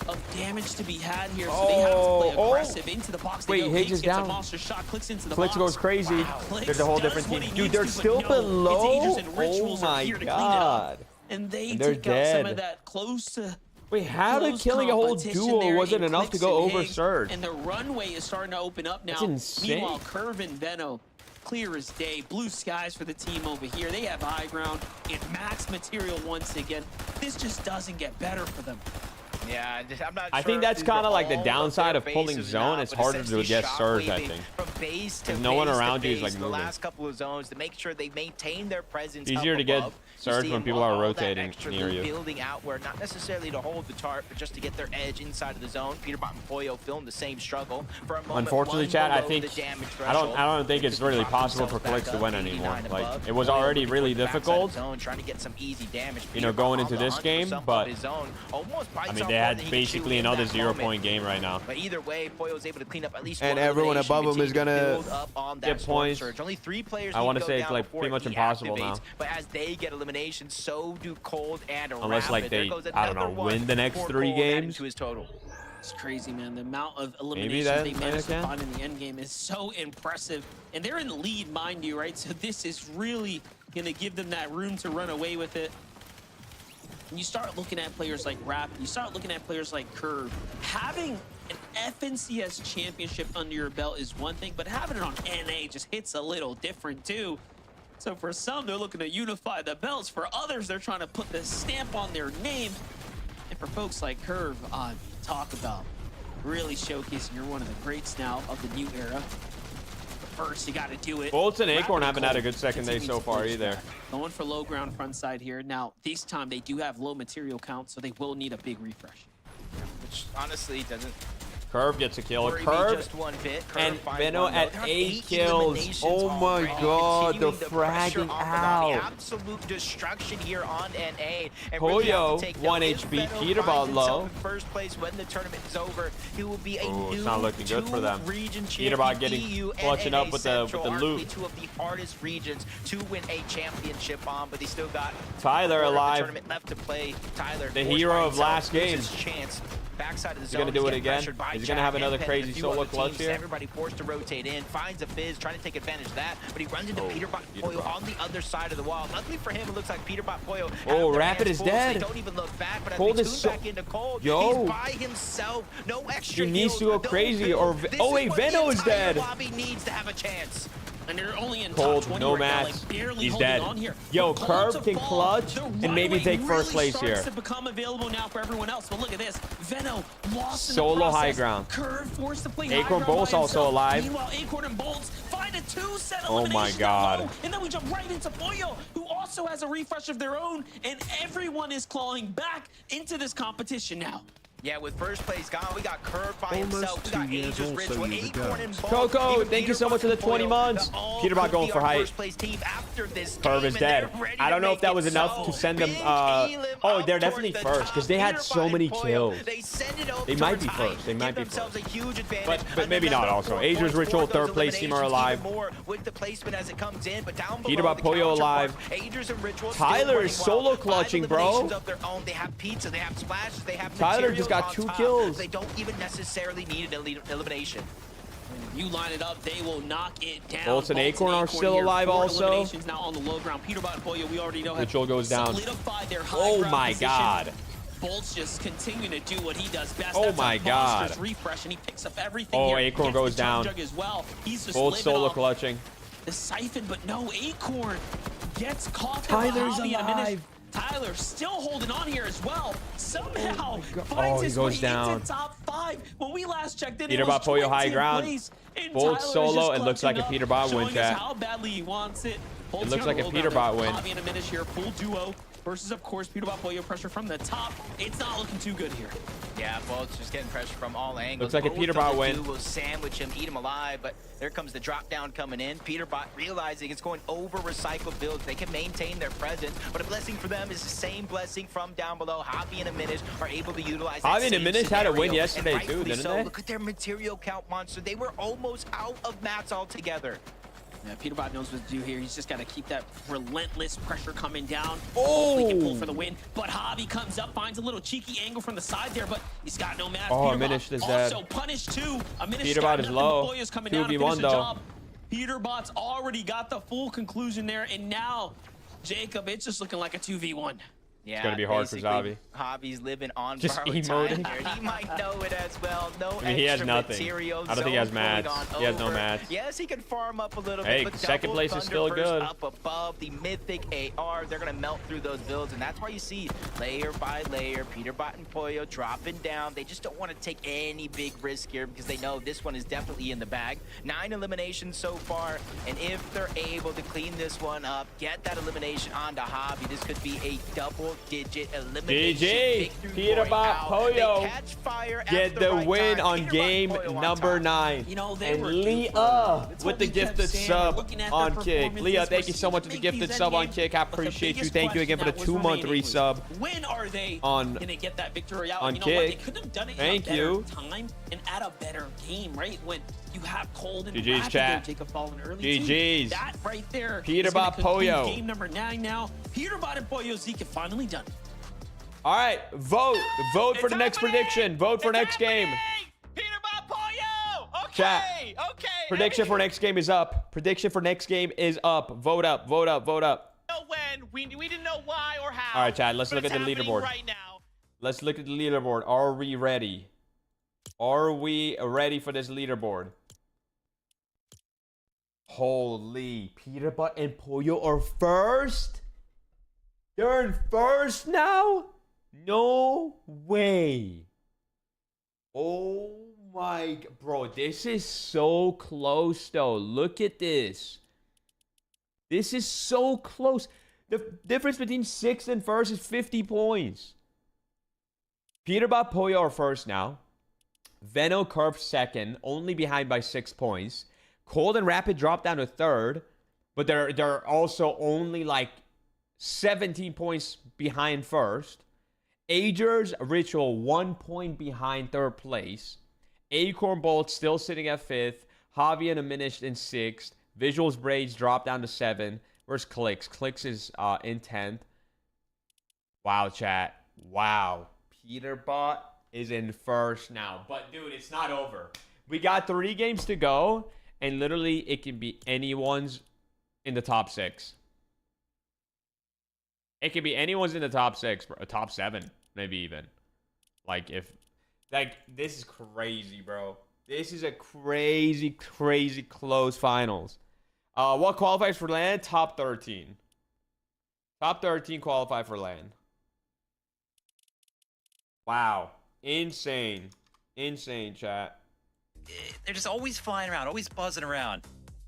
of damage to be had here, so they have to play aggressive into the box. Wait, Higgs Higgs is gets a down. monster shot, Clix into the Clix box. goes crazy. Clix There's a whole does different what team. he Dude, needs they're to, but still no, below. his Aegis and Oh Rituals are my here to clean it up. God. and they And they're take out some of dead. that close to Wait, how did close killing a whole competition duo there wasn't in enough to Clix go and over Higgs, Surge? and the runway is starting to open up now. That's insane. Meanwhile, Curve and Veno, clear as day. Blue skies for the team over here. They have high ground and max material once again. This just doesn't get better for them. Yeah, I'm not I sure think if that's these were kind of like the all downside their of pulling bases or zone. not, It's but harder to essentially get Surge, I shockwaving think. From base to There's no one base to around you who's, base like, the moving. last couple of zones to make sure they maintain their presence. Easier up to get above. You Surge see when them people are all that rotating extra near loot you. building outward, not necessarily to hold the tarp, but just to get their edge inside of the zone. Peterbot and Poyo film the same struggle for a moment. Unfortunately, one chat, I below think the damage I don't threshold. think it's really possible for Clix to win anymore. Like it was already really difficult. Zone, trying to get some easy damage. You know, going into this game, but I mean, they had basically another 0-point game right now. But either way, Poyo was able to clean up at least And one everyone elimination, above him is continue to gonna build up on that get storm points. surge. Only 3 players I need wanna to go say it's down like before pretty much he impossible activates. now. But as they get elimination, so do Cold and Unless, like, Rapid. There they, goes I don't know, another one win the next for 3 Cold, adding games. to his total. It's crazy, man. The amount of Maybe eliminations that they managed to can. find in the end game is so impressive. And they're in the lead, mind you, right? So this is really going to give them that room to run away with it. When you start looking at players like Rapid, you start looking at players like Curve, having an FNCS championship under your belt is one thing, but having it on NA just hits a little different too. So for some, they're looking to unify the belts. For others, they're trying to put the stamp on their name. And for folks like Curve, talk about really showcasing you're one of the greats now of the new era. But first, you got to do it. Bolts and Acorn Rapid haven't had a Cold good second day continues so to far push either. that. Going for low ground front side here. Now, this time they do have low material count, so they will need a big refresh. Which honestly doesn't Curve gets a kill. worry me Curve just one bit. Curve and finds Veno one, though. at They're on 8 kills. eliminations Oh my already, god, the continuing pressure fragging on them. out. The absolute destruction here on NA. And Poyo, really have to take 1 note. If HP, Veno Peterbot finds himself low. in first place when the tournament is over, he will be a Oh, it's new not looking good for them. region Peterbot champion. getting EU and clutching NA up with the Central, loot. arguably 2 of the hardest regions to win a championship on, but they still got Tyler a quarter of the alive. tournament left to play. Tyler, The forced hero by of himself, last loses game. chance. Backside of the Is he zone. gonna do it getting again? pressured by Is he gonna have Jack another and Penn, crazy a few solo other clutch teams. here? Everybody forced to rotate in, finds a Fizz, trying to take advantage of that, but he runs into Peterbot and Poyo Peterbot. on the other side of the wall. Luckily for him, it looks like Peterbot Poyo. Oh, have their Rapid hands is full, so dead. they don't even look back, but as Cold we is tune so- back into Cold, Yo. he's by himself. No extra He needs heals, to go no crazy, or build. This oh wait, is what the Veno is entire dead. lobby needs to have a chance. And they're only in Cold, top 20 no right now, match. like barely He's holding dead. on here. Yo, For Cold Curve to can fall, clutch the and maybe runway take first really place here. starts to become available now for everyone else. But look at this, Veno lost in Solo the process. high ground. Curve forced to play high Acorn ground Bolts by also himself. alive. Meanwhile, Acorn and Bolts find a 2-set Oh my elimination God. down low. And then we jump right into Poyo, who also has a refresh of their own, and everyone is clawing back into this competition now. Yeah, with first place gone, we got Curve by himself. We got Aegis Ritual, Acorn and Bolt. Coco, Even thank you so Peterbot much for the and 20 Poyo, months. they all Peterbot could going be for our height. first place team after this Curve game, is and dead. they're ready I don't to know if make that it was enough so. to send them. Big Oh, Elim they're up definitely towards the first because they top. had so Peterbot many and Poyo, kills. They send it over They might be towards height, first. They might give be themselves first. a huge advantage. But maybe not Another also. 4 Aegis points Ritual, for those third place team are eliminations, alive. even more with the placement as it comes in, but down below Peterbot, the Poyo counterpart, alive. Aegis and Ritual Tyler still is running solo well. clutching, 5 bro. eliminations of their own. They have pizza, they have splashes, they have Tyler materials just got on 2 top. kills. They don't even necessarily need an elimination. If you line it up, they will knock it down. Bolts and Acorn are still here. alive 4 also. eliminations now on the low ground. Peterbot and Poyo, we already know, have Ritual goes down. solidified their high Oh ground my position. god. Bolts just continuing to do what he does best. Oh That's my a God. monstrous refresh, and he picks up everything Oh, here. Acorn Gets goes the charge down. jug as well. He's just Bolts living solo off clutching. the siphon, but no, Acorn gets caught. Tyler's in a minute. alive. Tyler still holding on here as well. Somehow finds Oh, he his goes way down. into top 5. When we last checked in, Peterbot, Poyo high ground. Bolts solo. It looks like a Peterbot win, chat. How badly he wants it. It looks like a Peterbot win. Javi in a minute here, full duo versus, of course, Peterbot Poyo pressure from the top. It's not looking too good here. Yeah, Bolt's just getting pressure from all angles. Looks like a Both Peterbot of the win. two will sandwich him, eat him alive, but there comes the drop down coming in. Peterbot realizing it's going over recycled builds. They can maintain their presence, but a blessing for them is the same blessing from down below. Javi and Aminish are able to utilize that Javi and same Aminish had a win scenario, yesterday and too, rightfully didn't so. they? Look at their material count monster. They were almost out of mats altogether. Yeah, Peterbot knows what to do here. He's just got to keep that relentless pressure coming down. Oh! Hopefully he can pull for the win. But Javi comes up, finds a little cheeky angle from the side there, but he's got no match. Oh, Peterbot Aminish is dead. also punished too. Aminish Peterbot got is nothing. low. Poyo's coming down to 2v1 finish the though. job. Peterbot's already got the full conclusion there, and now, Jacob, it's just looking like a 2v1. Yeah, it's gonna be hard for basically, Zavi. Javi's living on Just borrowed emoting. time here. He might know it as well. No I mean, he has extra nothing. material. I don't think he has Zone pulling mats. on He has no over. mats. Yes, he can farm up a little Hey, bit, but second double place is still Thunderburst good. up above the mythic AR. They're gonna melt through those builds, and that's why you see layer by layer, Peterbot and Pollo dropping down. They just don't want to take any big risk here because they know this one is definitely in the bag. 9 eliminations so far, and if they're able to clean this one up, get that elimination onto Javi, this could be a double-digit elimination GG. victory Peterbot, for Al. Pollo They catch fire at get the the right win time. on Peterbot game and Pollo on number top. 9. You know, they And were Leah That's with what the we kept gifted saying. sub We're looking at on their Kick. performances. Leah, We're thank you so seeing much for the big gifted these sub on endgames, Kick. I but the appreciate you. biggest Thank you again for the question that was 2-month remaining was, resub when are they on gonna get that victory out? on You know what? They Kick. could have done it Thank in a better you. time and at a better game, right? When you have Cold and GG's, Rapid chat. take a fall in early GG's. That right there. Peterbot, is gonna conclude Pollo. Game number 9 now. Peterbot and Pollo Zeke have finally done it. All right, vote for It's the next happening! prediction. Vote for It's next game. happening! Peterbot Pollo! Okay, Chat. okay. Prediction for next game is up. Prediction for next game is up. Vote up, vote up, vote up. Know when. We didn't know why or how. All right, Chad, let's but look it's at the happening leaderboard. right now. Let's look at the leaderboard. Are we ready? Are we ready for this leaderboard? Holy, Peterbot and Pollo are first? They're in first now? No way. Oh my, bro, this is so close though. Look at this. This is so close. The difference between 6th and 1st is 50 points. Peterbot, Pollo are first now. Veno, Curve second, only behind by 6 points. Cold and Rapid drop down to 3rd, but they're also only like 17 points behind 1st. Agers, Ritual 1 point behind 3rd place. Acorn Bolt still sitting at 5th. Javi and Diminished in 6th. Visuals Braids drop down to 7th. Where's Clix? Clix is in 10th. Wow, chat. Wow. Peterbot is in first now. But, dude, it's not over. We got 3 games to go, and literally it can be anyone's in the top 6. It could be anyone's in the top 6, bro. Top 7, maybe even. Like, this is crazy, bro. This is a crazy, crazy close finals. What qualifies for LAN? Top 13. Top 13 qualify for LAN. Wow. Insane. Insane, chat. They're just always flying around, always buzzing around.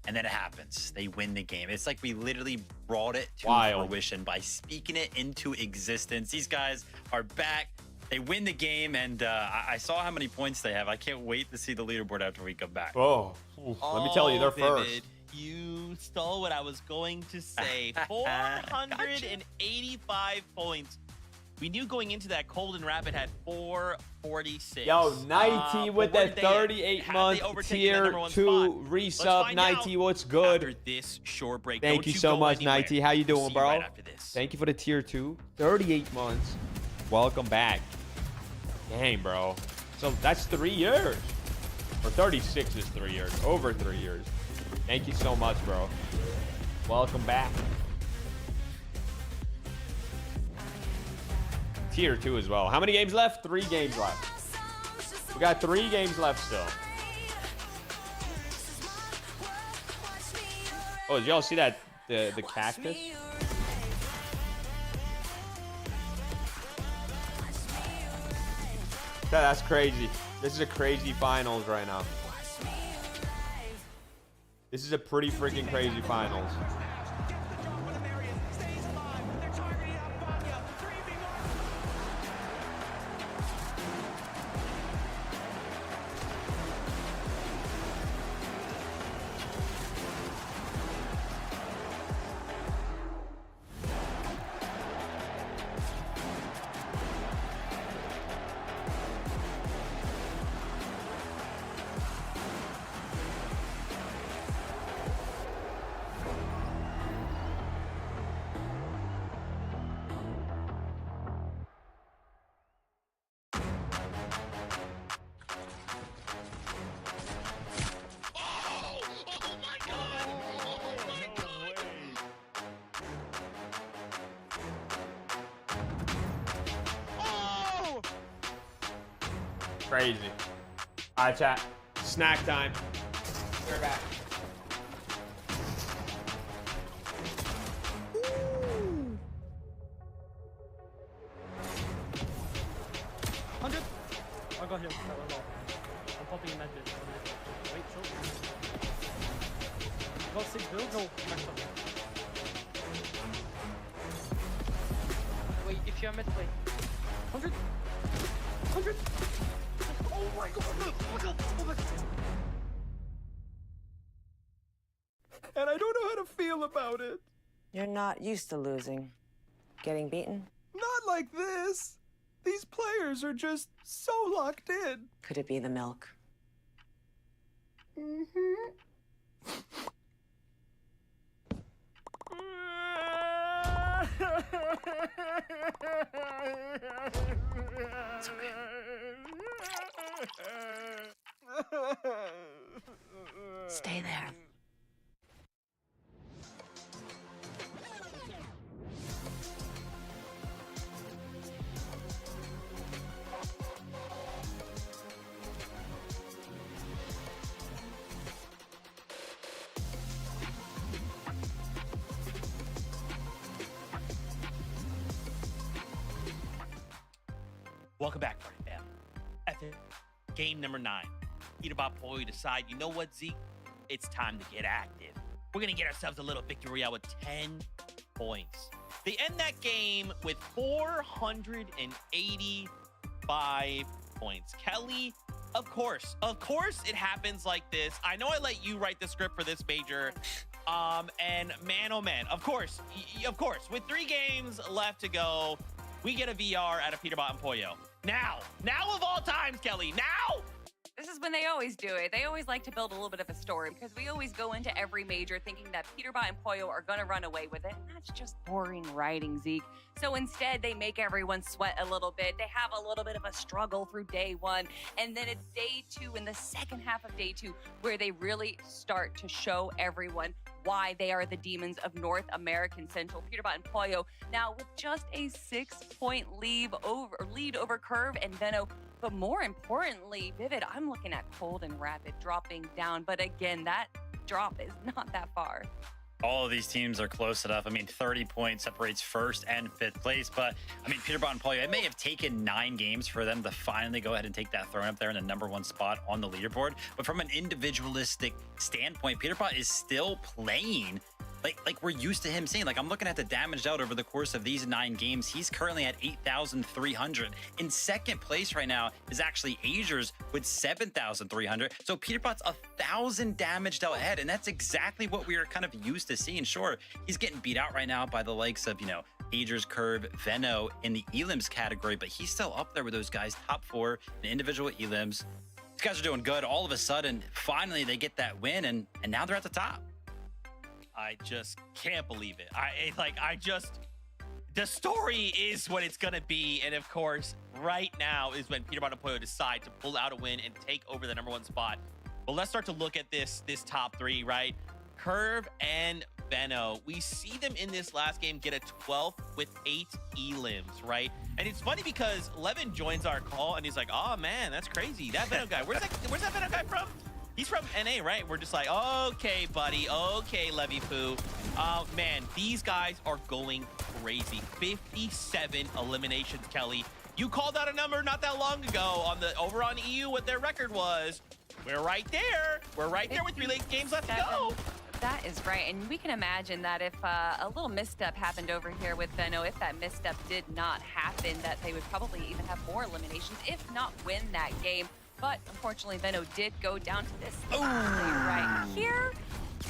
And then it happens. They win the game. It's like we literally brought it to fruition by speaking it into existence. These guys are back. They win the game, and I saw how many points they have. I can't wait to see the leaderboard after we come back. Oh, let me tell you, they're first. Vivid. You stole what I was going to say. 485 points. We knew going into that Cold and Rapid had 446. Yo, Nighty with that 38-month tier 2 resub. Nighty, what's good? After this short break. Thank you so much, Nighty. How you doing, See you bro? right after this. Thank you for the tier 2. 38 months. Welcome back. Dang, bro. So that's 3 years. Or 36 is 3 years. Over 3 years. Thank you so much, bro. Welcome back. Tier 2 as well. How many games left? 3 games left. We got 3 games left still. Oh, did y'all see that? The cactus? Yeah, that's crazy. This is a crazy finals right now. This is a pretty freaking crazy finals. Crazy. All right, chat. Snack time. We're back. I got him. I'm popping in magic. Wait, short. Got 6 builds. No, max up. Wait, if you're mid, wait. 100. 100. Oh my god! Oh my god! Oh my god! And I don't know how to feel about it. You're not used to losing. Getting beaten? Not like this. These players are just so locked in. Could it be the milk? Stay there. Welcome back, Party Fam. After game number 9, Peterbot Polio decide, you know what, Zeke? It's time to get active. We're going to get ourselves a little victory royale with 10 points. They end that game with 485 points. Kelly, of course it happens like this. I know I let you write the script for this major. And man, oh man, of course, with 3 games left to go, we get a VR out of Peterbot and Polio. Now of all times, Kelly, now! This is when they always do it. They always like to build a little bit of a story because we always go into every major thinking that Peterbot and Polio are going to run away with it. And that's just boring writing, Zeke. So instead, they make everyone sweat a little bit. They have a little bit of a struggle through day 1. And then it's day 2, in the second half of day 2, where they really start to show everyone why they are the demons of North American Central. Peterbot and Polio now with just a 6-point lead over Curve and Venno. But more importantly, Vivid, I'm looking at Cold and Rapid dropping down. But again, that drop is not that far. All of these teams are close enough. I mean, 30 points separates 1st and 5th place. But, I mean, Peterbot and Polio, it may have taken 9 games for them to finally go ahead and take that throne up there in the #1 spot on the leaderboard. But from an individualistic standpoint, Peterbot is still playing like we're used to him saying. Like, I'm looking at the damage dealt over the course of these 9 games. He's currently at 8,300. In 2nd place right now is actually Azers with 7,300. So Peterbot's 1,000 damage dealt ahead, and that's exactly what we are kind of used to seeing. Sure, he's getting beat out right now by the likes of, Azers, Curve, Venno in the elims category, but he's still up there with those guys, top 4 in individual elims. These guys are doing good. All of a sudden, finally they get that win, and now they're at the top. I just can't believe it. The story is what it's gonna be, and of course, right now is when Peterbot and Polio decide to pull out a win and take over the #1 spot. But let's start to look at this top 3, right? Curve and Venno. We see them in this last game get a 12th with 8 elims, right? And it's funny because Levin joins our call and he's like, "Oh man, that's crazy. That Venno guy. Where's that Venno guy from?" He's from NA, right? We're just like, okay, buddy. Okay, Levy Poo. Man, these guys are going crazy. 57 eliminations, Kelly. You called out a number not that long ago over on EU what their record was. We're right there. We're right there with 3 games left to go. That is right. And we can imagine that if a little misstep happened over here with Venno, if that misstep did not happen, that they would probably even have more eliminations, if not win that game. But unfortunately, Venno did go down to this right here.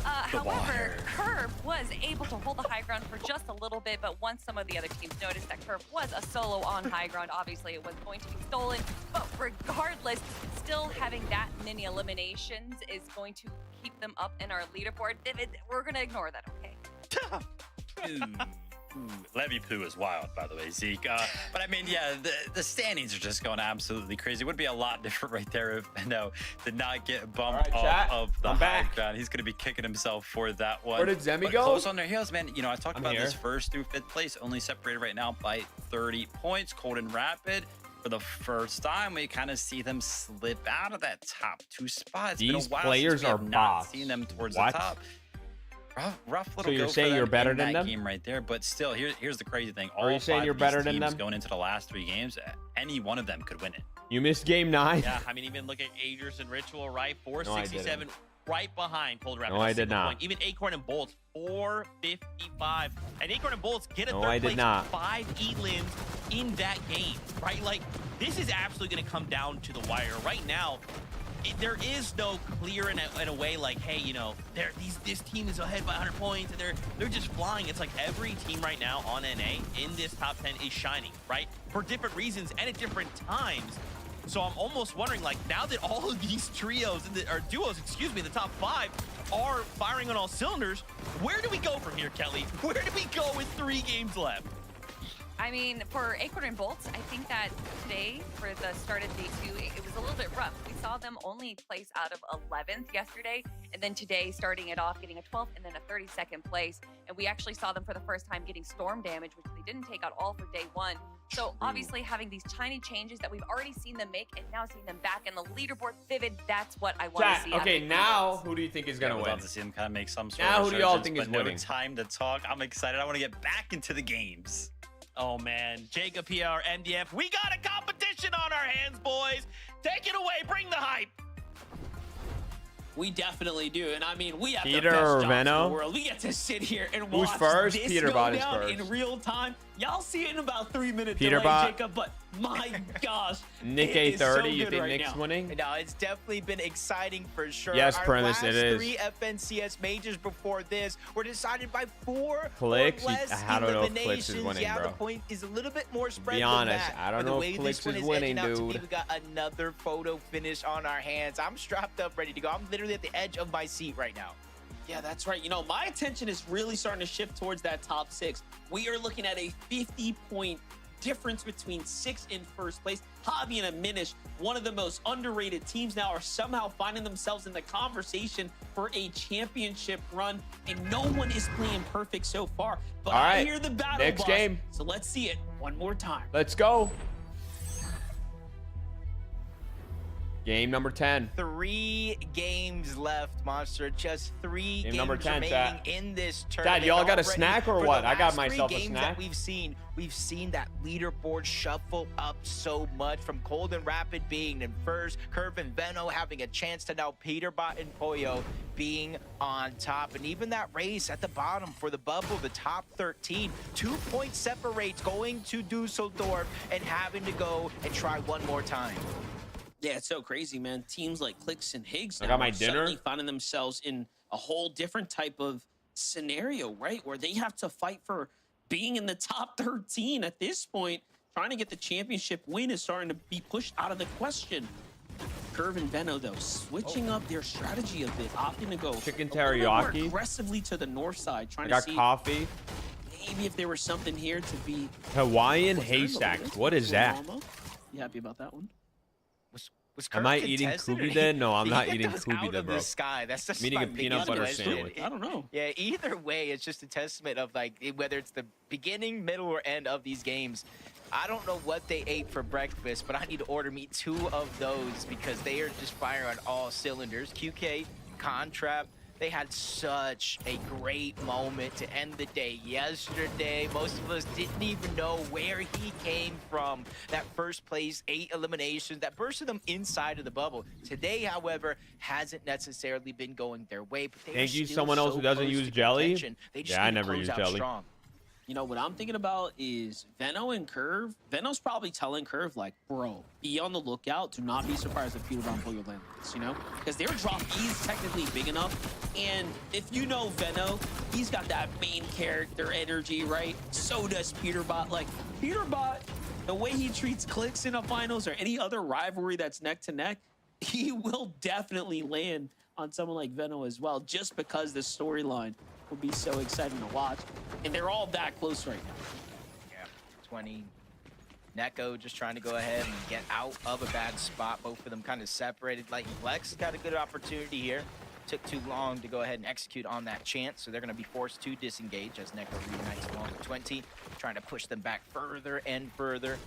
However, Curve was able to hold the high ground for just a little bit, but once some of the other teams noticed that Curve was a solo on high ground, obviously it was going to be stolen. But regardless, still having that many eliminations is going to keep them up in our leaderboard. We're going to ignore that, okay? Levy Poo is wild, by the way, Zeke. But I mean, yeah, the standings are just going absolutely crazy. It would be a lot different right there if Venno did not get bumped off of the high ground. He's going to be kicking himself for that one. Where did Zemie go? Close on their heels, man. I talked about this 1st through 5th place, only separated right now by 30 points. Cold and Rapid For the first time, we kind of see them slip out of that top 2 spot. It's These been a while players since we are have not bots. seen them towards What? the top. Rough little So you're go for saying you're them better in than that them? game right there, but still, here's the crazy thing. Are you All saying 5 you're of these better than teams them? going into the last 3 games, any one of them could win it. You missed game 9. Yeah, I mean, even look at Agers and Ritual, right? No, I 467, right behind Cold Rapid. No, I a did single not. point. Even Acorn and Bolts, 455. And Acorn and Bolts get a No, third I did place, not. 5 elims in that game, right? Like, this is absolutely going to come down to the wire. Right now, there is no clear in a way like, hey, you know, this team is ahead by 100 points and they're just flying. It's like every team right now on NA in this top 10 is shining, right? For different reasons and at different times. So I'm almost wondering, like, now that all of these trios or duos, excuse me, the top 5 are firing on all cylinders, where do we go from here, Kelly? Where do we go with 3 games left? I mean, for Acorn and Bolts, I think that today, for the start of day 2, it was a little bit rough. We saw them only place out of 11th yesterday, and then today starting it off, getting a 12th and then a 32nd place. And we actually saw them for the first time getting storm damage, which they didn't take out all for day 1. So obviously having these tiny changes that we've already seen them make and now seeing them back in the leaderboard vivid, that's what I want to see. Okay, now who do you think is going to We'd win? love to see them kind of make some sort Now of who do y'all resurgence, think is but winning? No time to talk. I'm excited. I want to get back into the games. Oh man, Jacob PR, MDF, we got a competition on our hands, boys. Take it away, bring the hype. We definitely do, and I mean, we have Peter the best or jobs in Venno? the world. We get to sit here and Who's watch first? this Peterbot go is down first. in real time. Y'all see it in about 3 minutes. Peterbot. Delay, Jacob, but my gosh, Nick it is so A30, you good think right Nick's now. winning? No, it's definitely been exciting for sure. Yes, Our Premise, last it is. 3 FNCS majors before this were decided by 4 Clix? or less I don't know if Clix is eliminations. winning, yeah, bro. the point is a little bit more spread Be than honest, that. I don't But the know way if this Clix one is is winning, edging out to me, dude. we got another photo finish on our hands. I'm strapped up, ready to go. I'm literally at the edge of my seat right now. Yeah, that's right. You know, my attention is really starting to shift towards that top 6. We are looking at a 50-point difference between 6th and 1st place. Hobby and Aminish, one of the most underrated teams now, are somehow finding themselves in the conversation for a championship run, and no one is playing perfect so far. But All I right, hear the battle next bus, game. so let's see it one more time. Let's go. Game number 10. 3 games left, Monster. Just 3 games number 10, remaining chat. in this tournament. y'all got a Already, snack or for the what? I got last 3 myself a games snack. that we've seen that leaderboard shuffle up so much, from Cold and Rapid being in first, Curve and Venno having a chance, to now Peterbot and Pollo being on top. And even that race at the bottom for the bubble, the top 13, 2 points separates going to Dusseldorf and having to go and try one more time. Yeah, it's so crazy, man. Teams like Clix and Higgs I now got my are dinner. suddenly finding themselves in a whole different type of scenario, right? Where they have to fight for being in the top 13 at this point. Trying to get the championship win is starting to be pushed out of the question. Curve and Venno, though, switching up their strategy a bit, opting to go Chicken a little bit more teriyaki. aggressively to the north side, I trying to got see coffee. maybe if there was something here to be Hawaiian What's there in the haystacks. list? What is What's that? going on, Mo? You happy about that one? Was Am Curve I eating contested, or kubi then? No, I'm did he not get eating those kubi out then, of bro. the sky? That's just I'm eating my a peanut biggest butter question. sandwich. I don't know. Yeah, either way, it's just a testament of, like, whether it's the beginning, middle, or end of these games. I don't know what they ate for breakfast, but I need to order me 2 of those because they are just firing on all cylinders. QK, Contrap, they had such a great moment to end the day yesterday. Most of us didn't even know where he came from. That first place, 8 eliminations, that bursted them inside of the bubble. Today, however, hasn't necessarily been going their way. But they Thank are you, still someone else so who doesn't close use to jelly. contention. They just Yeah, I need to never close use out jelly. strong. You know, what I'm thinking about is Venno and Curve. Venno's probably telling Curve, like, bro, be on the lookout. Do not be surprised if Peterbot and Pollo land this, you know? Because their drop is technically big enough. And if you know Venno, he's got that main character energy, right? So does Peterbot. Like, Peterbot, the way he treats Clix in a finals or any other rivalry that's neck to neck, he will definitely land on someone like Venno as well, just because the storyline will be so exciting to watch. And they're all that close right now. Yeah, 20. Neko just trying to go ahead and get out of a bad spot. Both of them kind of separated. Like, Flex got a good opportunity here. Took too long to go ahead and execute on that chance, so they're going to be forced to disengage as Neko reunites along with 20, trying to push them back further and further.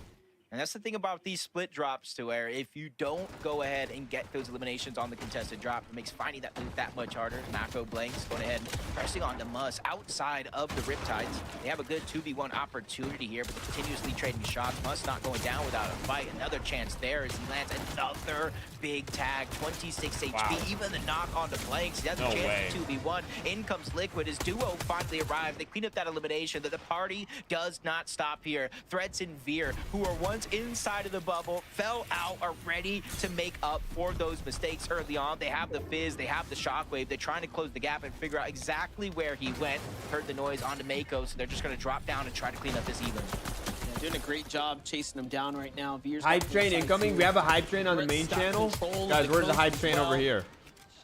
And that's the thing about these split drops, to where if you don't go ahead and get those eliminations on the contested drop, it makes finding that loot that much harder. Mako blanks going ahead and pressing on to Muss outside of the Riptides. They have a good 2v1 opportunity here, but continuously trading shots. Muss not going down without a fight. Another chance there as he lands another big tag, 26 HP. Even the knock on the blanks. He has a chance to 2v1. In comes Liquid as Duo finally arrived. They clean up that elimination. The party does not stop here. Threats and Veer, who are once inside of the bubble, fell out, are ready to make up for those mistakes early on. They have the Fizz, they have the Shockwave. They're trying to close the gap and figure out exactly where he went. Heard the noise onto Mako, so they're just going to drop down and try to clean up this Elim. Yeah, doing a great job chasing them down right now. Veer's Hype train incoming. We have a hype train on the main channel. Guys, where's the hype train over here?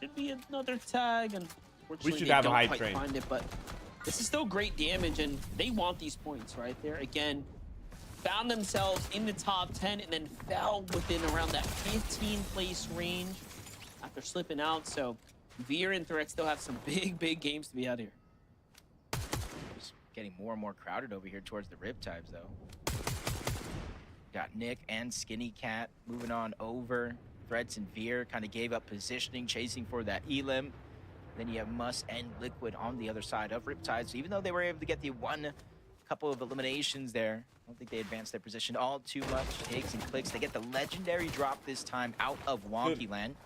Should be another tag. Unfortunately, We should they have a don't hype quite train. find it, but this is still great damage, and they want these points right there. Again, found themselves in the top 10 and then fell within around that 15th place range after slipping out. So Veer and Threx still have some big games to be out here. Just getting more and more crowded over here towards the Riptides, though. Got Nick and Skinny Cat moving on over. Threats and Veer kind of gave up positioning, chasing for that Elim. Then you have Muss and Liquid on the other side of Riptide. So even though they were able to get the couple of eliminations there, I don't think they advanced their position all too much. Higgs and Clix, they get the legendary drop this time out of Wonky Land.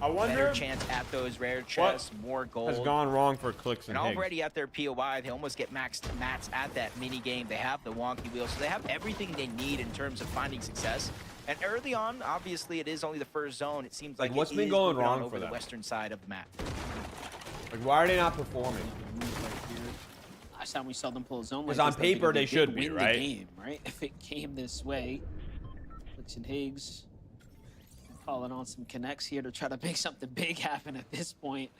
I wonder Better chance at those rare chests, more gold. has gone wrong for Clix and Higgs. Already at their POI, they almost get maxed mats at that mini game. They have the Wonky Wheel, so they have everything they need in terms of finding success. And early on, obviously, it is only the first zone. It seems like what's it been is going moving on wrong over for the them? western side of the map. Like, why are they not performing? Last time we saw them pull a zone, Because like on this, I think paper, they did should be, win right? The game, right? If it came this way, Clix and Higgs calling on some connects here to try to make something big happen at this point.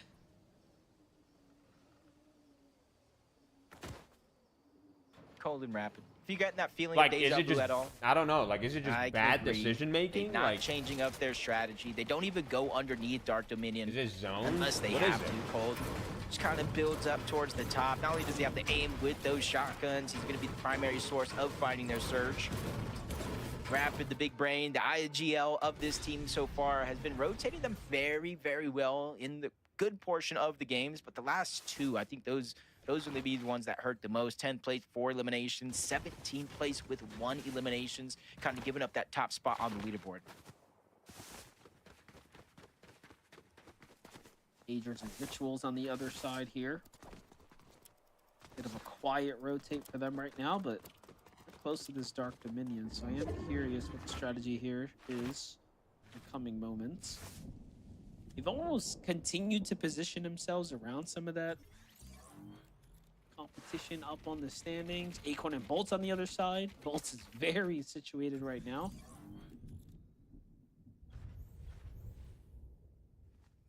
Cold and rapid. If you get that feeling Like, of is deja it vu just, at all, I don't know, like, is it just I bad agree. decision They're making? not Like, changing up their strategy. They don't even go underneath Dark Dominion. is it zone? Unless they What have is to. it? Cold just kind of builds up towards the top. Not only does he have to aim with those shotguns, he's going to be the primary source of fighting their surge. Rapid, the big brain, the IGL of this team so far has been rotating them very well in the good portion of the games, but the last two, I think those will be the ones that hurt the most. 10th place, 4 eliminations, 17th place with 1 eliminations, kind of giving up that top spot on the leaderboard. Agers and Rituals on the other side here. Bit of a quiet rotate for them right now, but they're close to this Dark Dominion, so I am curious what the strategy here is in the coming moments. They've almost continued to position themselves around some of that competition up on the standings. Acorn and Bolts on the other side. Bolts is very situated right now.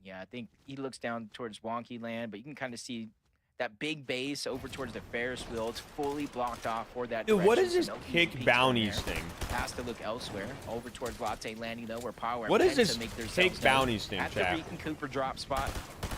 Yeah, I think he looks down towards Wonky Land, but you can kind of see that big base over towards the Ferris wheel. It's fully blocked off for that Dude, what direction, is this so no easy kick peeks in bounties there. thing? Has to look elsewhere. Over towards Latte Landing, though, where Power What is tend this to make themselves kick known. bounties thing, At the chat? Reek and Cooper drop spot.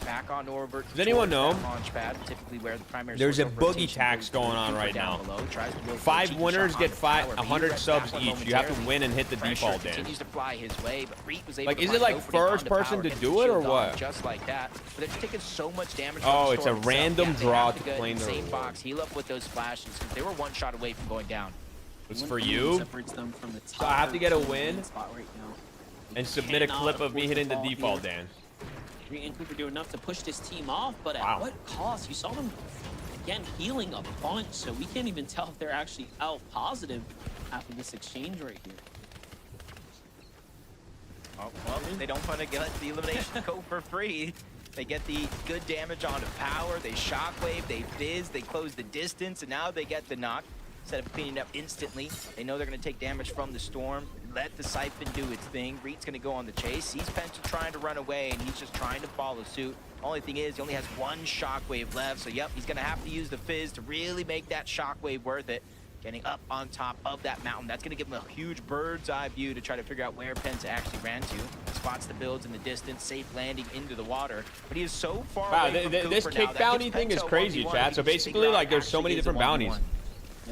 Back on over. Does anyone know? Launch pad, typically where the primary There's source a of boogie rotation tax goes going to on Cooper right down now. below. Tries to go for a 5 cheeky winners shot get on Power, but he 100 rests subs that each. one You have to momentarily. win and hit the Pressure default dance. continues to fly his way, but Reek was able Like, to is it find like an opening first onto person Power, to get do the it or shield on what? Just like that. But they're just taking so much damage. Oh, from the it's a storm itself. random Yeah, they draw have to get claim the their same reward. box, heal up with those flashes. They were one shot away from going down. It's One for thing you separates them from the So I have to get a 13 win spot right now. and submit a Cannot clip of me afford hitting the fall default here. dance. Reed and Cooper do enough to push this team off, but at Wow. what cost? You saw them, again, healing a bunch, so we can't even tell if they're actually out positive after this exchange right here. Oh, well, they don't want to get the elimination go for free. They get the good damage onto Power, they shockwave, they fizz, they close the distance, and now they get the knock. Instead of cleaning up instantly, they know they're going to take damage from the storm. Let the Siphon do its thing. Reed's going to go on the chase. Sees Penta trying to run away, and he's just trying to follow suit. Only thing is, he only has 1 shockwave left, so yep, he's going to have to use the fizz to really make that shockwave worth it. Getting up on top of that mountain. That's going to give him a huge bird's eye view to try to figure out where Penta actually ran to. Spots the builds in the distance, safe landing into the water. But he is so far Wow, away from this Cooper kick now, that bounty gives thing is Penta a crazy, 1v1. chat. He So can just basically, figure out like, there's so actually many is a different bounties. 1v1.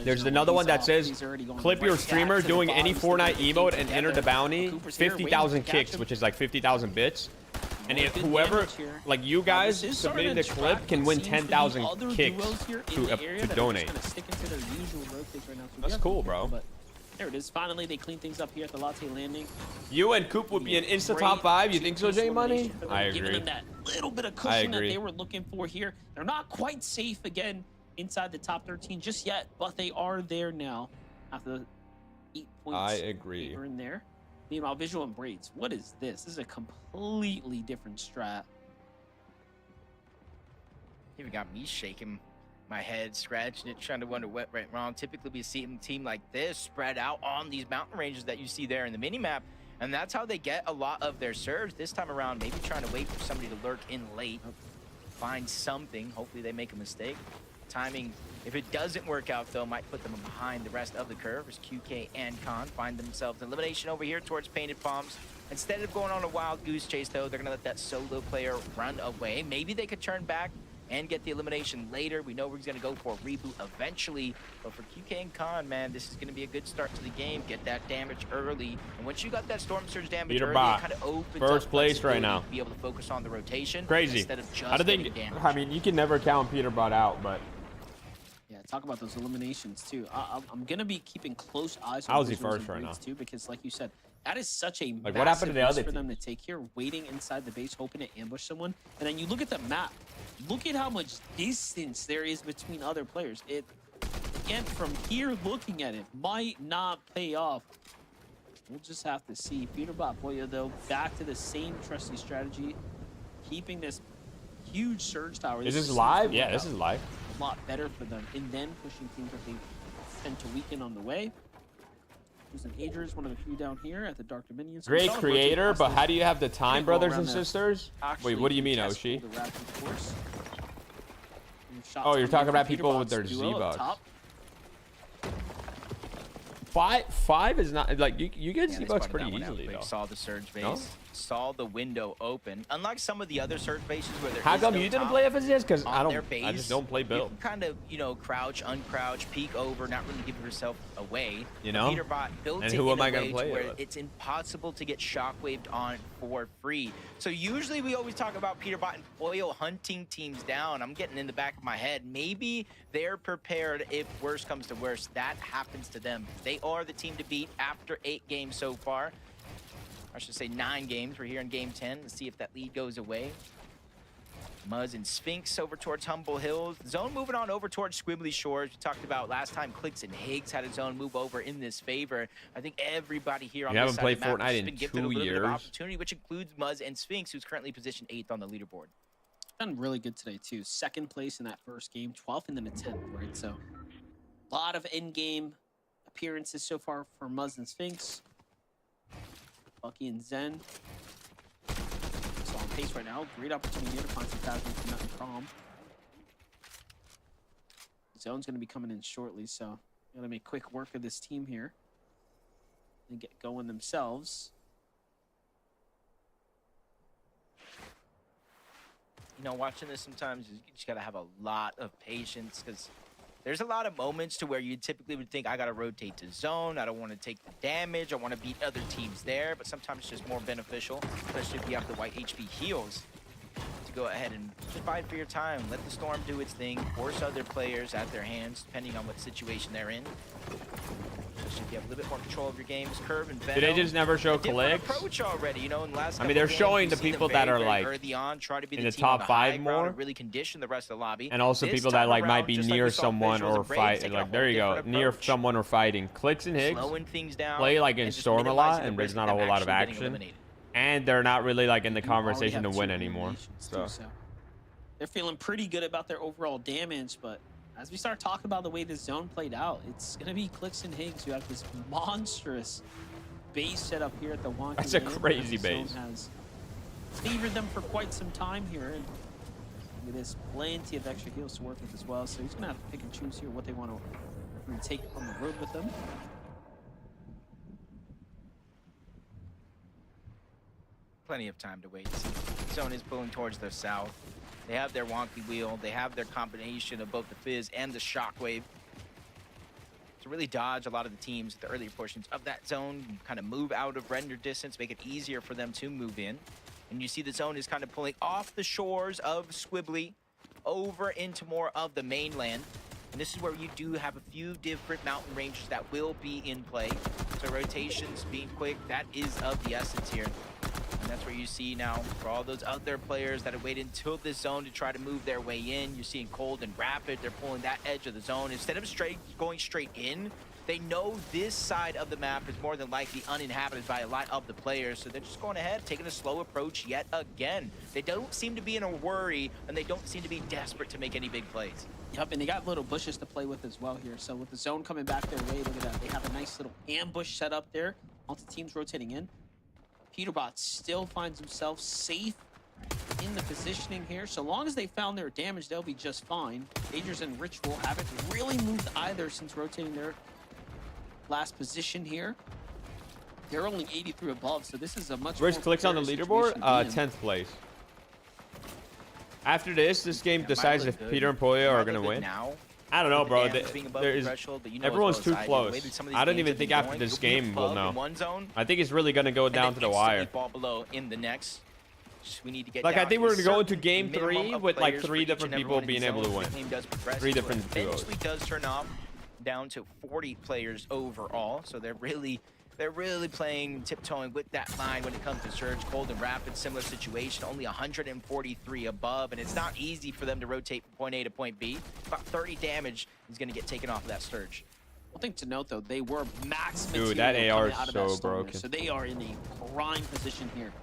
There's another one that says, clip your streamer doing any Fortnite emote and enter the bounty. 50,000 kicks, which is like 50,000 bits. And if whoever, like you guys, submitting the clip can win 10,000 kicks to donate. That's cool, bro. There it is. Finally, they clean things up here at the Latte Landing. You and Coop would be an insta top 5. You think so, J Money? I agree. Giving them that little bit of cushion that they were looking for here. They're not quite safe again inside the top 13 just yet, but they are there now after 8 points. I agree. Here and there. Meanwhile, Visual and Braids. What is this? This is a completely different strat. Even got me shaking my head, scratching it, trying to wonder what went wrong. Typically, we see a team like this spread out on these mountain ranges that you see there in the mini-map, and that's how they get a lot of their surge. This time around, maybe trying to wait for somebody to lurk in late, find something. Hopefully, they make a mistake. Timing, if it doesn't work out, though, might put them behind the rest of the curve as QK and Khan find themselves elimination over here towards Painted Palms. Instead of going on a wild goose chase, though, they're going to let that solo player run away. Maybe they could turn back and get the elimination later. We know we're going to go for a reboot eventually. But for QK and Khan, man, this is going to be a good start to the game. Get that damage early. And once you got that Storm Surge damage early, it kind of opens first up place right now. to be able to focus on the rotation. Crazy. Instead of just I don't think, damage. I mean, you can never count Peterbot out, but yeah, talk about those eliminations too. I'm gonna be keeping close eyes on how's he first right now too, because like you said, that is such a like what happened to the other for them to take here, waiting inside the base, hoping to ambush someone. And then you look at the map, look at how much distance there is between other players. It, again, from here looking at it, might not pay off. We'll just have to see. Peterbot Boya, though, back to the same trusty strategy, keeping this huge surge tower. Is this live? Yeah, this is live. A lot better for them, and then pushing teams that they tend to weaken on the way. There's an Adrian, one of the few down here at the Dark Dominions. Great creator, but how do you have the time, brothers and sisters? Wait, what do you mean, Oshi? Oh, you're talking about people with their Z-Bucks. Five is not like you get Z-Bucks pretty easily though. Saw the surge base, saw the window open. Unlike some of the other surge bases where there how come you didn't play FSS? Because I base, just don't play build. You can kind of, you know, crouch, uncrouch, peek over, not really give yourself away. You know. Peterbot built and it who in am I a gonna way play where it with? it's impossible to get shockwaved on for free. So usually we always talk about Peterbot and Oil hunting teams down. I'm getting in the back of my head. Maybe they're prepared if worse comes to worse. That happens to them. They are the team to beat after 8 games so far. I should say 9 games. We're here in game 10. Let's see if that lead goes away. Muzz and Sphinx over towards Humble Hills. Zone moving on over towards Squibbly Shores. We talked about last time Clix and Higgs had a zone move over in this favor. I think everybody here on this side of the map has been gifted a little bit of opportunity, which includes Muzz and Sphinx, who's currently positioned 8th on the leaderboard. Done really good today too. 2nd place in that first game, 12th and then a 10th, right? So a lot of in-game appearances so far for Muzz and Sphinx. Bucky and Zen. So on pace right now. Great opportunity here to find some paths from nothing from. Zone's going to be coming in shortly, so got to make quick work of this team here and get going themselves. You know, watching this sometimes, you just got to have a lot of patience because there's a lot of moments to where you typically would think, I got to rotate to zone. I don't want to take the damage. I want to beat other teams there. But sometimes it's just more beneficial, especially if you have the white HP heals, to go ahead and just fight for your time. Let the Storm do its thing. Force other players at their hands, depending on what situation they're in. Especially if you have a little bit more control of your games. Curve and Venom. Did they just never show Clix? Approach already, you know, in the last I mean, they're showing the people that are like on, try to be in the the top 5 more, really condition the rest of the lobby. and also people that like might be near someone or fight. Like there you go, near someone or fighting. Clix and Higgs play like in Storm a lot, and there's not a whole lot of action, and they're not really like in the conversation to win anymore. So they're feeling pretty good about their overall damage, but as we start talking about the way this zone played out, it's going to be Clix and Higgs who have this monstrous base set up here at the Wonky. That's a crazy base. Zone has favored them for quite some time here. And look at this, plenty of extra heals to work with as well. So he's going to have to pick and choose here what they want to take on the road with them. Plenty of time to wait. Zone is pulling towards the south. They have their wonky wheel. They have their combination of both the fizz and the shockwave. to really dodge a lot of the teams at the earlier portions of that zone, kind of move out of render distance, make it easier for them to move in. And you see the zone is kind of pulling off the shores of Squibbly over into more of the mainland. And this is where you do have a few different mountain ranges that will be in play. So rotations being quick, that is of the essence here. And that's where you see now for all those other players that have waited until this zone to try to move their way in. You're seeing Cold and Rapid. They're pulling that edge of the zone. Instead of going straight in, they know this side of the map is more than likely uninhabited by a lot of the players. So they're just going ahead, taking a slow approach yet again. They don't seem to be in a worry, and they don't seem to be desperate to make any big plays. Yep, and they got little bushes to play with as well here. So with the zone coming back their way, look at that. They have a nice little ambush set up there. All the teams rotating in. Peterbot still finds himself safe in the positioning here. So long as they found their damage, they'll be just fine. Agers and Ritual haven't really moved either since rotating their last position here. They're only 83 above, so this is a much Where's more Clix on the precarious leaderboard? situation to be in. 10th place. After this game decides if Peter and Polio are going to win. Now, I don't know, bro. everyone's Everyone's too close. I don't even think after this game we'll know. I think it's really going to go down to the wire. Fall below in the next. We need to get Like, I think we're going to go into game minimum 3 of with like players for 3 each different and people everyone in being able to zone. win. The game does progress 3 to different duos. eventually does turn off down to 40 players overall. So they're really playing tiptoeing with that line when it comes to Surge. Cold and Rapid, similar situation, only 143 above, and it's not easy for them to rotate from point A to point B. About 30 damage is going to get taken off of that Surge. One thing to note, though, they were max Dude, material that AR coming is out of so that Stormer, broken. so they are in a prime position here.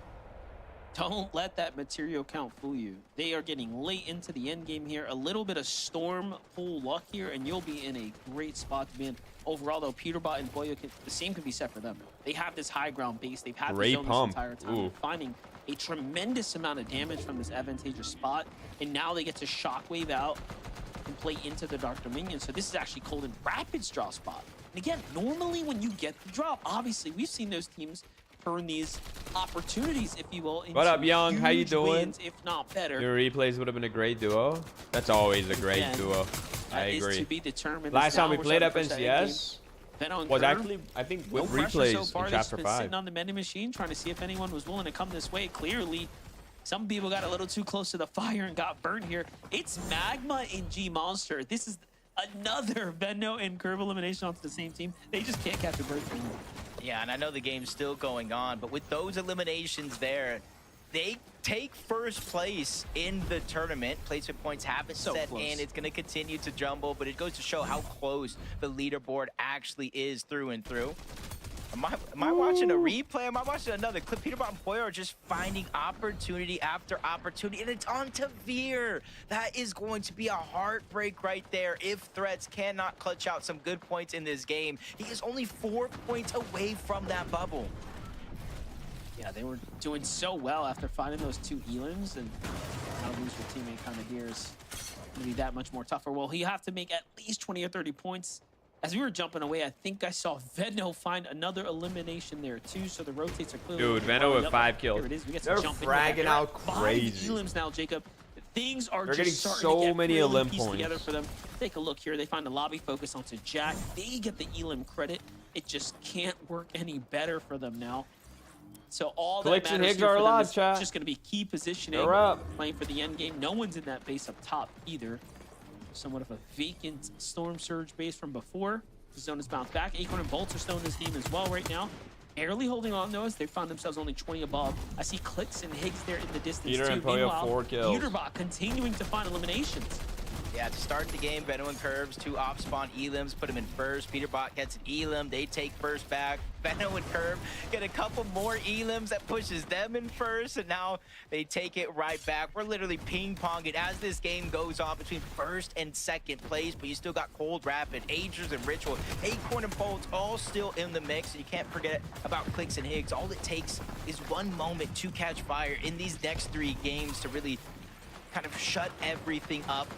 Don't let that material count fool you. They are getting late into the end game here. A little bit of storm pull luck here, and you'll be in a great spot to be in. Overall, though, Peterbot and Boyo, the same can be set for them. They have this high ground base. They've had the zone this entire time. They're finding a tremendous amount of damage from this advantageous spot, and now they get to shockwave out and play into the Dark Dominion. So this is actually Cold and Rapid's draw spot. And again, normally when you get the drop, obviously we've seen those teams turn these opportunities, if you will, into What up, Young? How you huge doing? wins, if not better. Your replays would have been a great duo. That's always a great Again, duo. I That is agree. to be determined. Last time we We're played up starting first at NCS Venom was Curve. actually, I think, No with pressure replays so far. in They've Chapter been 5. sitting on the vending machine trying to see if anyone was willing to come this way. Clearly, some people got a little too close to the fire and got burned here. It's Magma and G Monster. This is another Venno and Curve elimination onto the same team. They just can't catch a break anymore. Yeah, and I know the game's still going on, but with those eliminations there, they take first place in the tournament. Placement points haven't set in. It's going to continue to jumble, but it goes to show how close the leaderboard actually is through and through. Am I watching a replay? Am I watching another clip? Peterbot and Poyo are just finding opportunity after opportunity, and it's on to Veer. That is going to be a heartbreak right there if Threats cannot clutch out some good points in this game. He is only 4 points away from that bubble. Yeah, they were doing so well after finding those 2 elims, and now lose your teammate kind of here is going to be that much more tougher. Well, you have to make at least 20 or 30 points. As we were jumping away, I think I saw Venno find another elimination there too, so the rotates are clearly... Dude, Venno with 5 kills. Here it is. We get They're to jump in fragging here. out 5 crazy. elims now, Jacob. Things are They're just getting starting so to get many really elim pieced points. together for them. Take a look here. They find the lobby focus onto Jack. They get the elim credit. It just can't work any better for them now. So all Clix that and matters Higgs here are for them alive, is chat. just going to be key positioning, They're up. playing for the end game. No one's in that base up top either. Somewhat of a vacant Storm Surge base from before. The zone is bounced back. Acorn and Bolts are still in this game as well right now. Barely holding on though, as they found themselves only 20 above. I see Clix and Higgs there in the distance Peter too. and Poyo, Meanwhile, 4 kills. Peterbot continuing to find eliminations. Yeah, to start the game, Venno and Curves, 2 off-spawn elims, put him in first. Peterbot gets an elim, they take first back. Venno and Curve get a couple more elims that pushes them in first, and now they take it right back. We're literally ping-ponging as this game goes on between first and second place, but you still got Cold, Rapid, Agers, and Ritual. Acorn and Bolts all still in the mix, and you can't forget about Clix and Higgs. All it takes is one moment to catch fire in these next 3 games to really kind of shut everything up.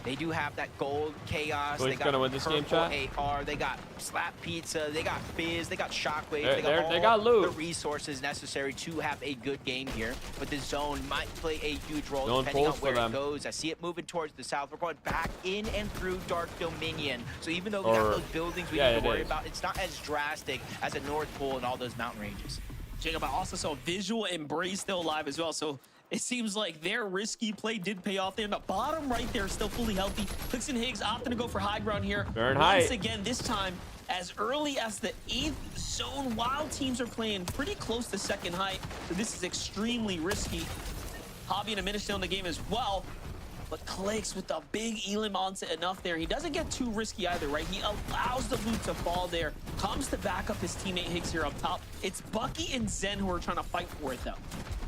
They do have that gold chaos. Clix They got gonna win this game, purple chat? AR. They got slap pizza. They got fizz. They got shockwave. They got all loot. the resources necessary to have a good game here. But the zone might play a huge role No one depending on pulls for where it them. goes. I see it moving towards the south. We're going back in and through Dark Dominion. So even though we have those buildings we need to worry about, it's not as drastic as a North Pole and all those mountain ranges. Jacob, I also saw Visual and Bree still alive as well, so it seems like their risky play did pay off there. In the bottom right there, still fully healthy. Clix and Higgs opting to go for high ground here. Fahrenheit. Once again, this time, as early as the 8th zone, while teams are playing pretty close to second height, so this is extremely risky. Hobby and a minute still in the game as well. But Clix with the big elim onset enough there. He doesn't get too risky either, right? He allows the loot to fall there. Comes to back up his teammate Higgs here up top. It's Bucky and Zen who are trying to fight for it, though.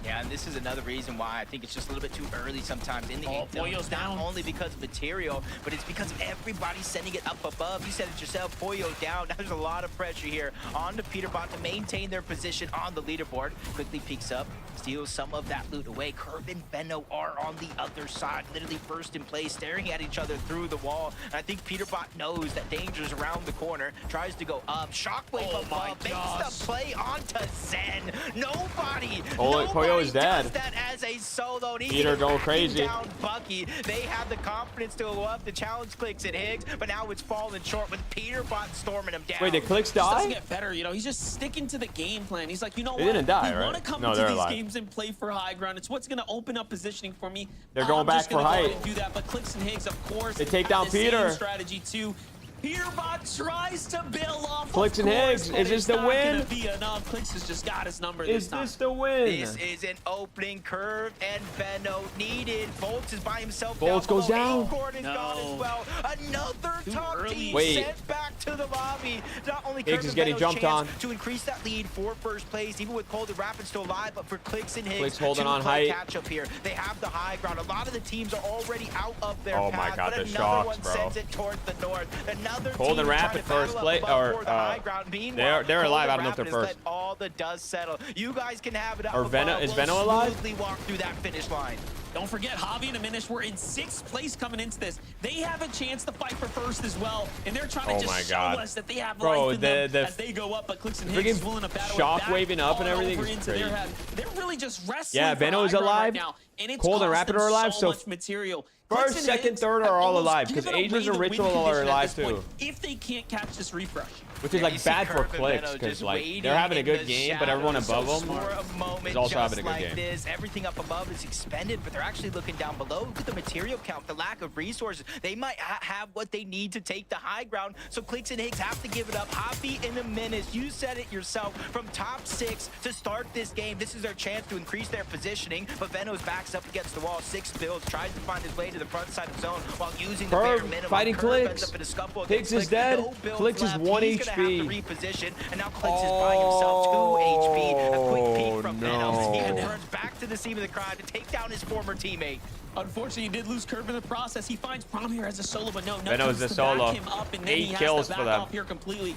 Yeah, and this is another reason why I think it's just a little bit too early sometimes in the game. Pollo's down. Not only because of material, but it's because of everybody sending it up above. You said it yourself, Pollo down. There's a lot of pressure here on the Peterbot to maintain their position on the leaderboard. Quickly peeks up, steals some of that loot away. Curve and Venno are on the other side, literally first in place, staring at each other through the wall. And I think Peterbot knows that danger's around the corner, tries to go up. Shockwave above, makes the play onto Zen. Nobody Pollo is dead. does that as a solo. Peter going crazy. Down Bucky. They have the confidence to go up, to challenge Clix and Higgs, but now it's falling short with Peterbot storming him down. Wait, did Clix Just die? doesn't get better, you know. He's just sticking to the game plan. He's like, you know They what? didn't die, we right? want to come No, into they're these alive. games and play for high ground. It's what's going to open up positioning for me. They're going back just gonna for go ahead height. and do that, but Clix and Higgs, of course, They take have down the same Peter. strategy too. Peterbot tries to bail off. Clix and Higgs, is this the win? It's not gonna be enough. Clix has just got his number Is this time. this the win? This is an opening. Curve and Venno needed. Bolts is by himself. Bolts goes down. Acorn is gone as well. Another Too top early. team Wait. sent back to the lobby. Not only Higgs Curve is and getting Venno's jumped chance on. to increase that lead for first place, even with Cold and Rapid still alive, but for Clix and Higgs Clix holding to on play height. catch up here. They have the high ground. A lot of the teams are already out of their Oh my path, God, but the another shots, one bro. sends it towards the north. Another Cold team and is trying Rapid to battle first up play, above or, for the high ground. Meanwhile, they're Cold alive. and I don't know if they're Rapid has first. let all the dust settle. You guys can have it up Or above. Venno- is We'll Venno alive? smoothly walk through that finish line. Don't forget, Hobby and Diminish were in 6th place coming into this. They have a chance to fight for first as well, and they're trying to Oh my just show God. us that they have Bro, life in them the as they go up. But Clix and freaking Higgs is willing to battle shock it back, waving up and all everything over is into their crazy. head. They're really just wrestling. Yeah, for Venno is high ground alive. right now, and it's Cold and cost Rapid them are alive, so so much material. first, Clix and second, Higgs third are have all almost alive, 'cause given away Aegis and the win Ritual are condition at alive this point too. if they can't catch this refresh. Which is Yeah, you like see bad for Curve and Clix Venno because just like waiting they're having a in good the game, but everyone shadows. above So them for a moment, is also just having a good like game. This, everything up above is expended, but they're actually looking down below. Look at the material count, the lack of resources. They might have what they need to take the high ground. So Clix and Higgs have to give it up. Hobby in a minute. You said it yourself. From top 6 to start this game, this is their chance to increase their positioning. But Venno's backs up against the wall. 6 builds, tries to find his way to the front side of zone while using the bare Curve minimum. fighting Curve Clix. ends up in a scuffle Higgs against is Clix. dead. No builds Clix is left. 1 He's gonna have to HP. reposition, and now Clix is by himself 2 HP. A quick peek from Venno. He no. returns back to the scene of the crime to take down his former teammate. Unfortunately, he did lose Curve in the process. He finds Prom here as a solo, but no, Venno's comes the to solo. back him up, and then 8 he has kills to for back them. off here completely.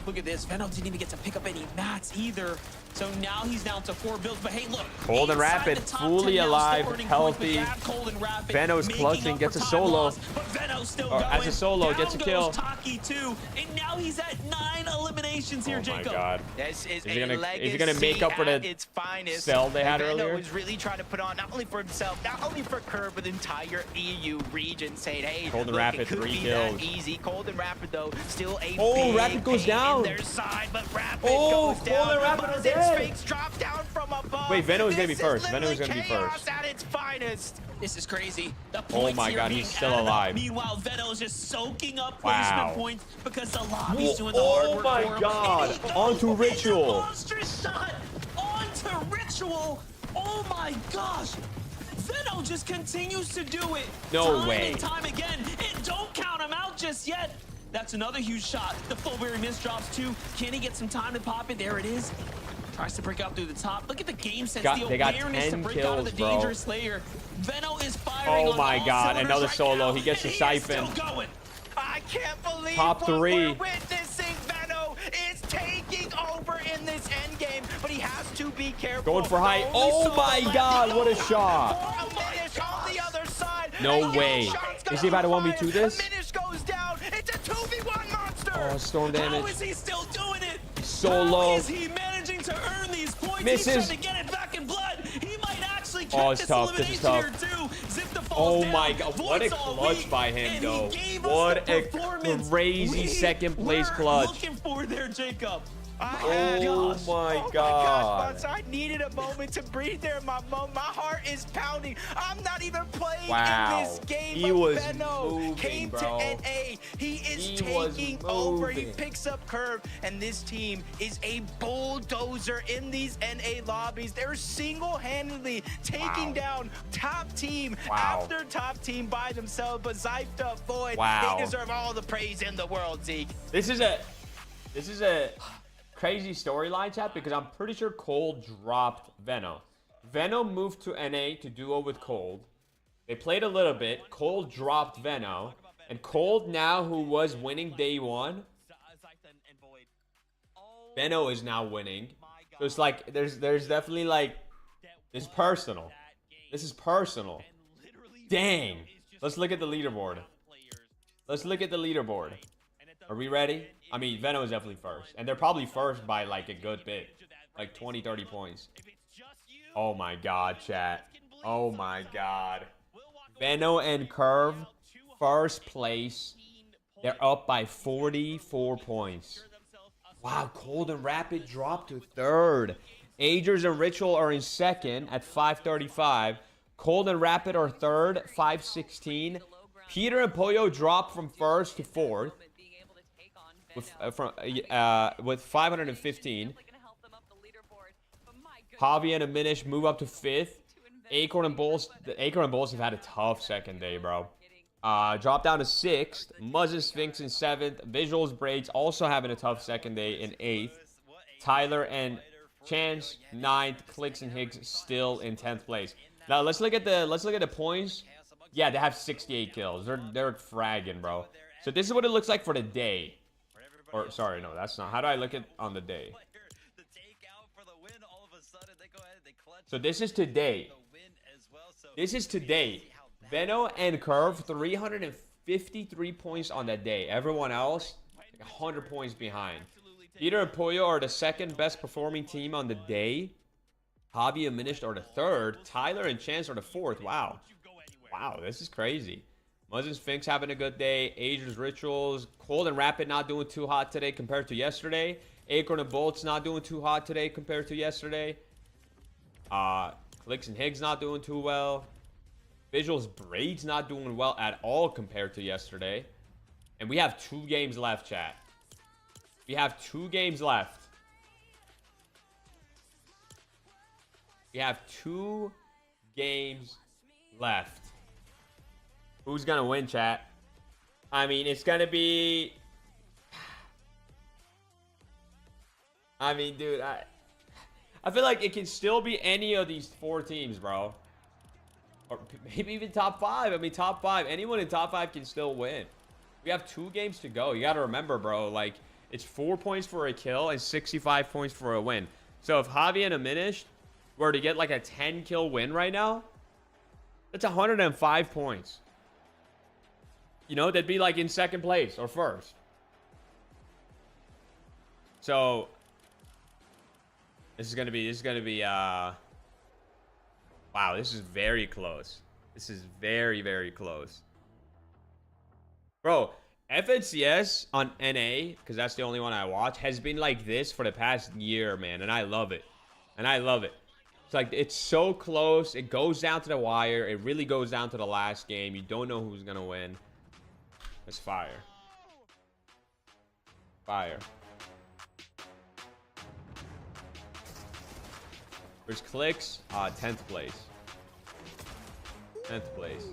Look at this. Venno didn't even get to pick up any mats either. So now he's down to 4 builds. But hey, look. Cold and inside Rapid, the top fully 10 now, alive, still earning healthy. points, but you have Cold and Rapid Venno's making clutching, up gets for a time solo. lost, but Venno's still Or going. as a solo, Down gets a goes kill. Taki too. And now he's at 9 eliminations here, Oh my Jacob. God. This is he a gonna- legacy is he gonna make up for the at its finest. sell they had Venno earlier? was really trying to put on not only for himself, not only for Curve, but the entire EU region, saying, hey, Cold and look, Rapid, it could 3 be kills. that easy. Cold and Rapid, though, still a Oh, big Rapid goes pain down. in their side, but Rapid Oh, goes Cold down. and Rapid are Buzz's dead. fakes drop down from above. Wait, Venno is gonna be This first. is Venno is gonna be literally first. chaos at its finest. This is crazy. The Oh points my here God, being he's still added up. alive. Meanwhile, Venno is just soaking up Wow. placement points because the lobby's doing the hard Oh work my for him. God, And he goes onto into Ritual. monstrous shot onto Ritual. Oh my gosh. Venno just continues to do it. No time way. and time again. And don't count him out just yet. That's another huge shot. The Fullberry miss drops too. Can he get some time to pop it? There it is. Tries to break out through the top. Look at the game sense, the They got awareness to 10 break out of the kills, bro. dangerous layer. Venno is firing Oh on my all God, cylinders another right solo. now, He gets and the he is siphon. still going. I can't believe Top what 3. we're witnessing. Venno is taking over in this end game, but he has to be careful. Going for height. The only Oh solo my left God, to what a go shot. for a finish on the other side. No And way. shots Is he about to 1v2 this? Minish goes down. It's a 2v1 monster. Oh, storm damage. How is he still doing it? So low. How is he managing to earn these points? Misses. He's trying to get it back in blood. He might actually Oh, get it's this tough. This is tough. elimination here too. Zip the falls Oh down. my god, what a Void's all clutch weak, by him, and though. he gave us What the a performance crazy we second place were clutch. looking for there, Jacob. Oh my Oh god. my gosh, Monster, I needed a moment to breathe there. My heart is pounding. I'm not even playing Wow. in this game. He but was Benno moving, came bro. to NA. He is He was taking over. He moving. picks up Curve, and this team is a bulldozer in these NA lobbies. They're single-handedly taking down top team after top team by themselves. But Zyped Up Void, Wow. they deserve all the praise in the world, Zeke. This is a crazy storyline, chat, because I'm pretty sure Cold dropped Venno. Venno moved to NA to duo with Cold. They played a little bit. Cold dropped Venno. And Cold now, who was winning day one, Venno is now winning. So it's like, there's definitely like, this is personal. This is personal. Dang. Let's look at the leaderboard. Let's look at the leaderboard. Are we ready? I mean, Venno is definitely first. And they're probably first by like a good bit. Like 20, 30 points. Oh my god, chat. Oh my god. Venno and Curve, first place. They're up by 44 points. Wow, Cold and Rapid dropped to third. Agers and Ritual are in second at 535. Cold and Rapid are third, 516. Peter and Pollo dropped from first to fourth. With 515. Javi and Aminish move up to 5th. Acorn and Bulls have had a tough second day, bro. Drop down to 6th. Muzz and Sphinx in 7th. Visuals Braids also having a tough second day in 8th. Tyler and Chance 9th. Clix and Higgs still in 10th place. Now let's look at the points. Yeah, they have 68 kills. They're fragging, bro. So this is what it looks like for the day. Or, sorry, no, that's not. How do I look at on the day? So this is today. This is today. Venno and Curve, 353 points on that day. Everyone else, like 100 points behind. Peter and Pollo are the second best performing team on the day. Javi and Minished are the third. Tyler and Chance are the fourth. Wow. Wow, this is crazy. Muzz and Sphinx having a good day. Agers, Rituals. Cold and Rapid not doing too hot today compared to yesterday. Acorn and Bolts not doing too hot today compared to yesterday. Clix and Higgs not doing too well. Visuals Braids not doing well at all compared to yesterday. And we have 2 games left, chat. We have 2 games left. We have 2 games left. Who's gonna win, chat? I mean, it's gonna be... I mean, dude, I feel like it can still be any of these 4 teams, bro. Or maybe even top 5. I mean, top 5. Anyone in top 5 can still win. We have 2 games to go. You gotta remember, bro, like, it's 4 points for a kill and 65 points for a win. So if Javi and Aminish were to get like a 10-kill win right now, that's 105 points. You know, they'd be like in second place or first. So this is gonna be wow, this is very close. This is very, very close. Bro, FNCS on NA, because that's the only one I watch, has been like this for the past year, man, and I love it. And I love it. It's like, it's so close. It goes down to the wire. It really goes down to the last game. You don't know who's gonna win. It's fire. Fire. Where's Clix? 10th place. 10th place.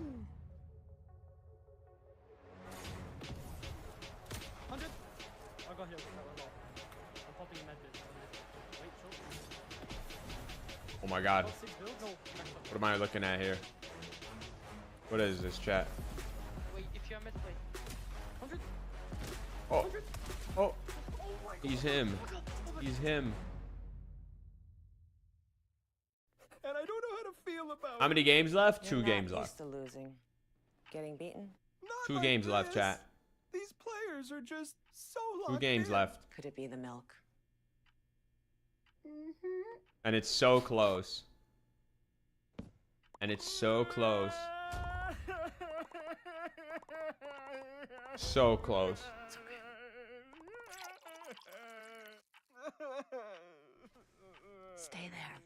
100. I got here. I'm popping in that bit. Wait, Oh my god. show. 6 builds? No. What am I looking at here? What is this, chat? Wait, if you're mid, wait. 100. Oh. 100. Oh. Oh my god. He's him. He's him. And I don't know how to feel about How many games left? You're 2 games not left. used to losing. Getting beaten? 2 games left, chat. These players are just so 2 games left. Could it be the milk? And it's so close. And it's so close. So close. Stay there.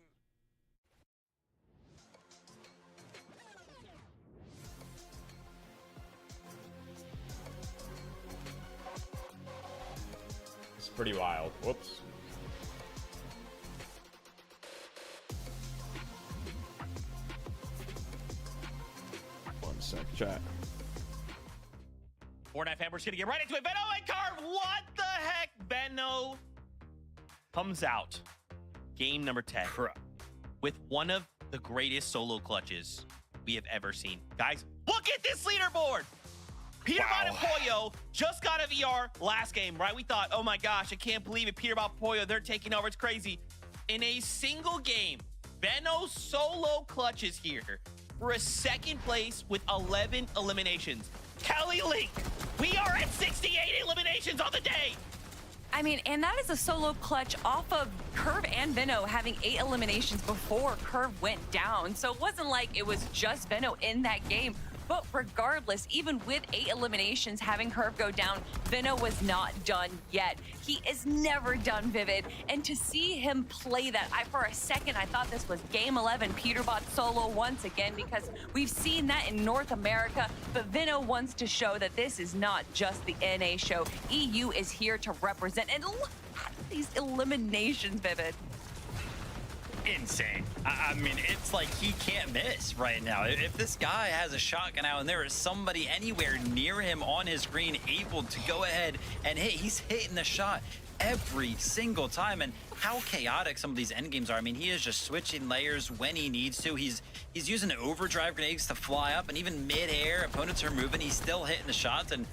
It's pretty wild. Whoops. One sec, chat. Fortnite fan, we're just gonna get right into it. Venno and Carve, what the heck? Venno comes out game number 10 with one of the greatest solo clutches we have ever seen. Guys, look at this leaderboard. Peterbot and Pollo just got a VR last game, right? We thought, oh my gosh, I can't believe it. Peterbot, Pollo, they're taking over. It's crazy. In a single game, Venno solo clutches here for a second place with 11 eliminations. Kelly Link, we are at 68 eliminations on the day. I mean, and that is a solo clutch off of Curve and Venno having 8 eliminations before Curve went down. So it wasn't like it was just Venno in that game. But regardless, even with 8 eliminations, having Curve go down, Venno was not done yet. He is never done, Vivid. And to see him play that, for a second, I thought this was game 11, Peterbot solo once again, because we've seen that in North America. But Venno wants to show that this is not just the NA show. EU is here to represent. And look at these eliminations, Vivid. Insane. I mean, it's like he can't miss right now. If this guy has a shotgun out and there is somebody anywhere near him on his screen able to go ahead and hit, he's hitting the shot every single time. And how chaotic some of these end games are. I mean, he is just switching layers when he needs to. He's using overdrive grenades to fly up, and even mid-air, opponents are moving, he's still hitting the shots. And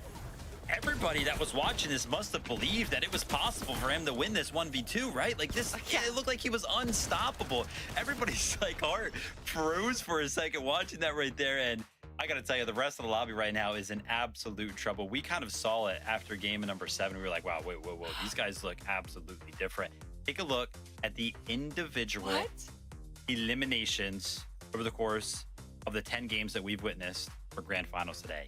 everybody that was watching this must have believed that it was possible for him to win this 1v2, right? Like this, it looked like he was unstoppable. Everybody's like heart froze for a second watching that right there. And I gotta tell you, the rest of the lobby right now is in absolute trouble. We kind of saw it after game number 7. We were like, wow, whoa. These guys look absolutely different. Take a look at the individual eliminations over the course of the 10 games that we've witnessed for grand finals today.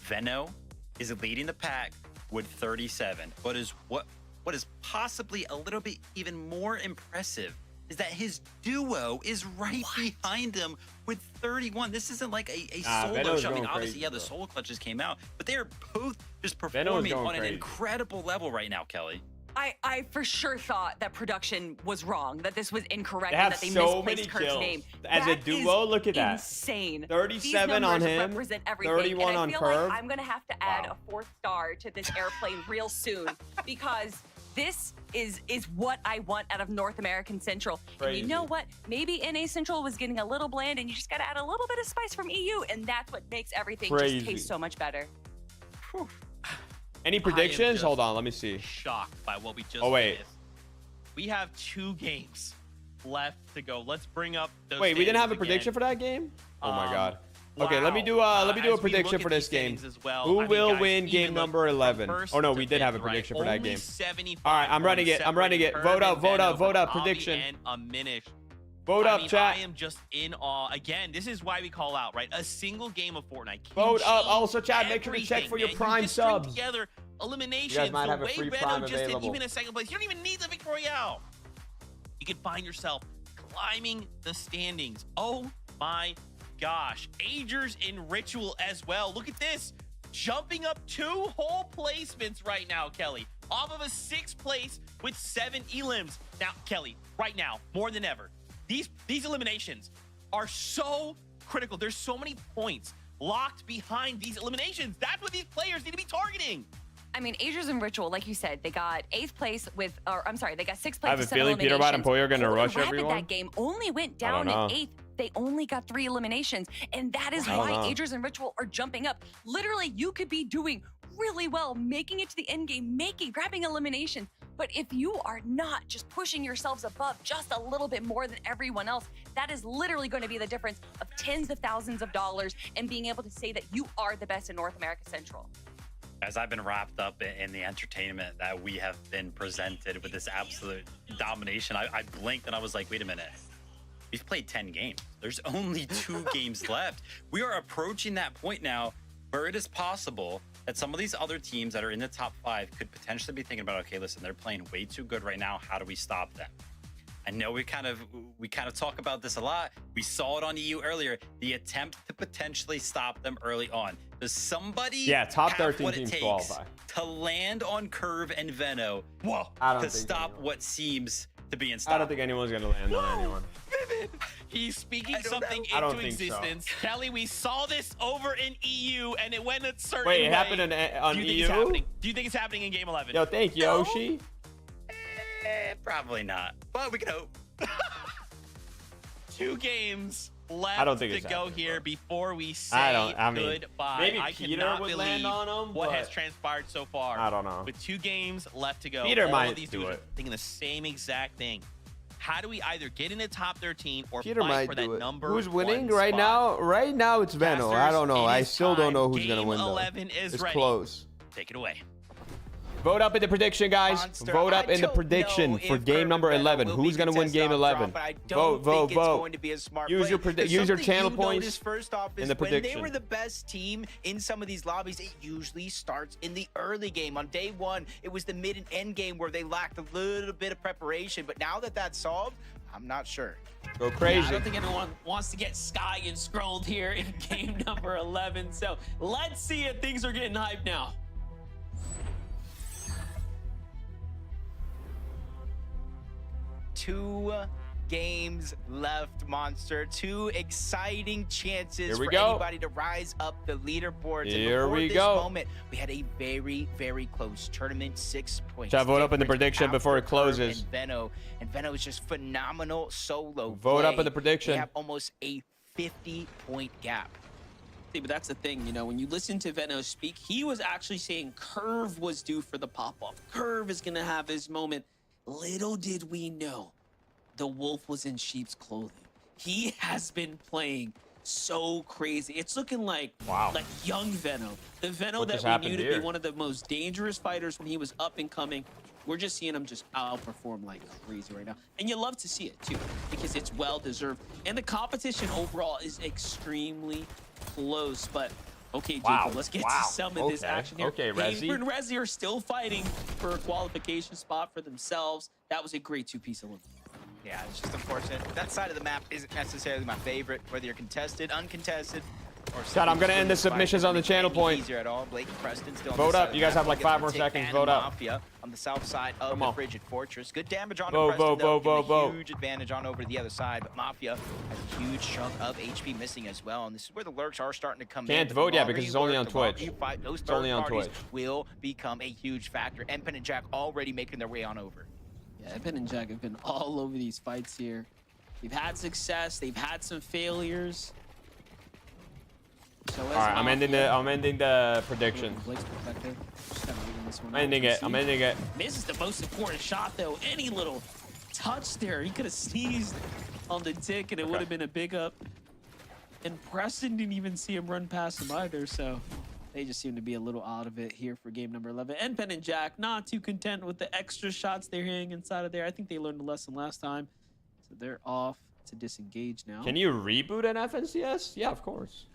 Venno is leading the pack with 37. But what is possibly a little bit even more impressive is that his duo is right behind him with 31. This isn't like a solo shot. I mean, obviously, yeah, the solo clutches came out, but they are both just performing on an incredible level right now, Kelly. I for sure thought that production was wrong, that this was incorrect, They and have that they so misplaced many Kurt's kills. name. As a duo, look at that. Insane. 37 on him, represent everything. 31 and I on feel Curve. like I'm gonna have to add a 4th star to this airplane real soon, because this is what I want out of North American Central. And you know what? Maybe NA Central was getting a little bland, and you just gotta add a little bit of spice from EU, and that's what makes everything just taste so much better. Whew. Any predictions? Hold on, let me see. Shocked by what we just witnessed. We have 2 games left to go. Let's bring up those. Wait, we didn't have a again. prediction for that game? Oh my god. Okay, Wow. let me do a prediction for this game. Who will win game number 11? Oh no, we did have a prediction for that game. All right, I'm running it. Vote up. Prediction. Vote up, chat. I am just in awe. Again, this is why we call out, right? A single game of Fortnite. Vote up. Also, chat, make sure to check for your Prime subs. Together eliminations. You guys might have the a way free Venno Prime just did, available. even in 2nd place. You don't even need the Victory Royale. You can find yourself climbing the standings. Oh my gosh. Agers in Ritual as well. Look at this. Jumping up 2 whole placements right now, Kelly. Off of a 6th place with 7 elims. Now, Kelly, right now, more than ever, these eliminations are so critical. There's so many points locked behind these eliminations. That's what these players need to be targeting. I mean, Agers and Ritual, like you said, they got 8th place with, or I'm sorry, they got 6th place. I have a with 7 feeling Peterbot and Pollo are going to Cold rush Rapid everyone. That game only went down in 8th. They only got 3 eliminations, and that is why Agers and Ritual are jumping up. Literally, you could be doing really well, making it to the end game, grabbing eliminations, But if you are not just pushing yourselves above just a little bit more than everyone else, that is literally going to be the difference of tens of thousands of dollars and being able to say that you are the best in North America Central. As I've been wrapped up in the entertainment that we have been presented with this absolute domination, I blinked and I was like, wait a minute. We've played 10 games. There's only 2 games left. We are approaching that point now where it is possible that some of these other teams that are in the top 5 could potentially be thinking about, okay, listen, they're playing way too good right now. How do we stop them? I know we kind of talk about this a lot. We saw it on EU earlier, the attempt to potentially stop them early on. Does somebody top have 13 what it teams takes qualify to land on Curve and Veno to stop what seems to be in stop? I don't think anyone's gonna land on anyone. He's speaking something I don't into think so. existence. Kelly, we saw this over in EU, and it went a certain Wait, way. it happened on Do you think EU? it's happening? Do you think it's happening in Game 11? Yo, thank you, Yoshi. Probably not, but we can hope. 2 games left I don't think to it's go happening, here bro. before we say I mean, goodbye. maybe I Peter cannot would believe land on him, what but has transpired so far. I don't know. With 2 games left to go, Peter all might of these do dudes it. are thinking the same exact thing. How do we either get in the top 13 or Peter fight might for do that it. number Who's winning 1 right spot? now? Right now, it's Veno. I don't know. Casters, I it is still don't know time. who's gonna Game win though. 11 is It's ready. close. Take it away. Vote up in the prediction, guys. Monster, Vote up I in the don't prediction know for if game Curve number and Veno 11. will Who's be going to win contested game off 11? drop, but I don't think it's going to be a smart Use play. your Because use your something channel you points notice first off is in the when prediction. they were the best team in some of these lobbies, it usually starts in the early game. On day 1, it was the mid and end game where they lacked a little bit of preparation. But now that that's solved, I'm not sure. Go Yeah, crazy. I don't think anyone wants to get Sky and scrolled here in game number 11. So let's see if things are getting hyped now. Two games left, Monster. 2 exciting chances Here we for go. anybody to rise up the leaderboards. Here and before we this go. moment, we had a very, very close tournament. 6 points. Should I vote up in the difference prediction before it after Curve closes? And Veno is just phenomenal solo Vote play. up in the prediction. They have almost a 50-point gap. See, but that's the thing, you know, when you listen to Veno speak, he was actually saying Curve was due for the pop-off. Curve is going to have his moment. Little did we know, the wolf was in sheep's clothing. He has been playing so crazy. It's looking like young Veno. The Veno What that just we happened knew to here? be one of the most dangerous fighters when he was up and coming. We're just seeing him just outperform like crazy right now. And you love to see it too, because it's well-deserved. And the competition overall is extremely close, but okay, Jacob, let's get to some of this action here. Okay, Paper Resi. and Resi are still fighting for a qualification spot for themselves. That was a great 2-piece of Yeah, it's just unfortunate. That side of the map isn't necessarily my favorite, whether you're contested, uncontested, or Chad, I'm gonna end the simply submissions fight. on the channel Any point. easier at all. Blake and Preston still on Vote this side up. of You the guys map. have like Against 5 more the Tick seconds. and Vote up. Mafia on the south side of Come the on. Frigid Fortress. Good damage on Vote, Preston, vote, though, vote, giving vote, a huge vote. advantage on over to the other side. But Mafia has a huge chunk of HP missing as well, and this is where the lurks are starting to come in. Can't But vote the yet longer because you it's only lurk, on the longer Twitch. you fight, those It's only third on parties Twitch. will become a huge factor. Empen and Jack already making their way on over. Yeah, Empen and Jack have been all over these fights here. They've had success. They've had some failures. So All right, I'm ending the prediction. Blake's perspective. Just kinda leaving this one I'm out ending to it. see. I'm ending it. Misses the most important shot though. Any little touch there, he could have sneezed on the tick and it would have been a big up. And Preston didn't even see him run past him either, so they just seem to be a little out of it here for game number 11. And Pen and Jack not too content with the extra shots they're hearing inside of there. I think they learned a lesson last time, so they're off to disengage now. Can you reboot an FNCS? Yeah, of course.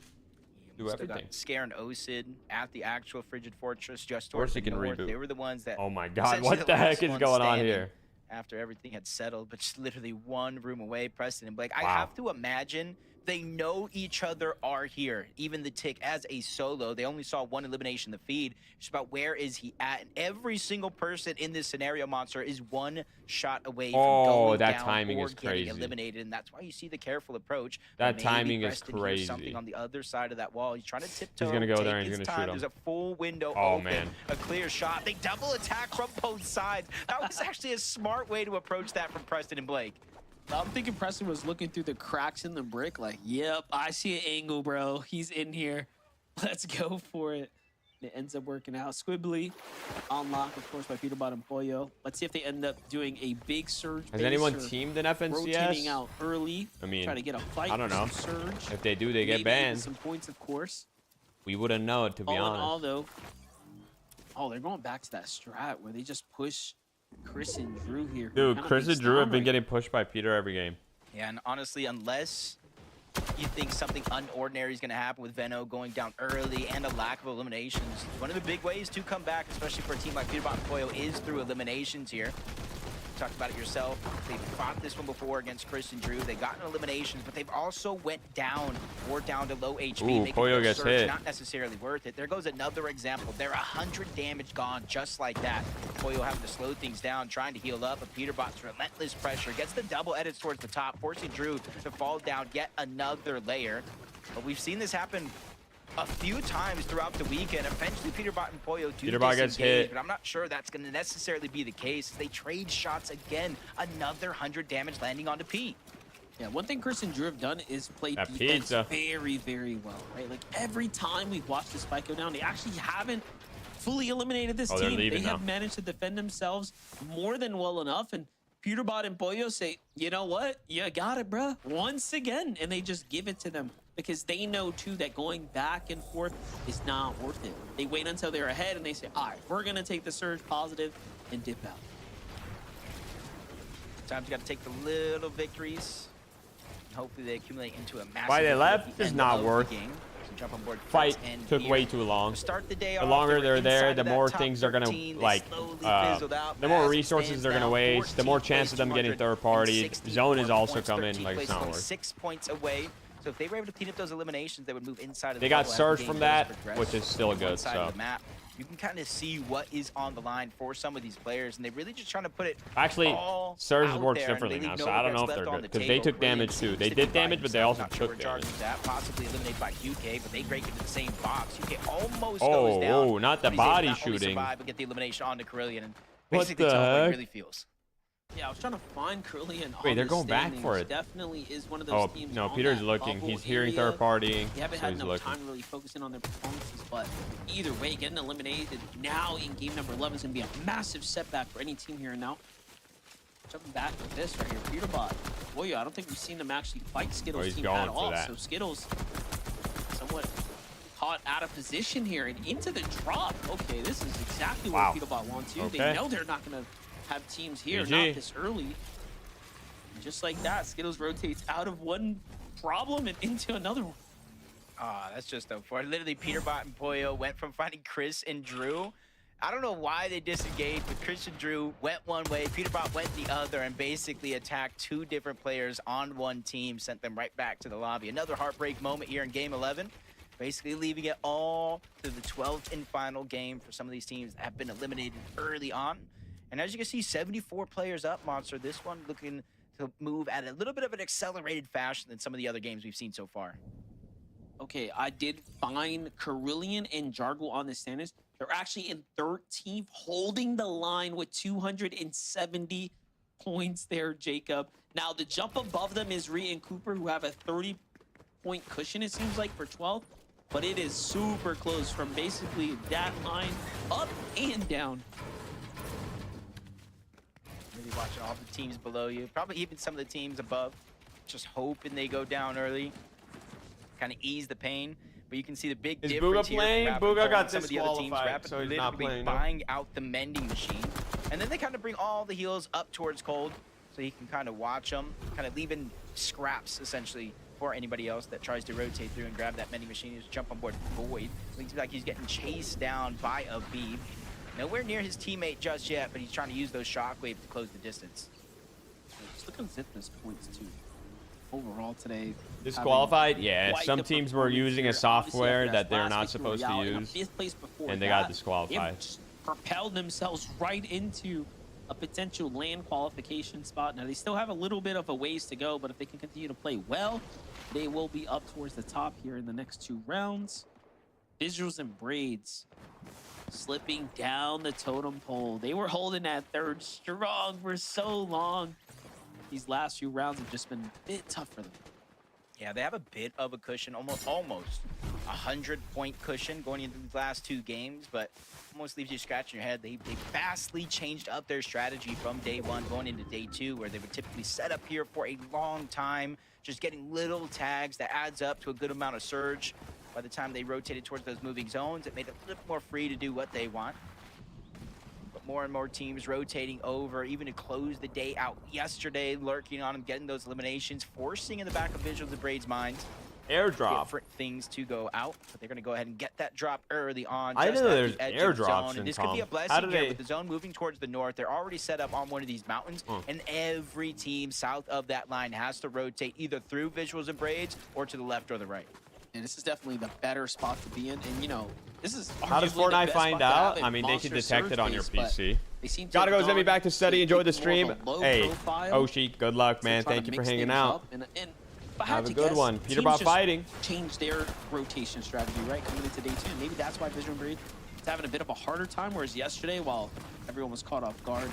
Do Still everything. got Scare and Osid at the actual Frigid Fortress just Of course towards he the can north. reboot. They were the ones that Oh my God! essentially What the heck last is one going on standing here? after everything had settled, but just literally one room away, Preston and Blake. I Wow. have to imagine they know each other are here. Even the Tick as a solo, they only saw one elimination in the feed. It's about where is he at, and every single person in this scenario, Monster, is one shot away from going that down timing or is getting crazy. eliminated, and that's why you see the careful approach. That Maybe timing is Preston hears crazy. Something on the other side of that wall. He's trying to tiptoe. gonna go take there and he's his gonna time. shoot him. There's a full window Oh, open, man. a clear shot. They double attack from both sides. That was actually a smart way to approach that from Preston and Blake. I'm thinking Preston was looking through the cracks in the brick like, yep, I see an angle, bro. He's in here. Let's go for it. It ends up working out. Squibbly on lock, of course, by Peterbot and Pollo. Let's see if they end up doing a big surge. Has anyone teamed in rotating FNCS? out early. I mean, try to get a fight. I don't know. Surge. If they do, they get Maybe banned. some points, of course. We wouldn't know, to be All in honest. all, though, they're going back to that strat where they just push Chris and Drew here. Dude, Kinda Chris makes and Drew have down been right getting pushed by Peter every game. Yeah, and honestly, unless you think something unordinary is going to happen with Veno going down early and a lack of eliminations, one of the big ways to come back, especially for a team like Peterbot and Pollo, is through eliminations here. You talked about it yourself. They've fought this one before against Chris and Drew. They got in eliminations, but they've also went down or down to low HP. Ooh, making Pollo the gets surge hit. not necessarily worth it. There goes another example. They're 100 damage gone just like that. Pollo having to slow things down, trying to heal up, but Peterbot's relentless pressure gets the double edits towards the top, forcing Drew to fall down yet another layer. But we've seen this happen a few times throughout the weekend. Eventually, Peterbot and Pollo do Peterbot gets disengage, hit. but I'm not sure that's going to necessarily be the case. They trade shots again. Another 100 damage landing onto Pete. Yeah, one thing Chris and Drew have done is play That defense pizza. very, very well, right? Like every time we've watched the spike go down, they actually haven't fully eliminated this Oh, they're team. They leaving have now. managed to defend themselves more than well enough. And Peterbot and Pollo say, you know what? You got it, bruh. Once again. And they just give it to them because they know, too, that going back and forth is not worth it. They wait until they're ahead and they say, all right, we're going to take the surge positive and dip out. Sometimes you got to take the little victories. Hopefully they accumulate into a massive. Why they victory at left the is end not of the worth. game. So jump on board Fight and took here. way too long. To start the day The off, longer they were they're there, inside the of that more top things they're gonna 13. They like. slowly fizzled out. The more Massive resources stands they're gonna down, waste, the more 14 chance of them getting 200 third party. and 64 Zone is also points, coming. 13 Like it's places, not only worth. 6 points away. So if they were able to clean up those eliminations, they would move inside of the They got bubble as the surge game from goes that, progress. which is still On one good. side So of the map, you can kind of see what is on the line for some of these players, and they're really just trying to put it actually, all surge out works there, and differently they now. leave So no I don't know if regrets they're left on good the because they table. took Brilliant damage too. seems They to did divide damage, but they himself. also Not sure took where Charging damage. is at. Possibly eliminated by UK, but they break into the same box. UK almost Oh, goes down. oh, not the but he's able to body not only shooting. survive, but get the elimination onto Carillion and What basically the tell him what he heck? really feels. Yeah, I was trying to find Carillion. Wait, they're going back for it. Definitely is one of those Oh teams. no, on Peter's that looking. bubble He's hearing area. third party. They haven't So had he's enough looking. time to really focus in on their performances, but either way, getting eliminated now in game number 11 is going to be a massive setback for any team here and now. Jumping back with this right here, Peterbot. Boy, I don't think we've seen them actually fight Skittles' he's team going at for all. that. So Skittles somewhat caught out of position here and into the drop. Okay, this is exactly Wow. what Peterbot want to. Okay. They know they're not going to have teams here, GG. not this early. Just like that, Skittles rotates out of one problem and into another one. Ah, that's just unfortunate. Literally, Peterbot and Pollo went from finding Chris and Drew. I don't know why they disengaged, but Chris and Drew went one way, Peterbot went the other, and basically attacked two different players on one team, sent them right back to the lobby. Another heartbreak moment here in game 11, basically leaving it all to the 12th and final game for some of these teams that have been eliminated early on. And as you can see, 74 players up, Monster. This one looking to move at a little bit of an accelerated fashion than some of the other games we've seen so far. Okay, I did find Carillion and Jargle on the standings. They're actually in 13th, holding the line with 270 points there, Jacob. Now, the jump above them is Rhea and Cooper, who have a 30-point cushion, it seems like, for 12th. But it is super close from basically that line up and down. Maybe watching all the teams below you, probably even some of the teams above, just hoping they go down early, kind of ease the pain. But you can see the big Is difference Booga here. playing? Rapid Booga Pulse got and some of the other teams, disqualified, Rapid so he's not literally playing now. buying out the mending machine, and then they kind of bring all the heals up towards Cold, so he can kind of watch them, kind of leaving scraps essentially for anybody else that tries to rotate through and grab that mending machine. Just jump on board Void. Looks like he's getting chased down by a Beeb. Nowhere near his teammate just yet, but he's trying to use those shockwaves to close the distance. Just look at Zipness points, too. Overall today. Disqualified? Yeah, quite some the teams were performance using here. a software Obviously, that they're last not week supposed to Royale in a use, fifth place before and they that. got disqualified. They just propelled themselves right into a potential land qualification spot. Now, they still have a little bit of a ways to go, but if they can continue to play well, they will be up towards the top here in the next two rounds. Visuals and Braids slipping down the totem pole. They were holding that third strong for so long. These last few rounds have just been a bit tough for them. Yeah, they have a bit of a cushion, almost 100-point cushion going into these last 2 games, but almost leaves you scratching your head. They vastly changed up their strategy from day 1 going into day 2, where they would typically set up here for a long time, just getting little tags that adds up to a good amount of surge. By the time they rotated towards those moving zones, it made it a little more free to do what they want. But more and more teams rotating over, even to close the day out yesterday, lurking on them, getting those eliminations, forcing in the back of Visuals and Braid's minds Airdrop. different things to go out, but they're going to go ahead and get that drop early on. I just know at there's the edge airdrops of the zone. in And this could be a comp. blessing How do here they- with the zone moving towards the north. They're already set up on one of these mountains, and every team south of that line has to rotate either through Visuals and Braids or to the left or the right. And this is definitely the better spot to be in. And, you know, this is How does arguably the Fortnite best find spot to have out? in I mean, they Monster can detect Surge it on your base, but PC. they seem to Gotta have go, Zemie, gone back to study. a Enjoy bit the more stream. of a low Hey, profile. Oshi, good luck, man. Trying Thank to you for mix hanging things out. up. And if I had Have a to good guess, one. teams Peterbot just fighting. changed their rotation strategy, right, coming into day 2. Maybe that's why Vision Braid is having a bit of a harder time, whereas yesterday, while everyone was caught off guard,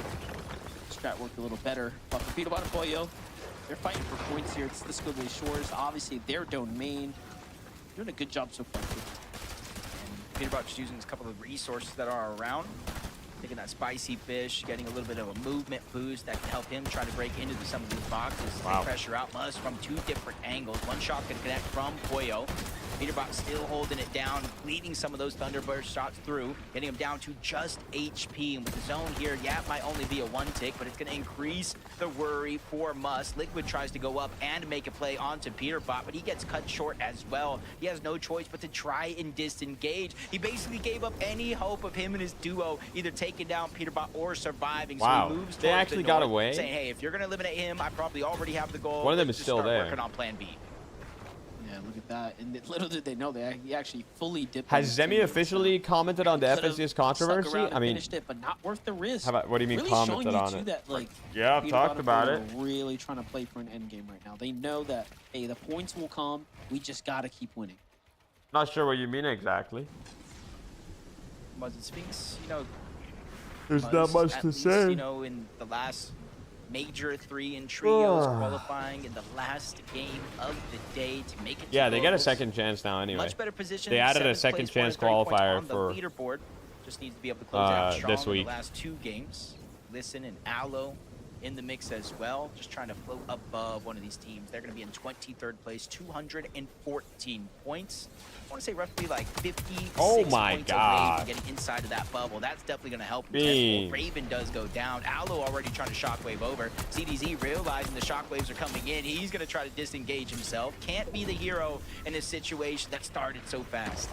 strat worked a little better. But for Peterbot and Pollo, they're fighting for points here. It's the Squiggly Shores. Obviously, their domain. Doing a good job so far. Peterbot just using a couple of resources that are around. Taking that spicy fish, getting a little bit of a movement boost that can help him try to break into some of these boxes. Wow. Pressure out must from 2 different angles. One shot can connect from Pollo. Peterbot still holding it down, leading some of those Thunderbird shots through, getting him down to just HP. And with the zone here, yeah, it might only be a 1 tick, but it's going to increase the worry for Must. Liquid tries to go up and make a play onto Peterbot, but he gets cut short as well. He has no choice but to try and disengage. He basically gave up any hope of him and his duo either taking down Peterbot or surviving. Wow. So he moves They towards actually the got north, away? saying, hey, if you're going to eliminate him, I probably already have the goal. One of them Let's is just still start there. working on plan B. Yeah, look at that. And little did they know, he actually fully dipped. Has into Zemie it. officially commented on the Could've FSCS stuck controversy? around and I mean, finished it, but not worth the risk. how about, what do you mean Really commented showing you on too it? that, like, Yeah, I've Peterbot talked and about Pollo it. are really trying to play for an end game right now. They know that, hey, the points will come. We just got to keep winning. Not sure what you mean exactly. Muzz and Sphinx, you know, There's Muzz, not much at to least, say. You know, in the last major 3 in trios qualifying in the last game of the day to make it. Yeah, to they get a goals. second chance now anyway. Much better position. They added a 7th second place, chance 130 points qualifier on the for leaderboard. Just needs to be able to close it out strong this in week. the last 2 games. Listen and Aloe in the mix as well, just trying to float above one of these teams. They're going to be in 23rd place, 214 points. I want to say roughly like 56 Oh my points God. away from getting inside of that bubble. That's definitely going to help. Beam. Raven does go down. Aloe already trying to shockwave over. CDZ realizing the shockwaves are coming in. He's going to try to disengage himself. Can't be the hero in a situation that started so fast.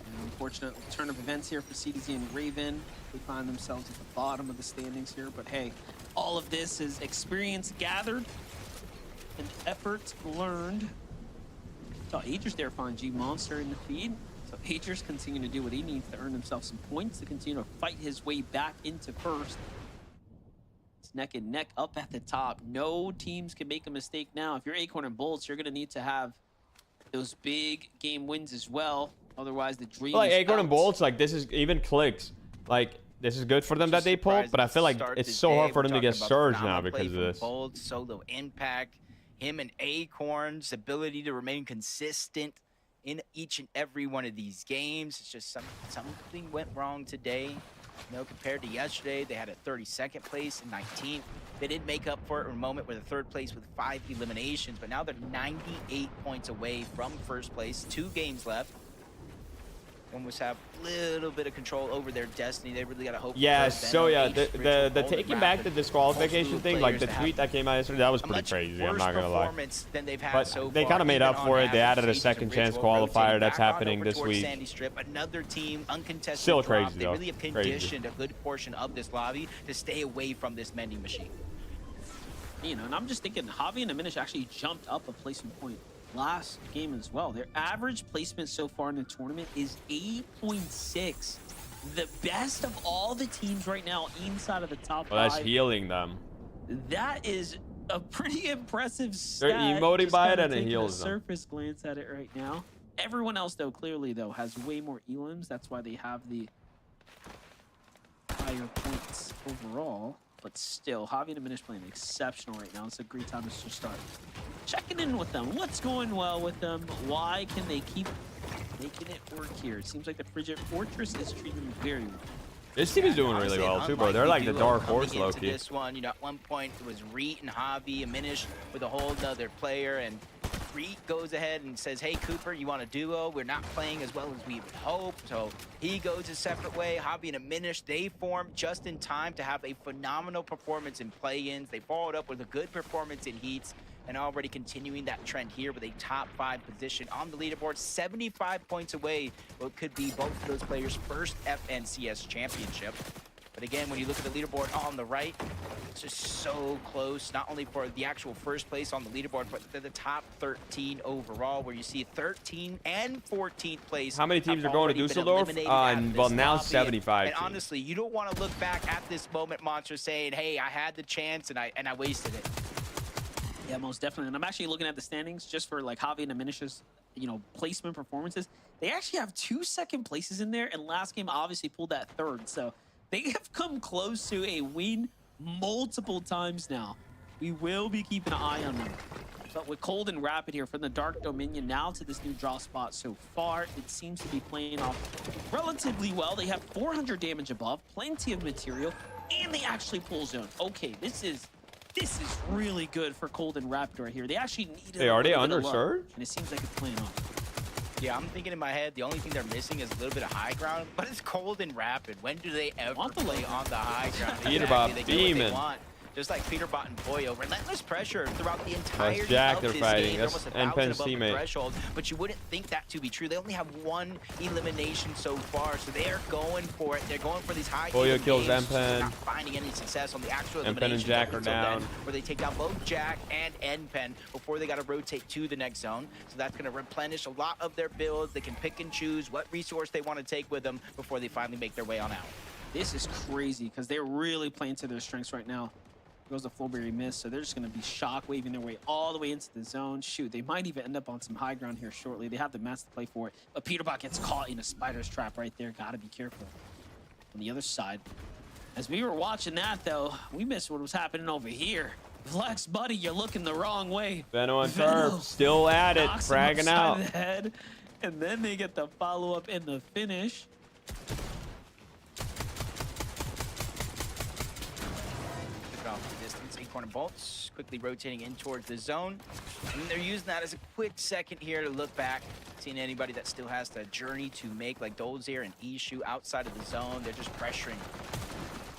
An unfortunate turn of events here for CDZ and Raven. They find themselves at the bottom of the standings here, but hey, all of this is experience gathered and effort learned. Saw Agers there find G Monster in the feed. So Agers continuing to do what he needs to earn himself some points to continue to fight his way back into first. It's neck and neck up at the top. No teams can make a mistake now. If you're Acorn and Bolts, you're going to need to have those big game wins as well. Otherwise, the dream Like is Acorn and out. Bolts, like this is even Clix. Like this is good for them that they pulled, but I feel like it's so hard for them to get surged now because of this. Bold solo impact, him and Acorn's ability to remain consistent in each and every one of these games. It's just something went wrong today. You know, compared to yesterday, they had a 32nd place and 19th. They did make up for it in a moment with a 3rd place with 5 eliminations, but now they're 98 points away from first place. 2 games left. Almost have a little bit of control over their destiny. They really got to hope. Yeah, for so yeah, Venom, the Ritual, taking back the Rapid, disqualification multiple thing, like the players to tweet have that came out yesterday, that was a pretty much crazy. I'm worse not gonna lie. performance than they've had But so they far, kind of made even up on for it. They average. added a Agers second and chance Ritual rotating qualifier that's back on happening over this towards week. Sandy Strip. Another team uncontested Still drop. crazy, They though. really have Crazy. conditioned a good portion of this lobby to stay away from this mending machine. You know, and I'm just thinking, Javi and Diminish actually jumped up a placement point last game as well. Their average placement so far in the tournament is 8.6. The best of all the teams right now inside of the top Well, that's 5. healing them. That is a pretty impressive They're stat. emoting Just by it kinda and it taking heals a them. surface glance at it right now. Everyone else, though, clearly, though, has way more elims. That's why they have the higher points overall. but still, Javi and Diminish playing exceptional right now. It's a great time to just start checking in with them. What's going well with them? Why can they keep making it work here? It seems like the Frigid Fortress is treating them very well. This team is doing really well too, bro. They're like the dark horse, low-key. This one, you know, at one point it was Reet and Javi, and Minish with a whole nother player, and Reet goes ahead and says, hey, Cooper, you want a duo? We're not playing as well as we would hope. So he goes a separate way. Javi and Minish, they form just in time to have a phenomenal performance in play-ins. They followed up with a good performance in heats, and already continuing that trend here with a top 5 position on the leaderboard, 75 points away. What could be both of those players' first FNCS championship. But again, when you look at the leaderboard on the right, it's just so close, not only for the actual first place on the leaderboard, but the top 13 overall, where you see 13 and 14th place. How many teams are going to Dusseldorf? Well, now 75. And honestly, you don't want to look back at this moment, Monster, saying, hey, I had the chance and I wasted it. Yeah, most definitely. And I'm actually looking at the standings just for like Javi and Diminish's, you know, placement performances. They actually have 2 second places in there, and last game obviously pulled that 3rd. So they have come close to a win multiple times now. We will be keeping an eye on them. But with Cold and Rapid here from the Dark Dominion now to this new draw spot so far, it seems to be playing off relatively well. They have 400 damage above, plenty of material, and they actually pull zone. Okay, this is really good for Cold and Rapid right here. They actually need it. Are they under surge? And it seems like it's playing off. Yeah, I'm thinking in my head, the only thing they're missing is a little bit of high ground, but it's Cold and Rapid. When do they ever play on the high ground? Peterbot beaming. Just like Peterbot and Boyo, relentless pressure throughout the entire Jack of they're this fighting. game. That's NPen's teammate. Threshold, but you wouldn't think that to be true. They only have 1 elimination so far, so they are going for it. They're going for these high Boyo kills games, NPen. not finding any success on the actual NPen and Jack are down. Where they take down both Jack and NPen before they got to rotate to the next zone. So that's going to replenish a lot of their builds. They can pick and choose what resource they want to take with them before they finally make their way on out. This is crazy because they're really playing to their strengths right now. Goes the Flowberry miss, so they're just going to be shock waving their way all the way into the zone. Shoot, they might even end up on some high ground here shortly. They have the mats to play for it, but Peterbot gets caught in a spider's trap right there. Got to be careful. On the other side, as we were watching that though, we missed what was happening over here. Flex, buddy, you're looking the wrong way. Veno and Turf still at it, fragging out. The head, and then they get the follow-up in the finish. Corner bolts quickly rotating in towards the zone, and they're using that as a quick second here to look back, seeing anybody that still has the journey to make, like Dolzir and Ishu outside of the zone. They're just pressuring,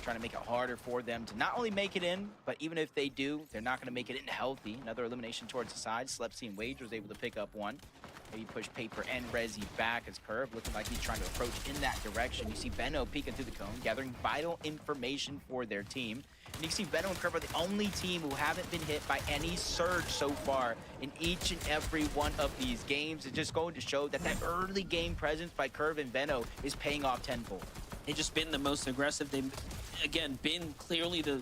trying to make it harder for them to not only make it in, but even if they do, they're not going to make it in healthy. Another elimination towards the side. Slepsy and Wage was able to pick up one. Maybe push Paper and Rezi back as Curve, looking like he's trying to approach in that direction. You see Veno peeking through the cone, gathering vital information for their team. And you see Veno and Curve are the only team who haven't been hit by any surge so far in each and every one of these games. It's just going to show that that early game presence by Curve and Veno is paying off tenfold. They've just been the most aggressive. They've, again, been clearly the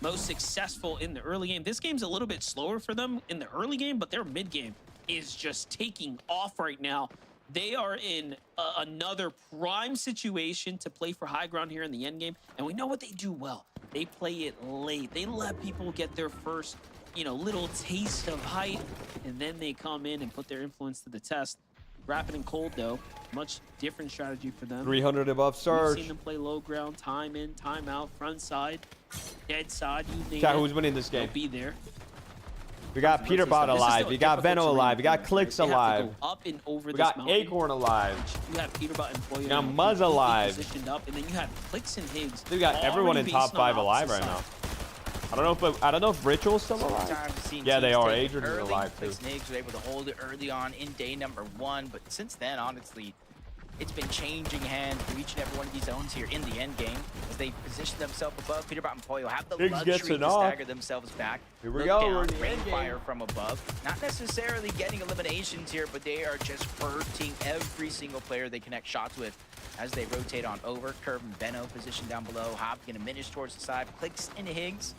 most successful in the early game. This game's a little bit slower for them in the early game, but their mid game is just taking off right now. They are in another prime situation to play for high ground here in the end game, and we know what they do well. They play it late. They let people get their first, you know, little taste of height, and then they come in and put their influence to the test. Rapid and Cold, though, much different strategy for them. 300 above surge. We've seen them play low ground, time in, time out, front side, dead side. You name Chat, it, who's winning this game? they'll be there. We got Peterbot alive. We got Veno alive. We got Clix alive. Up and over We this got mountain. Acorn alive. You have Peterbot and Boyo. We got Muzz alive. Positioned up, and then you have Clix and Higgs. We got everyone in already top based on 5 alive opposite right now. side. I don't know if Ritual's still alive. Sometimes we've seen Yeah, they teams are. take it Adrian is early. alive too. Clix and Higgs were able to hold it early on in day number 1, but since then, honestly, it's been changing hands for each and every one of these zones here in the end game as they position themselves above. Peterbot and Poyo have the Higgs luxury gets to it off. stagger themselves back. Here we Look go, down, we're in the end rainfire game. from above. Not necessarily getting eliminations here, but they are just hurting every single player they connect shots with as they rotate on over. Curve and Veno positioned down below. Hop gonna minish towards the side. Clix and Higgs.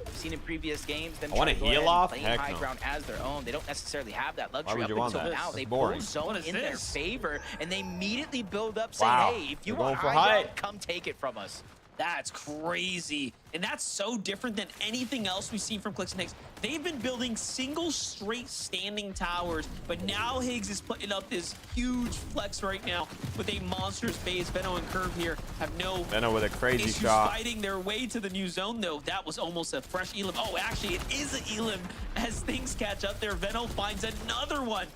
We've seen in previous games them I wanna try to go heal ahead and off? claim Heck high no. ground as their own. They don't necessarily have that luxury would up you want until that? now. That's They boring. pull zone What is in their this? favor, and they immediately build up saying, Wow. hey, if you They're want going for high height. ground, come take it from us. That's crazy. And that's so different than anything else we've seen from Clix and Higgs. They've been building single straight standing towers, but now Higgs is putting up this huge flex right now with a monstrous base. Veno and Curve here have no Veno with a crazy issues shot. fighting their way to the new zone, though. That was almost a fresh Elim. Oh, actually, it is an Elim. As things catch up there, Veno finds another one.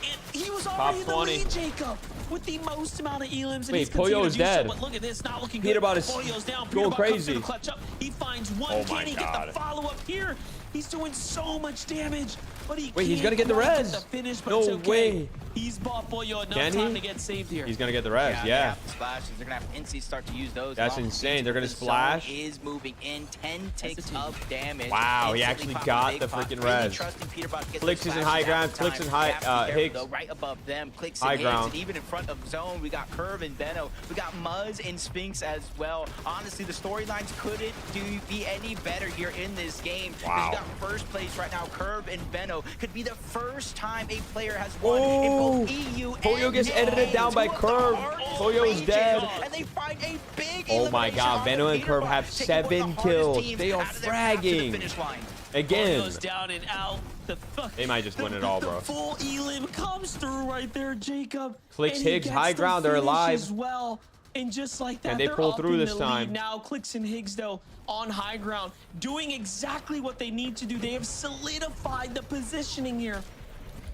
And he was already in the lead, Jacob, with the most amount of Elims. Wait, Pollo's dead. But look at this, not looking Peterbot good. is Pollo's down. going Peterbot crazy. comes to the clutch up. He finds one. Oh Can my he God. get the follow-up here? He's doing so much damage, but he Wait, he's can't gonna get the quite res. the finish, but No it's okay. way. He's bought Pollo enough Can time he? to get saved here. He's gonna get the res. They Yeah. have the splashes. They're gonna have NC start to use those. That's Long insane. range, They're but gonna the zone splash. Is moving in 10 ticks team. of damage. Wow, he Instantly actually popping got big the pot. freaking Really res. trusting Peterbot to get Clix those is in splashes high at ground. the Clix time. in high- They have to be careful, Higgs. though. Right above them, Clix High and Higgs, ground. and even in front of zone, we got Curve and Veno. We got Muzz and Sphinx as well. Honestly, the storylines couldn't be any better here in this game. Wow. You got first place right now. Curve and Veno could be the first time a player has won in both EU Pollo and gets edited down by What the Curve. heart Pollo is raging. dead. And they find a big Oh my elimination God, on Veno the and Curve Peterbot, have taking 7 one of the kills. hardest teams They are out of their path to the fragging. finish line. Again. Goes down and out. They might just win it all, bro. The full Elim comes through right there, Jacob. Clix, And he Higgs, gets high the ground, they're finish alive. As well. And just like that, And they they're pull up through in this the time. lead now. Clix and Higgs, though, on high ground, doing exactly what they need to do. They have solidified the positioning here.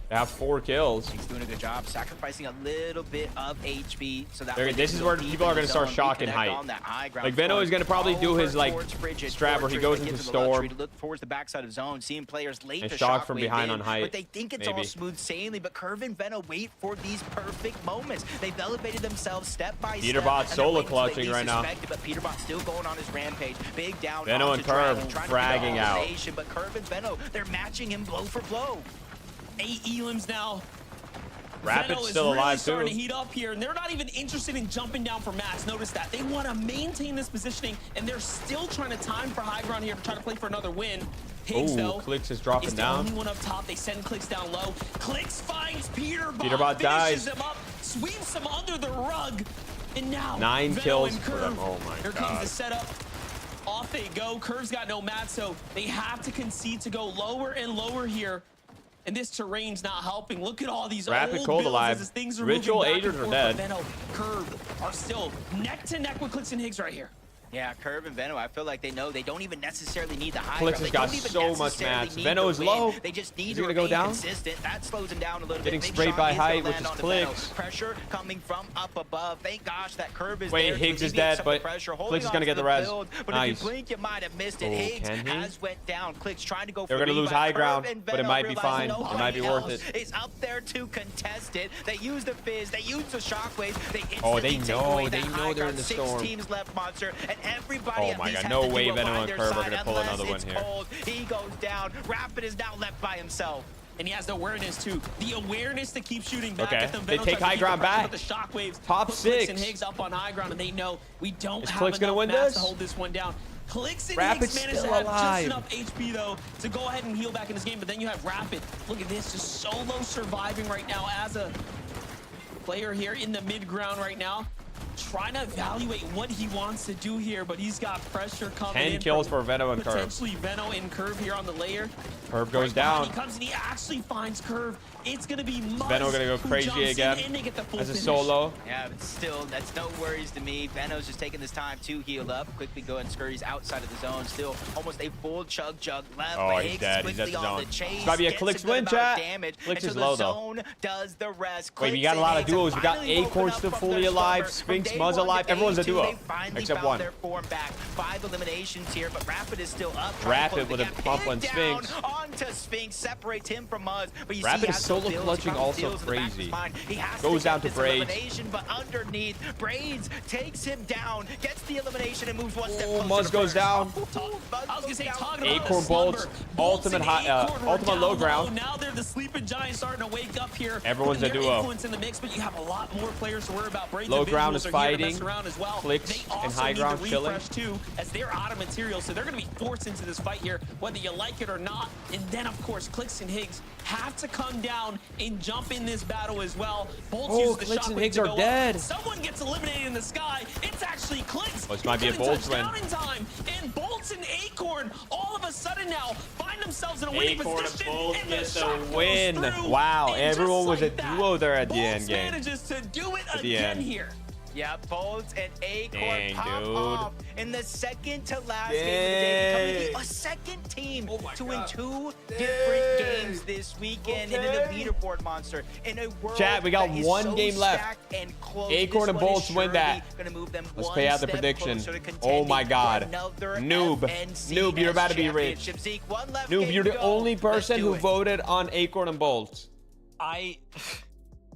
They have 4 kills. He's doing a good job sacrificing a little bit of HP. So that way This they is can where go deep people are in going the to start zone, shocking reconnect height. on that high ground Like, Veno front. is going to probably do his, like, Towards Frigid, strap where he towards goes Frigid, into gets the luxury Storm. to look towards the backside of zone, seeing players late And to shock from shockwave behind in, on height, but they think it's all maybe. smooth sailing. But Curve and Veno wait for these perfect moments. They've elevated themselves step by step. Peterbot and they're solo waiting till they clutching least right now. suspect it, but Peterbot still going on his rampage. Big down. Veno onto and Curve Dragon, trying to get fragging the out. elimination, But Curve and Veno, they're matching him blow for blow. 8 Elims now. Rapid's Veno still is really alive, starting too. to heat up here, and they're not even interested in jumping down for mats. Notice that. They want to maintain this positioning, and they're still trying to time for high ground here to try to play for another win. Higgs, Ooh, though, Clix is dropping is the down. only one up top. They send Clix down low. Clix finds Peterbot. Peterbot finishes dies. him up, sweeps him under the rug, and now 9 Veno kills and for Curve. them. Oh my Here comes God. the setup. Off they go. Curve's got no mats, so they have to concede to go lower and lower here. And this terrain's not helping. Look at all these Rapid old cold builds alive. as things are Ritual moving back Agers and are forth, dead. but Veno, Curve are still neck to neck with Clix and Higgs right here. Yeah, Curve and Veno, I feel like they know they don't even necessarily need the high Clix ground. has They got don't even so much necessarily mats. need Veno to is win. low. They just need Is to he gonna go remain down? consistent. That slows him down a little Getting bit. Big sprayed shot by is gonna height, which land is on the Veno. Clix. Pressure coming from up above. Thank gosh that Curve is Wait, there to Higgs is alleviate dead, some of but the pressure, Clix holding is on gonna to get the res. build. But Nice. if you blink, you might have missed it. Oh, Higgs can he? has went down. Clix trying to go for They're gonna the lead, lose but high Curve ground, and but it Veno might be realize fine. It nobody might be worth else it. is up there to contest it. They use the fizz. They use the shockwave. They Oh, they instantly take know. away They that know high they're in ground. the 6 storm. teams left, Monster, and everybody Oh at my least God, has no to do way it Veno behind and their Curve are side gonna pull unless another one it's here. cold. He goes down. Rapid is now left by himself. And he has the awareness too. The awareness to keep shooting back Okay, at them. they Veno take tries to high keep the ground pressure, back. but the shockwaves Top put Clix 6. and Higgs up on high ground, and they know we don't Is have Clix gonna enough win mats this? to hold this one down. Clix and Rapid's Higgs managed to still have alive. just enough HP though to go ahead and heal back in this game. But then you have Rapid. Look at this, just solo surviving right now as a player here in the mid ground right now. Trying to evaluate what he wants to do here, but he's got pressure coming 10 in kills from for Veno and Curve. potentially Veno and Curve here on the layer. Curve goes Right behind, down. He comes and he actually finds Curve. It's gonna be Muzz Veno gonna go who crazy jumps in again and they get the full as a finish. solo. Yeah, but still, that's no worries to me. Veno's just taking this time to heal up. Quickly go and scurries outside of the zone. Still almost a full chug left. Oh, but he's Higgs dead. He's quickly at the on zone. the chase. It's gotta be a Gets Clix a good win, amount of chat. damage, Clix and is so low, the though. zone does the rest. Wait, we Clix got a lot of and Higgs duos. We got finally woken Acorn up still from fully their alive. slumber. Sphinx, From day Muzz one alive. to Everyone's a day 2, duo, they finally except found one. their form back. 5 eliminations here, but Rapid is still up. Rapid with a pump on Down Sphinx. onto Sphinx, separates him from Muzz. But you Rapid see, is has solo those builds, clutching he also deals in the back of his crazy. mind. He has Goes to down get to this Braids. elimination, but underneath, Braids takes him down, gets the elimination, and moves one step Oh, closer Muzz to goes first. down. Oh, Muzz I was gonna say, goes down. talking about Acorn the bolts, slumber. ultimate and high- Acorn were ultimate down low ground. Now they're the sleeping giants starting to wake up here. Everyone's putting a their duo. influence in the mix, but you have a lot more players to worry about. Braids Low and ground Visuals is are fighting. mess around as well. Clix They and also high need ground the chilling. refresh too, as they're out of material, so they're going to be forced into this fight here, whether you like it or not. And then, of course, Clix and Higgs have to come down and jump in this battle as well. Bolts uses the Clix and shockwave Higgs to are go dead. up. Someone gets eliminated in the sky. It's actually Clix. This might be a Couldn't Bolts touch win. down in time. And Bolts and Acorn all of a sudden now find themselves in a winning Acorn and position. Bolts And the get the shot goes win. through. Wow, And everyone just was like a that, duo there at the Bolts end game. manages to do it At the again end. here. Yeah, Bolts and Acorn Dang, pop dude. off in the second to last game of the day, becoming Dang. a second team Oh my to win God. 2 different games this weekend and in the leaderboard monster. In a world Chat, we got that is one so game left. stacked and close, Acorn this and one is Bolts win that. surely gonna move them Let's one pay out the step prediction. closer to Oh contending my for God. another Noob. FNCS Noob, you're about to be rich. championship. Zeke, one left Noob, game you're to the go. only Let's person do who it. voted on Acorn and Bolts.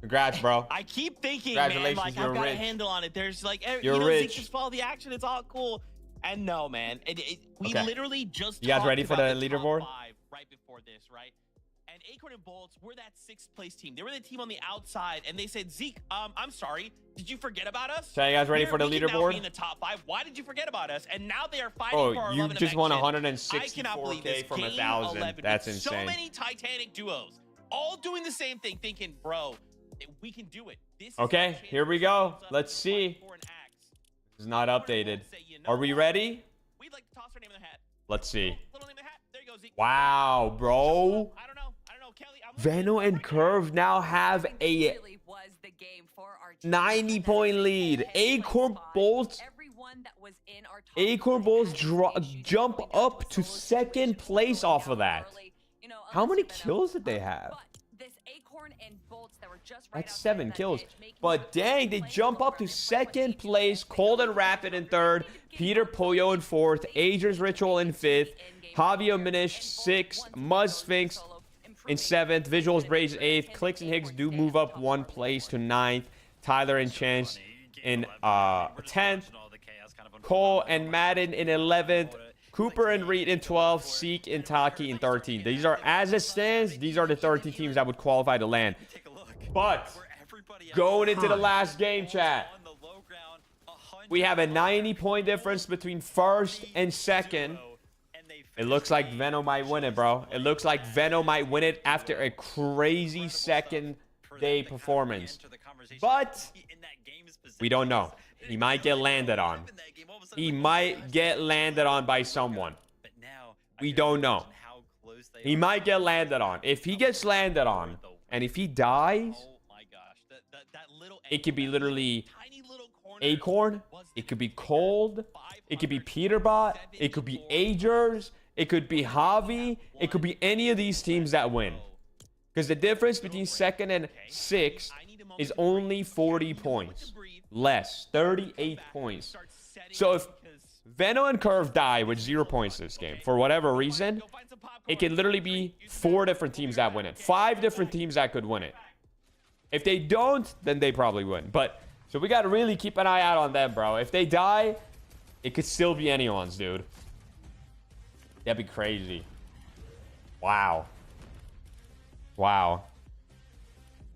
Congrats, bro. I keep thinking, man, Congratulations, like you're I've got a rich. handle on it. There's like, You're you know, rich. Zeke just follow the action. It's all cool. And no, man, we Okay. literally just You guys talked ready for about the top leaderboard? 5 right before this, right? And Acorn and Bolts were that 6th place team. They were the team on the outside, and they said, Zeke, I'm sorry, did you forget about us? So you guys ready for the We can now leaderboard? be in the top 5. Why did you forget about us? And now they are fighting for Oh, our you 11 just won dimension. I cannot believe 164K this. from Game 1,000. 11 That's with insane. So many Titanic duos, all doing the same thing, thinking, bro, we can do it. This is Okay, our chance here we to go. rise up Let's and see. fight for an axe. This is not updated. Say, you know Are we what? ready? We'd like to toss our name in the hat. Let's see. Little name in the hat. There you go, Zeke. Wow, bro. I don't know. Kelly, I'm Veno and Curve now have a Really was the game for our team. 90-point lead. Acorn Bolts. Everyone that was in our top Acorn three Bolts had issues jump going down up with to solo second situations, place slowing off of down that. early, you know, How many unless you kills did they have? But this Acorn and Bolts that were just right That's outside 7 that kills. edge, making But them dang, they play jump over up to and play second what they place. do. Cold and Rapid in third. Peter Pollo in fourth. Agers Ritual in fifth. Javio Minish sixth. Muzz Sphinx in seventh. Visuals Braves eighth. Clix and Higgs do move up 1 place to ninth. Tyler and Chance in 10th. Cole and Madden in 11th. Cooper and Reed in 12th. Seek and Taki in 13th. These are, as it stands, these are the 13 teams that would qualify to land. But going into the last game, chat, we have a 90-point difference between first and second. It looks like Veno might win it, bro. It looks like Veno might win it after a crazy second day performance. But we don't know. He might get landed on. He might get landed on by someone. We don't know. He might get landed on. If he gets landed on, and if he dies, it could be literally Acorn. It could be Cold. It could be Peterbot. It could be Agers. It could be Javi. It could be any of these teams that win. Because the difference between second and sixth is only 40 points. Less. 38 points. So if Veno and Curve die with 0 points this game, for whatever reason, it could literally be 4 different teams that win it. 5 different teams that could win it. If they don't, then they probably win. But, so we got to really keep an eye out on them, bro. If they die, it could still be anyone's, dude. That'd be crazy. Wow. Wow.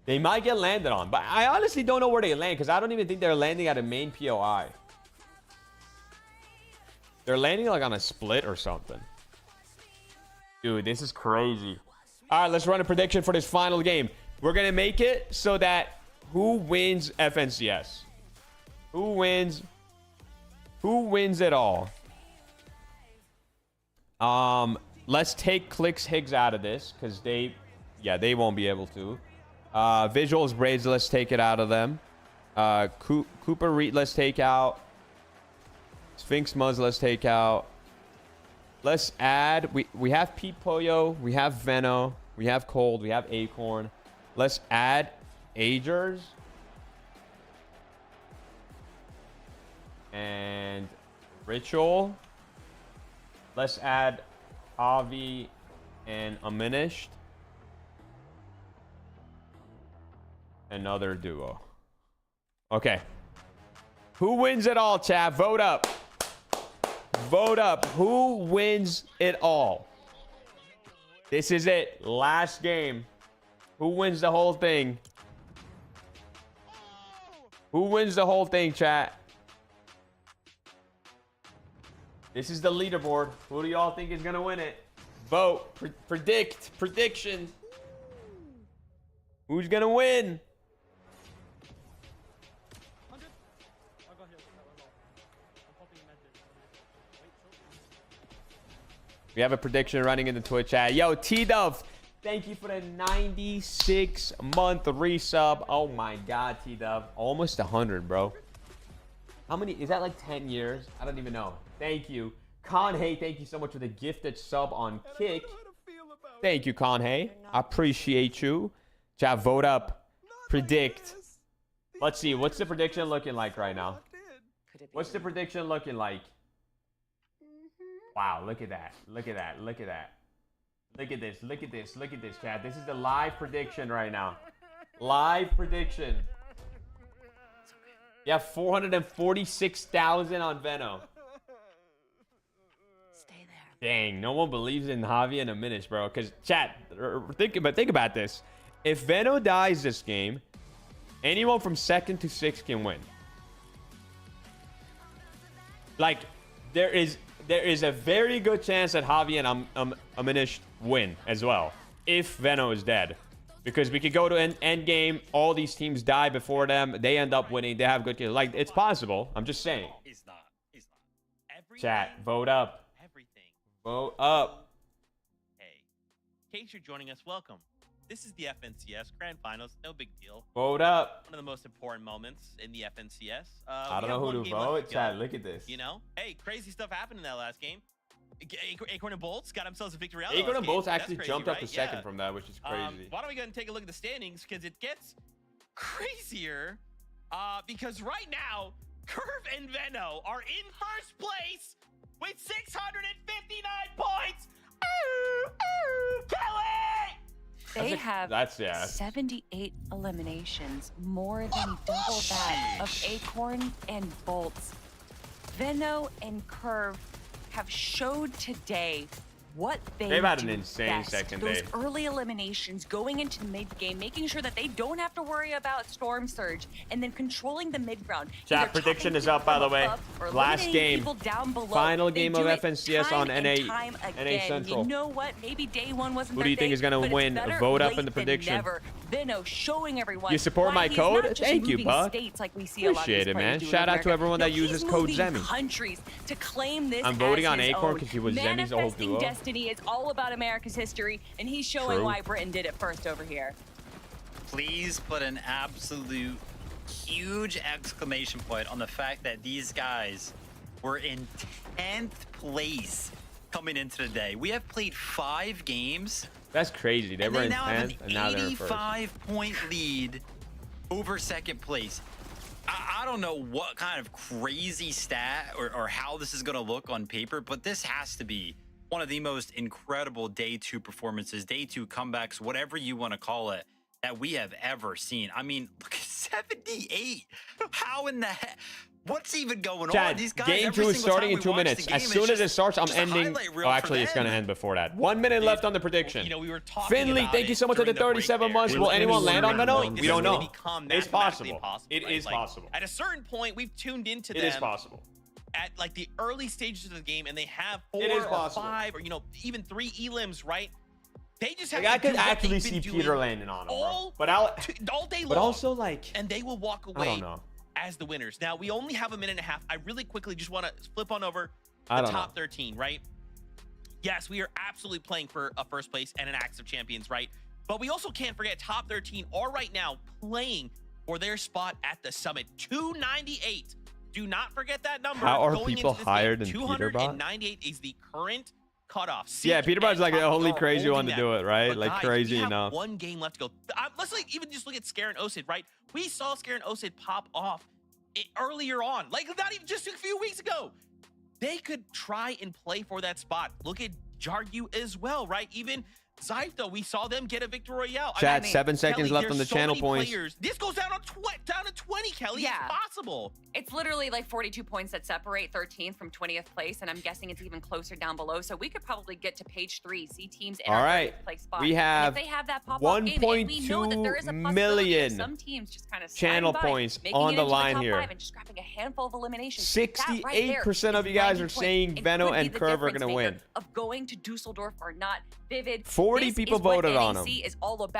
They might get landed on, but I honestly don't know where they land because I don't even think they're landing at a main POI. They're landing like on a split or something. Dude, this is crazy. All right, let's run a prediction for this final game. We're going to make it so that who wins FNCS? Who wins it all? Let's take Clix Higgs out of this because they won't be able to. Visuals Braves, let's take it out of them. Cooper Reed, let's take out. Sphinx Muzz, let's take out. Let's add. We have Pete Pollo, we have Veno, we have Cold, we have Acorn. Let's add Agers and Ritual. Let's add Avi and Aminished. Another duo. Okay. Who wins it all, chat? Vote up. Vote up. Who wins it all? This is it. Last game. Who wins the whole thing? Who wins the whole thing, chat? This is the leaderboard. Who do y'all think is gonna win it? Vote. Prediction. Who's gonna win? We have a prediction running in the Twitch chat. Yo, T-Dove, thank you for the 96-month resub. Oh my God, T-Dove. Almost 100, bro. How many? Is that like 10 years? I don't even know. Thank you. Conhey, thank you so much for the gifted sub on Kick. Thank you, Conhey. I appreciate you. Chat, vote up. Predict. Let's see. What's the prediction looking like right now? What's the prediction looking like? Wow, look at that. Look at that. Look at that. Look at this. Look at this. Look at this, chat. This is the live prediction right now. Live prediction. You have 446,000 on Veno. Stay there. Dang, no one believes in Javi and a minute, bro. Because, chat, think about this. If Veno dies this game, anyone from 2nd to 6th can win. Like, there is a very good chance that Javi and Aminish win as well if Veno is dead, because we could go to an end game, all these teams die before them, they end up winning, they have good kills. Like, it's possible. I'm just saying. He's not. Chat, vote up. Everything. Vote up. Hey, in case you're joining us, welcome. This is the FNCS Grand Finals. No big deal. Vote up. One of the most important moments in the FNCS. I don't know who to vote. Chat, look at this. You know, hey, crazy stuff happened in that last game. Acorn and Bolts got themselves a victory out. Acorn and Bolts That's actually crazy, jumped up right? to 2nd from that, which is crazy. Why don't we go ahead and take a look at the standings, because it gets crazier. Because right now, Curve and Veno are in first place with 659 points. Kelly! They have 78 eliminations, more than double that of Acorn and Bolts. Veno and Curve have showed today what they've had do an insane best. second Those day. early eliminations, going into the mid game, making sure that they don't have to worry about Storm Surge, and then controlling the mid ground. Chat, prediction is up, by the way. Last game, final game of FNCS on NA Central. You know what? Maybe day one wasn't. Who do you think is going to win? Vote up in the prediction. Veno showing everyone. You support my code? Thank you, bud. Like we see Appreciate it, man. Shout out to everyone that uses code Zemie. Countries to claim this. I'm voting on as his Acorn own. because he was Zemie's old duo. Destiny is all about America's history, and he's showing why Britain did it first over here. Please put an absolute huge exclamation point on the fact that these guys were in 10th place coming into the day. We have played 5 games. That's crazy. They were in 10th, and now they're first. 85-point lead over 2nd place. I don't know what kind of crazy stat or how this is going to look on paper, but this has to be one of the most incredible day 2 performances, day 2 comebacks, whatever you want to call it, that we have ever seen. I mean, look at 78. How in the heck? What's even going on? These guys, game 2 is starting in 2 minutes. As soon as it starts, I'm ending. Oh, actually, it's going to end before that. 1 minute left on the prediction. You know, we were talking Finley, about thank you so much for the 37 months. Will anyone land on Veno? We don't know. It's possible. It is possible. At a certain point, we've tuned into them. It is possible. At like the early stages of the game, and they have 4 or 5 or even 3 elims, right? They just have. Like, I could actually see Peter landing on him, bro. But all day long. But also, like, and they will walk away. I don't know. As the winners. Now, we only have a minute and a half. I really quickly just want to flip on over the top 13, right? Yes, we are absolutely playing for a first place and an Axe of Champions, right? But we also can't forget top 13 are right now playing for their spot at the summit. 298. Do not forget that number. How are people higher than Peterbot? 298 is the current cutoff. Yeah, Peterbot's like the only crazy one to do it, right? But like guys, crazy we have enough. 1 game left to go. Let's even just look at Scare and Osid, right? We saw Scare and Osid pop off earlier on, like not even just a few weeks ago. They could try and play for that spot. Look at Jargu as well, right? Even Zypto, we saw them get a victory royale. Chat, 7 seconds left on the channel points. This goes down to 20. really, Kelly? Yeah. It's possible. It's literally like 42 points that separate 13th from 20th place, and I'm guessing it's even closer down below. So we could probably get to page 3, see teams in All our right. 30th place spot. We have and if they have that pop-off game, and we know that there is a 1.2 possibility million of some teams just kind of channel points on the line here. And just grabbing a handful of eliminations. 68% of you guys are saying Veno and Curve are going to win. Of going to Dusseldorf or not. Vivid. 40 people voted on him.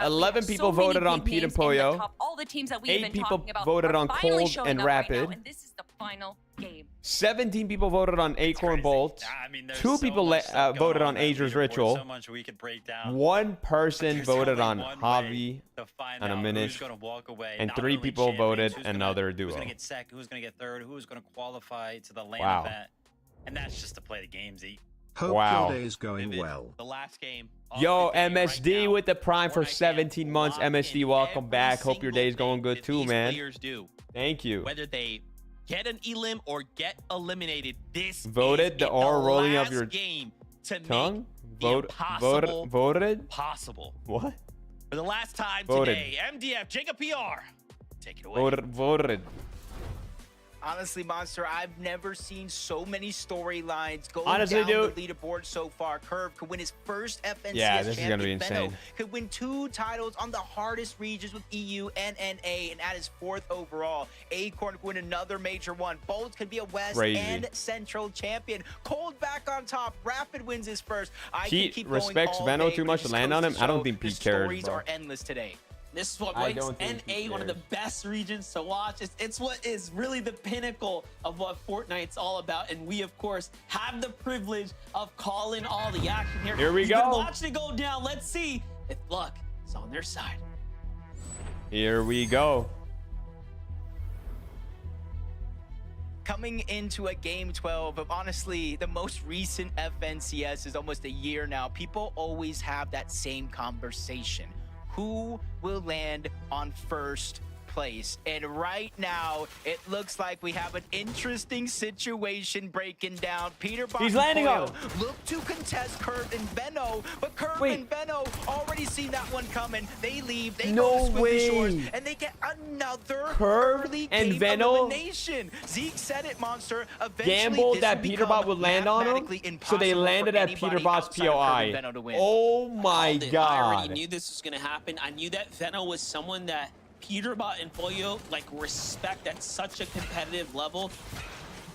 11 people voted on Pete and Pollo. All the teams that we've 8 been people talking about voted on Cold and Rapid. and this is the final game. 17 people voted on Acorn Bolt. I mean, there's 2 so people much stuff going voted on that Ager's leaderboard, Ritual. So much we could break down. 1 person There's voted only on one Javi way to find and a out Minish. who's gonna walk away. And Not 3 only people champions, voted who's gonna- another duo. Who's gonna get second? Who's gonna get third? Who's gonna qualify to the LAN Wow. event? And that's just to play the games. Hope Wow. your day's going Vivid. well. The last game. of Yo, the day right MSD now. with the Prime for Fortnite 17 fans, months. lock MSD, in welcome every back. Hope your single day's going thing good that too, these man. Players do. Thank you. Whether they get an elim or get eliminated, this Voted is the R rolling of last your game to tongue? make the impossible Voted? possible. What? For the last time Voted. today, MDF, Jacob PR, take it away. Voted. Honestly, Monster, I've never seen so many storylines go Honestly, down dude. the leaderboard so far. Curve could win his first FNCS Yeah, this is champion. gonna be Veno insane. could win 2 titles on the hardest regions with EU and NA, and at his 4th overall. Acorn could win another major one. Bolt could be a West Crazy. and Central champion. Cold back on top. Rapid wins his first. I Pete could keep going respects all Veno day, too but much it to just land goes on him. to I don't show think the Pete cares, stories bro. are endless today. This is what I makes don't think he NA one of the cares. best regions to watch. It's what is really the pinnacle of what Fortnite's all about. And we, of course, have the privilege of calling all the action here. Here we You've go. been watching it go down. Let's see if luck is on their side. Here we go. Coming into a game 12 of honestly the most recent FNCS is almost a year now. People always have that same conversation. Who will land on first place? And right now, it looks like we have an interesting situation breaking down. Peterbot He's landing and on Pollo him. look to contest Curve and Veno, but Curve Wait. and Veno already seen that one coming. They leave, they No go to Squiggly way. Shores, and they get another Curve early and game Veno elimination. Zeke said it, Monster. Eventually, Gambled this that will Peterbot become would land on him, mathematically so they impossible landed for at anybody Peterbot's outside of Curve and POI. Veno to win. Oh my Called it. I already god. knew this was going to happen. I knew that Veno was someone that Peterbot and Pollo respect at such a competitive level.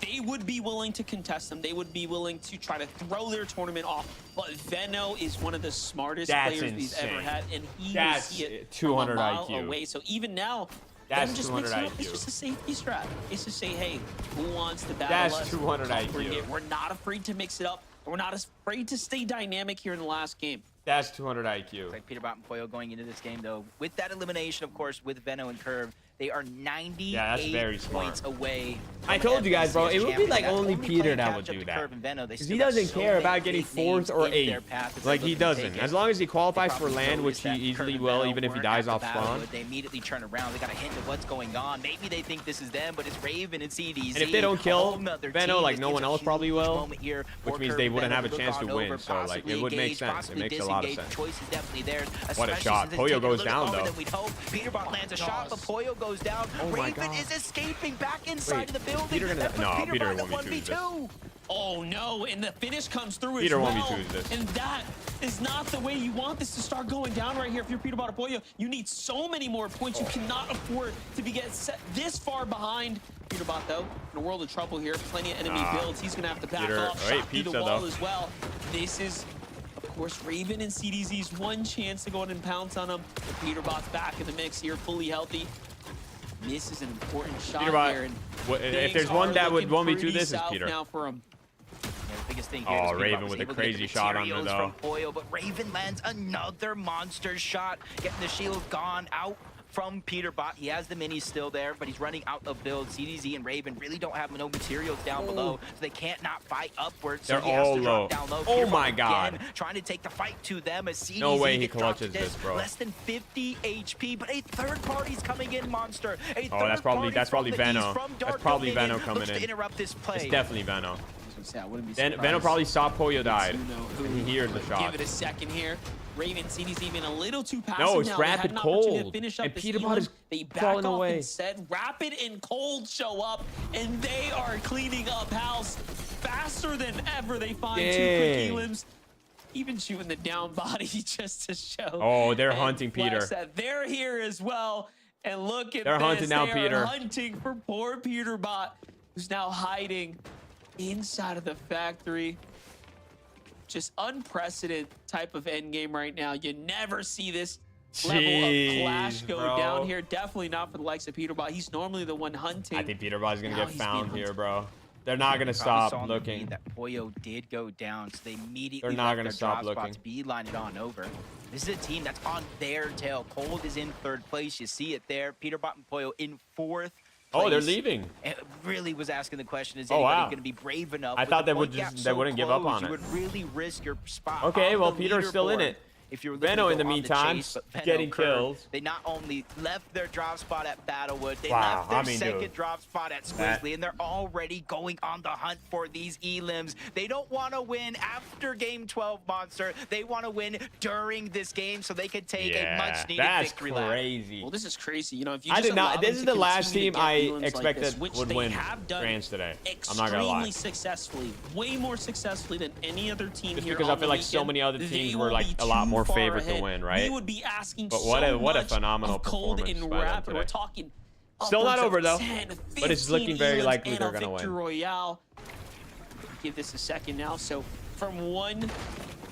They would be willing to contest them. They would be willing to try to throw their tournament off. But Veno is one of the smartest That's players we've ever insane. had, and he That's will see it 200 from a mile IQ. away. So even now, That's them just 200 mixing it up. IQ. It's just a safety strat. It's to say, hey, who wants to battle That's us? 200 Come IQ. bring it. We're not afraid to mix it up. We're not afraid to stay dynamic here in the last game. That's 200 IQ. Like Peterbot and Pollo going into this game, though, with that elimination, of course, with Veno and Curve, they are 98 Yeah, that's very smart. points away. I from told you guys, bro, FNCS it would be champion. like That's only only Peter playing that would catch up do to that. Curve and Veno. They Because still he got doesn't so care many about getting big 4th names or in their 8th. path as Like they he look to doesn't. take As it. long as he qualifies They for probably land, which noticed he that Curve easily and will, Veno even if he weren't dies at the off battle, spawn. but they immediately turn around. They got a hint of what's going on. Maybe they think this is them, but it's Raven and CDZ. And if they don't kill Whole nother Veno, team. like It's no one a else probably huge will, moment here which for means Curve they and wouldn't Veno have a to look chance to on win. over, So like possibly it would make engage, sense. It possibly makes a lot of disengage. sense. Choice is definitely there. What a especially shot. since it's Pollo taken a goes little down, longer though. than we'd hope. Peterbot lands a shot, but Pollo goes down. Oh my Raven God. is escaping back inside Wait, of the building. Peter gonna- That puts no, Peter Peterbot won't in be choosing 1v2. Oh no, and the finish comes through Peter as won't be well. choosing this. And that is not the way you want this to start going down right here. If you're Peterbot or Pollo, you need so many more points. You cannot afford to be get set this far behind. Peterbot, though, in a world of trouble here. Plenty of enemy builds. He's going to have to back Peter- off. wait, Shot through the pizza, wall though. as well. This is, of course, Raven and CDZ's one chance to go in and pounce on him. But Peterbot's back in the mix here, fully healthy. This is an important shot Peterbot, here. And if things there's one are that would looking 1v2 pretty this is south Peter. now for him. Yeah, the biggest thing here Oh, is Peterbot Raven was with a able to get crazy the shot on her, materials though. from Pollo, but Raven lands another monster shot, getting the shield gone out from Peterbot. He has the minis still there, but he's running out of builds. CDZ and Raven really don't have no materials down below, so they can't not fight upwards. So They're he has all to low. drop down low. Oh Peterbot my God. again, trying to take the fight to them as CDZ No way he gets dropped clutches to this, bro. Less than 50 HP, but a third party's coming in, Monster. A Oh, third party that's probably from the east, Veno. from That's Dark probably Dominion, Veno coming looks to in. interrupt this play. It's definitely Veno. I was gonna say, I wouldn't be Veno surprised. probably saw Pollo died. You know who. And he hears the shot. Give it a second here. Raven CD's even a little too passive No, it's now. They had Rapid an opportunity to Cold. finish up And this Peterbot elim. is They crawling back off away. instead. Rapid and Cold show up, and they are cleaning up house faster than ever. They find 2 quick elims. Even shooting the down body just to show. Oh, they're hunting flex Peter. that they're here as well. And look at They're this. hunting now, They Peter. are hunting for poor Peterbot, who's now hiding inside of the factory. Just unprecedented type of end game right now. You never see this level of clash go down here. Definitely not for the likes of Peterbot. He's normally the one hunting. I think Peterbot's gonna Now get he's found being here, bro. They're not gonna Probably saw stop on the looking. feed that Pollo did go down, so they immediately They're not left gonna their stop drop spots, looking. beeline it on over. This is a team that's on their tail. Cold is in 3rd place. You see it there. Peterbot and Pollo in 4th. Oh, they're place. leaving. It really was asking the question: is Oh, anybody wow. going to be brave enough? I With thought the they would point gap just- they so wouldn't give up close, on you it. would really risk your spot. Okay, on well, the Peter's still in leaderboard. it. If you were looking Venno to in the go on meantime, chase, but Venno getting Curve, kills. They not only left their drop spot at Battlewood, they Wow, left their I mean, second dude. drop spot at Squizzly, and they're already going on the hunt for these elims. They don't want to win after game 12, Monster. They want to win during this game so they could take a much-needed that's victory lap. crazy. Well, this is crazy. You know, if you I just did not. allow This them is to the last continue team to get I elims like expected this, which would they win have done France today. I'm not gonna lie. extremely successfully, way more successfully than any other team Just here because I on feel the like so weekend. many other They teams will were like be a lot too more far favored to ahead. win, right? We would be asking But so what a much phenomenal of Cold performance and by them Rapid. today. We're talking Still not upwards of over, though, 10, but it's looking 15 very elims likely and they're a gonna win. victory royale. Give this a second now. So from one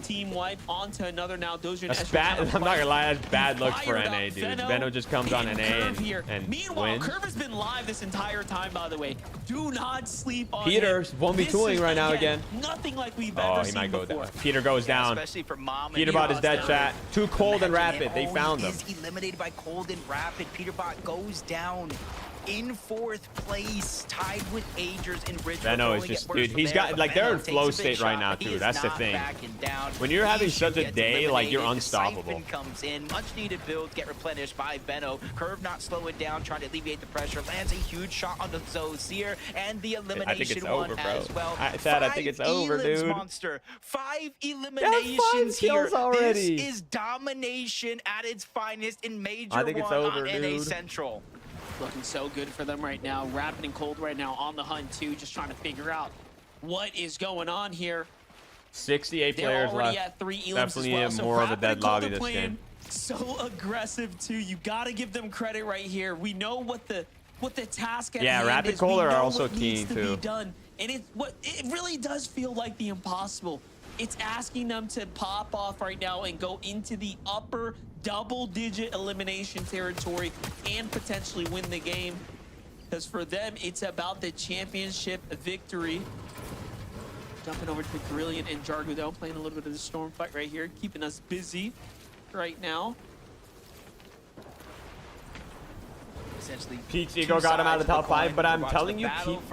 team wipe onto another now. Dozier That's bad. I'm not gonna lie, that's bad looks for Fired up NA, dude. Venno Venno just comes on and NA Curve here. and Meanwhile, wins. Curve has been live this entire time, by the way. Do not sleep on Peter's him. 1v2ing This is, right now again. Nothing like we've Oh, ever he seen might go before. down. Peter goes down. Especially for Mom and Peterbot is dead, Yost. chat. Too cold and Imagine rapid. They him. found He him. is eliminated by Cold and Rapid. Peterbot goes down in 4th place, tied with Agers and Ridge. Venno is just, dude, he's got, like, they're in flow state right now, too. That's the thing. When you're having such a day, like, you're unstoppable. Siphon comes in, much needed builds get replenished by Venno. Curve not slowing down, trying to alleviate the pressure. Lands a huge shot on the Zozier and the elimination I think it's one over, bro. as well. I think it's over, elims, dude. Monster. 5 eliminations here. kills already. This is domination at its finest in Major I think it's 1 over, on NA dude. Central. Looking so good for them right now. Rapid and Cold right now on the hunt too, just trying to figure out what is going on here. 68 They're players already left. at 3 elims Definitely as well. need So more of a Rapid dead and Cold lobby are this playing game. so aggressive too. You got to give them credit right here. We know what the task at Yeah, hand Rapid is. Cold We are know also what needs keen, to too. be done. And it really does feel like the impossible. It's asking them to pop off right now and go into the upper double-digit elimination territory and potentially win the game. Because for them, it's about the championship victory. Jumping over to Brilliant and Jargo, though, playing a little bit of the storm fight right here, keeping us busy right now. Essentially, Pete's ego got him out of the top 5, but I'm telling you,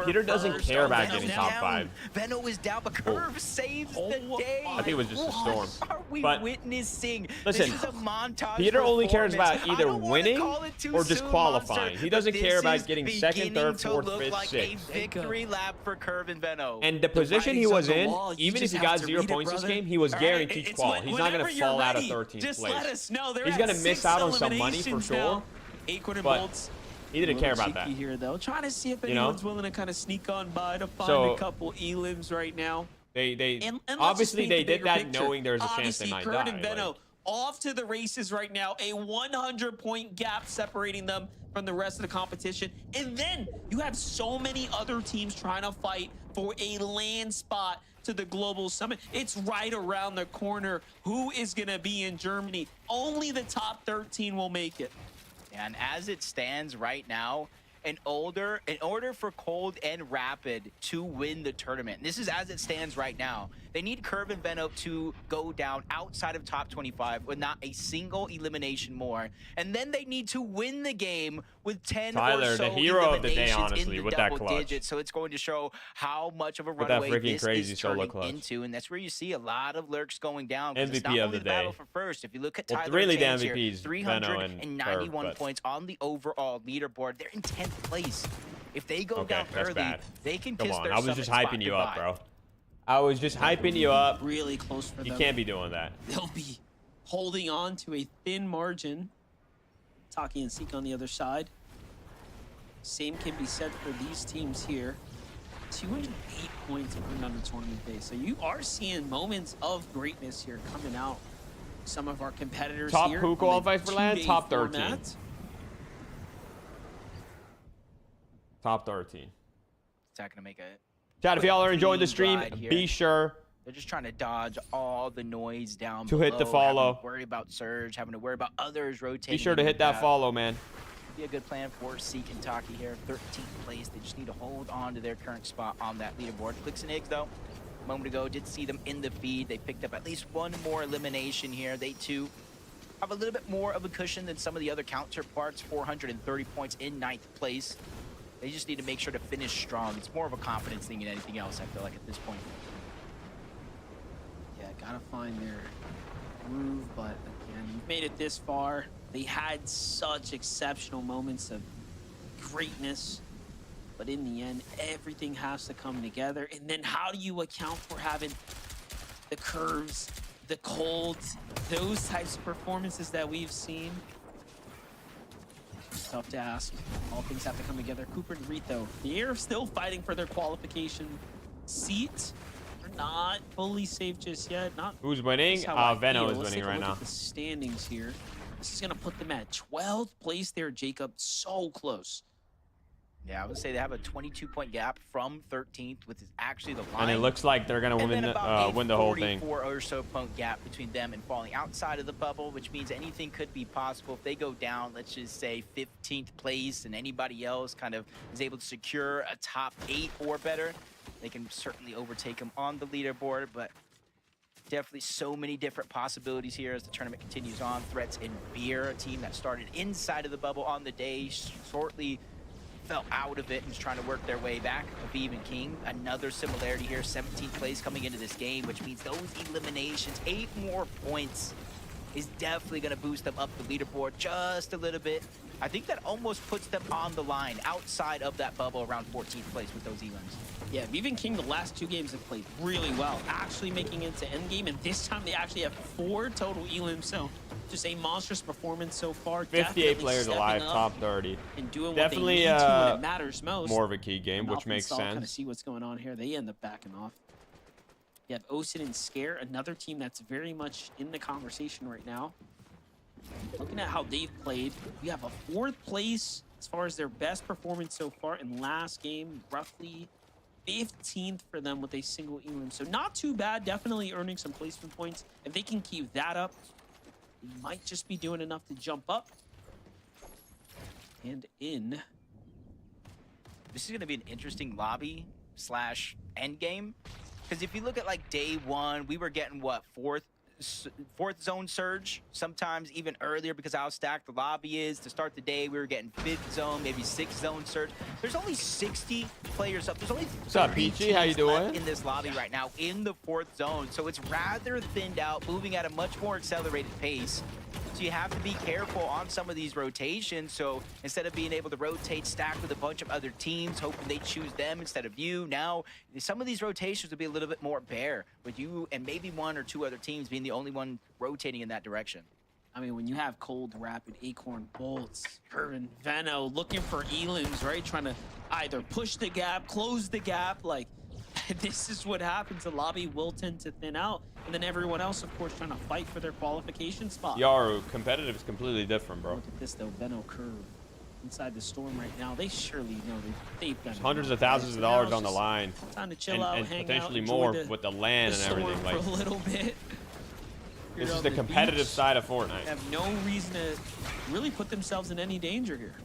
Peter doesn't first. care about Venno's getting top down. 5. Venno is down, but Curve saves the day. I think it was just a storm. What are we But witnessing? listen, this is a montage Peter only cares performance. about I either don't wanna winning call it too or just soon, qualifying. Monster, He doesn't but care this about is getting second, beginning third, to fourth, look fifth, like sixth. a victory lap for Curve and Venno. And the position he writing's was on the in, wall. You even if just he have got to 0 read it, points this brother. game, he was All right, guaranteed it's qual. He's not going whenever to you're fall out of ready, 13th just place. let us know. They're He's at going to miss 6 out on some money for eliminations sure, now. Acorn and but Bolts. he didn't care about that. Cheeky here, though. Trying to see if You know? anyone's willing to kind of sneak on by to find So- a couple elims right now. They And let's obviously just they paint the did bigger that picture. knowing there's a chance they Obviously, might Kurt die. and Venno like- off to the races right now. A 100-point gap separating them from the rest of the competition. And then you have so many other teams trying to fight for a land spot to the Global Summit. It's right around the corner. Who is going to be in Germany? Only the top 13 will make it. And as it stands right now, in order for Cold and Rapid to win the tournament, this is as it stands right now, they need Curve and Venno to go down outside of top 25 with not a single elimination more. And then they need to win the game with 10 Tyler, or so the hero of the day, eliminations honestly, in the with that double clutch. digits. So it's going to show how much of a With that runaway freaking this crazy is solo turning clutch. into. And that's where you see a lot of lurks going down. 'Cause it's MVP not of only the battle day. for first. If you look at Well, Tyler really and the James here, MVPs, Venno and 391 Curve, but- points on the overall leaderboard. They're in 10th place. If they go Okay, down that's early, bad. they can Come kiss on, their I was just summit hyping spot you up, goodbye. bro. I was just hyping you up. Really close for them. You can't be doing that. They'll be holding on to a thin margin. Taki and Seek on the other side. Same can be said for these teams here. 208 points earned on the tournament day. So you are seeing moments of greatness here coming out. Some of our competitors Top here. who qualifies for land? Top 13. Format. Top 13. It's not gonna make it. Chat, if y'all are enjoying the stream, ride here. be sure They're just trying to dodge all the noise down to hit the below, follow. having to worry about Surge, having to worry about others rotating. Be sure to in hit their that path. follow, man. Be a good plan for Seek and Taki here. 13th place. They just need to hold on to their current spot on that leaderboard. Clicks and Eggs, though, a moment ago, did see them in the feed. They picked up at least one more elimination here. They, too, have a little bit more of a cushion than some of the other counterparts. 430 points in 9th place. They just need to make sure to finish strong. It's more of a confidence thing than anything else, I feel like, at this point. Yeah, gotta find their groove, but again, you've made it this far. They had such exceptional moments of greatness, but in the end, everything has to come together. And then how do you account for having the curves, the colds, those types of performances that we've seen? It's tough to ask. All things have to come together. Cooper and Reed, though, they're still fighting for their qualification seat. They're not fully safe just yet. Not Who's winning? That's how I Veno feel. is Let's winning take a right look now. at the standings here. This is going to put them at 12th place there, Jacob. So close. Yeah, I would say they have a 22-point gap from 13th, which is actually the line. And it looks like they're gonna And win then about win the whole thing. 44 or so point gap between them and falling outside of the bubble, which means anything could be possible. If they go down, let's just say 15th place, and anybody else kind of is able to secure a top 8 or better, they can certainly overtake them on the leaderboard. But definitely so many different possibilities here as the tournament continues on. Threats in Beer, a team that started inside of the bubble on the day, shortly fell out of it and is trying to work their way back. Aviv and King, another similarity here, 17th place coming into this game, which means those eliminations, 8 more points is definitely going to boost them up the leaderboard just a little bit. I think that almost puts them on the line outside of that bubble around 14th place with those elims. Yeah, Vivan King, the last 2 games have played really well, actually making it to endgame, and this time they actually have 4 total elims, so just a monstrous performance so far. 58 players alive, top 30. And doing Definitely what they need to when it matters most. more of a key game, And which makes Alpha Install, kind of sense. see what's going on here. They end up backing off. You have Osin and Scare, another team that's very much in the conversation right now. Looking at how they've played, we have a 4th place as far as their best performance so far in last game, roughly 15th for them with a single elim. So not too bad, definitely earning some placement points. If they can keep that up, they might just be doing enough to jump up and in. This is going to be an interesting lobby slash end game, because if you look at like day 1, we were getting what, fourth zone surge, sometimes even earlier because how stacked the lobby is. To start the day, we were getting 5th zone, maybe 6th zone surge. There's only 60 players up. There's only What's up, Peachy? How you doing? in this lobby right now in the 4th zone, so it's rather thinned out, moving at a much more accelerated pace. So you have to be careful on some of these rotations. So instead of being able to rotate, stack with a bunch of other teams, hoping they choose them instead of you, now some of these rotations will be a little bit more bare, with you and maybe 1 or 2 other teams being the only one rotating in that direction. I mean, when you have Cold, Rapid, Acorn, Bolts, Curvin, Veno looking for elims, right? Trying to either push the gap, close the gap, like this is what happens. The lobby will tend to thin out, and then everyone else, of course, trying to fight for their qualification spot. Yaru, competitive is completely different, bro. Look at this, though. Veno Curve inside the storm right now. They surely know they've done Hundreds of enough, thousands of right? So now dollars it's on the just line. time to chill out, and hang potentially out, more enjoy with the land and storm everything. for Like, a little bit. this Here is on the competitive beach. side of Fortnite. Have no reason to really put themselves in any danger here.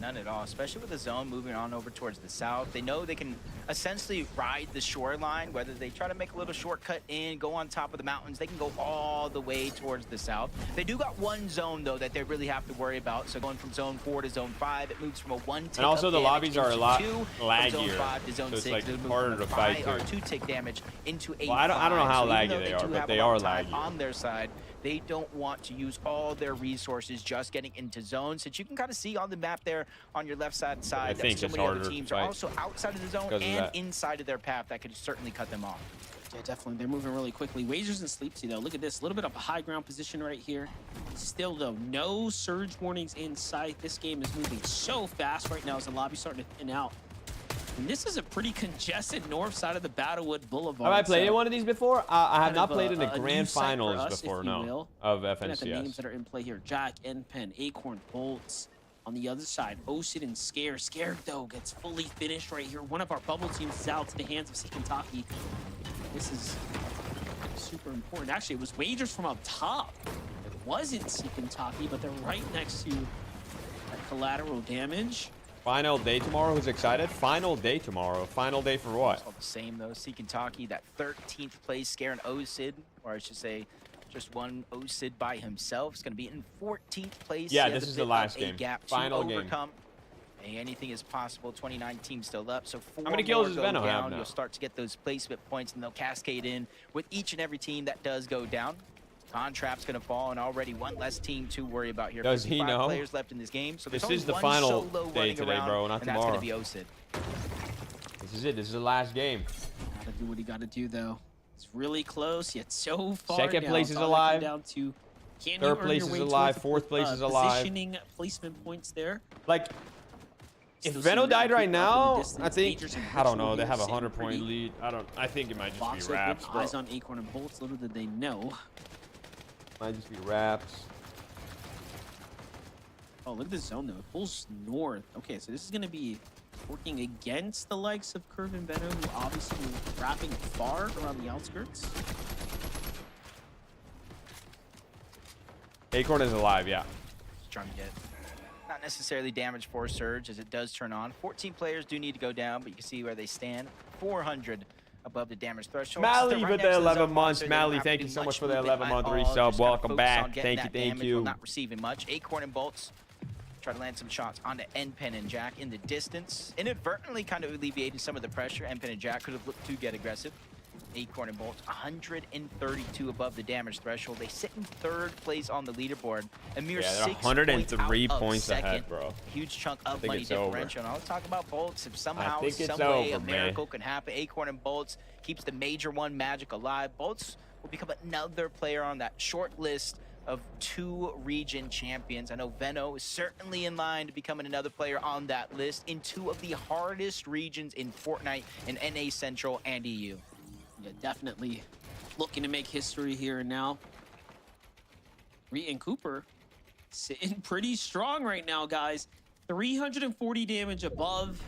None at all, especially with the zone moving on over towards the south. They know they can essentially ride the shoreline, whether they try to make a little shortcut in, go on top of the mountains, they can go all the way towards the south. They do got one zone, though, that they really have to worry about. So going from zone 4 to zone 5, it moves from a 1 tick And also the of lobbies damage are a into lot 2, from laggier, zone 5 to zone so it's 6, like it'll move harder from a to fight 5 or through. 2 tick damage into a Well, I don't know how so even laggy though they do are, have but a they lot are of time laggy. on their side. They don't want to use all their resources just getting into zones. Since you can kind of see on the map there on your left side I think that so it's many other harder to teams are fight also outside of the zone because of and that. inside of their path that could certainly cut them off. Yeah, definitely. They're moving really quickly. Wagers and Sleepsy, though. Look at this. A little bit of a high ground position right here. Still, though, no surge warnings in sight. This game is moving so fast right now as the lobby's starting to thin out. And this is a pretty congested north side of the Battlewood Boulevard. Have I played in one of these before? I have not played in the a grand new site for finals us, before, if you no, will. of Looking at the names FNCS. that are in play here. Jack, N-Pen, Acorn, Bolts. On the other side, Osid and Scare. Scare, though, gets fully finished right here. One of our bubble teams is out to the hands of Sikentaki. This is super important. Actually, it was Wagers from up top. It wasn't Sikentaki, but they're right next to that collateral damage. Final day tomorrow. Who's excited? Final day tomorrow. Final day for what? It's all the same though. Sikentaki, that 13th place, Scare and Osid, or I should say, just one Osid by himself. Is going to be in 14th place. Yeah, He has this a is the bit last of a game. Gap Final to game. overcome. Hey, anything is possible. 29 teams still up. So 4 How many kills does more Venom go have down. now? You'll start to get those placement points, and they'll cascade in with each and every team that does go down. Contrapt's going to fall, and already one less team to worry about here. Does he 55 know? players left in this game. So This there's only is the one final solo day running today, around, bro, not and that's going tomorrow. to be Osid. This is it. This is the last game. Gotta do what he gotta do, though. It's really close, yet so far Second down. place It's is all gonna come alive. down to, can Third you earn place your is way alive. towards, Fourth place is alive. Positioning placement points there. Like, if Still Veno seeing died that right creep up in now, the distance. I think, Majors and I don't Clix know, will they be have a sitting 100-point pretty. lead. I think it might just Box be open, wraps, bro. eyes on Acorn and Bolts. Little did they know. Might just be wraps. Oh, look at the zone, though. It pulls north. Okay, so this is going to be working against the likes of Curve and Venom, who obviously were wrapping far around the outskirts. Acorn is alive, yeah. Trying to get not necessarily damage for Surge as it does turn on. 14 players do need to go down, but you can see where they stand. 400 above the damage threshold. Mally Still with next the to 11 zone months. monster. They Mally, don't have thank to you do so much much for the movement 11 month at all. resub. Just gotta Welcome focus back. on getting Thank you, that thank damage you. while not receiving much. Acorn and Bolts try to land some shots onto N-Pen and Jack in the distance, inadvertently kind of alleviating some of the pressure. N-Pen and Jack could have looked to get aggressive. Acorn and Bolts 132 above the damage threshold. They sit in 3rd place on the leaderboard. A mere Yeah, they're 6 103 points out of points second. ahead, bro. Huge chunk of think money it's over. differential. And I'll talk about Bolts. If somehow, think it's some way, over, a miracle can happen, Acorn and Bolts keeps the major one magic alive. Bolts will become another player on that short list of 2 region champions. I know Veno is certainly in line to becoming another player on that list in 2 of the hardest regions in Fortnite, in NA Central and EU. Yeah, definitely looking to make history here and now. Reed and Cooper sitting pretty strong right now, guys. 340 damage above,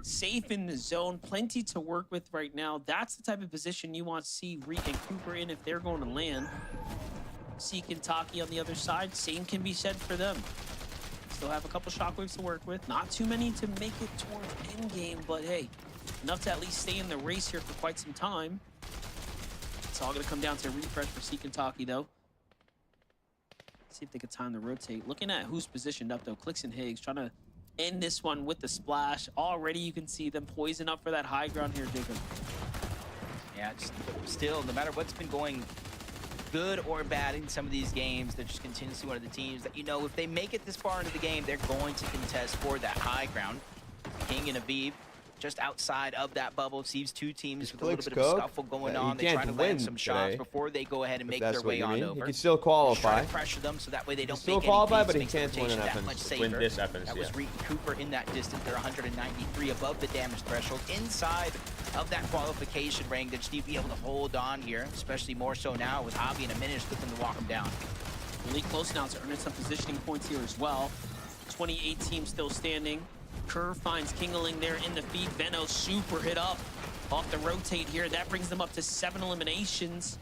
safe in the zone, plenty to work with right now. That's the type of position you want to see Reed and Cooper in if they're going to land. See Kentucky on the other side, same can be said for them. Still have a couple shockwaves to work with. Not too many to make it towards endgame, but hey, enough to at least stay in the race here for quite some time. It's all going to come down to a refresh for Sikentaki, though. See if they can time to rotate. Looking at who's positioned up, though. Clix and Higgs trying to end this one with the splash. Already you can see them poison up for that high ground here, Jacob. Yeah, just still, no matter what's been going good or bad in some of these games, they're just continuously one of the teams that, you know, if they make it this far into the game, they're going to contest for that high ground. King and Aviv just outside of that bubble. Sees 2 teams with a little bit of a scuffle going on. They try to land some shots before they go ahead and make their way on over. He can still qualify. Try to pressure them so that way they don't Still make qualify, any but he makes can't the win rotation an that much FNCS. safer. When this FNCS. That was Reed and Cooper in that distance. They're 193 above the damage threshold, inside of that qualification rank. They just need to be able to hold on here, especially more so now with Javi in a minute looking to walk them down. Really close now to earning some positioning points here as well. 28 teams still standing. Curve finds Kingling there in the feed. Veno super hit up off the rotate here. That brings them up to 7 eliminations.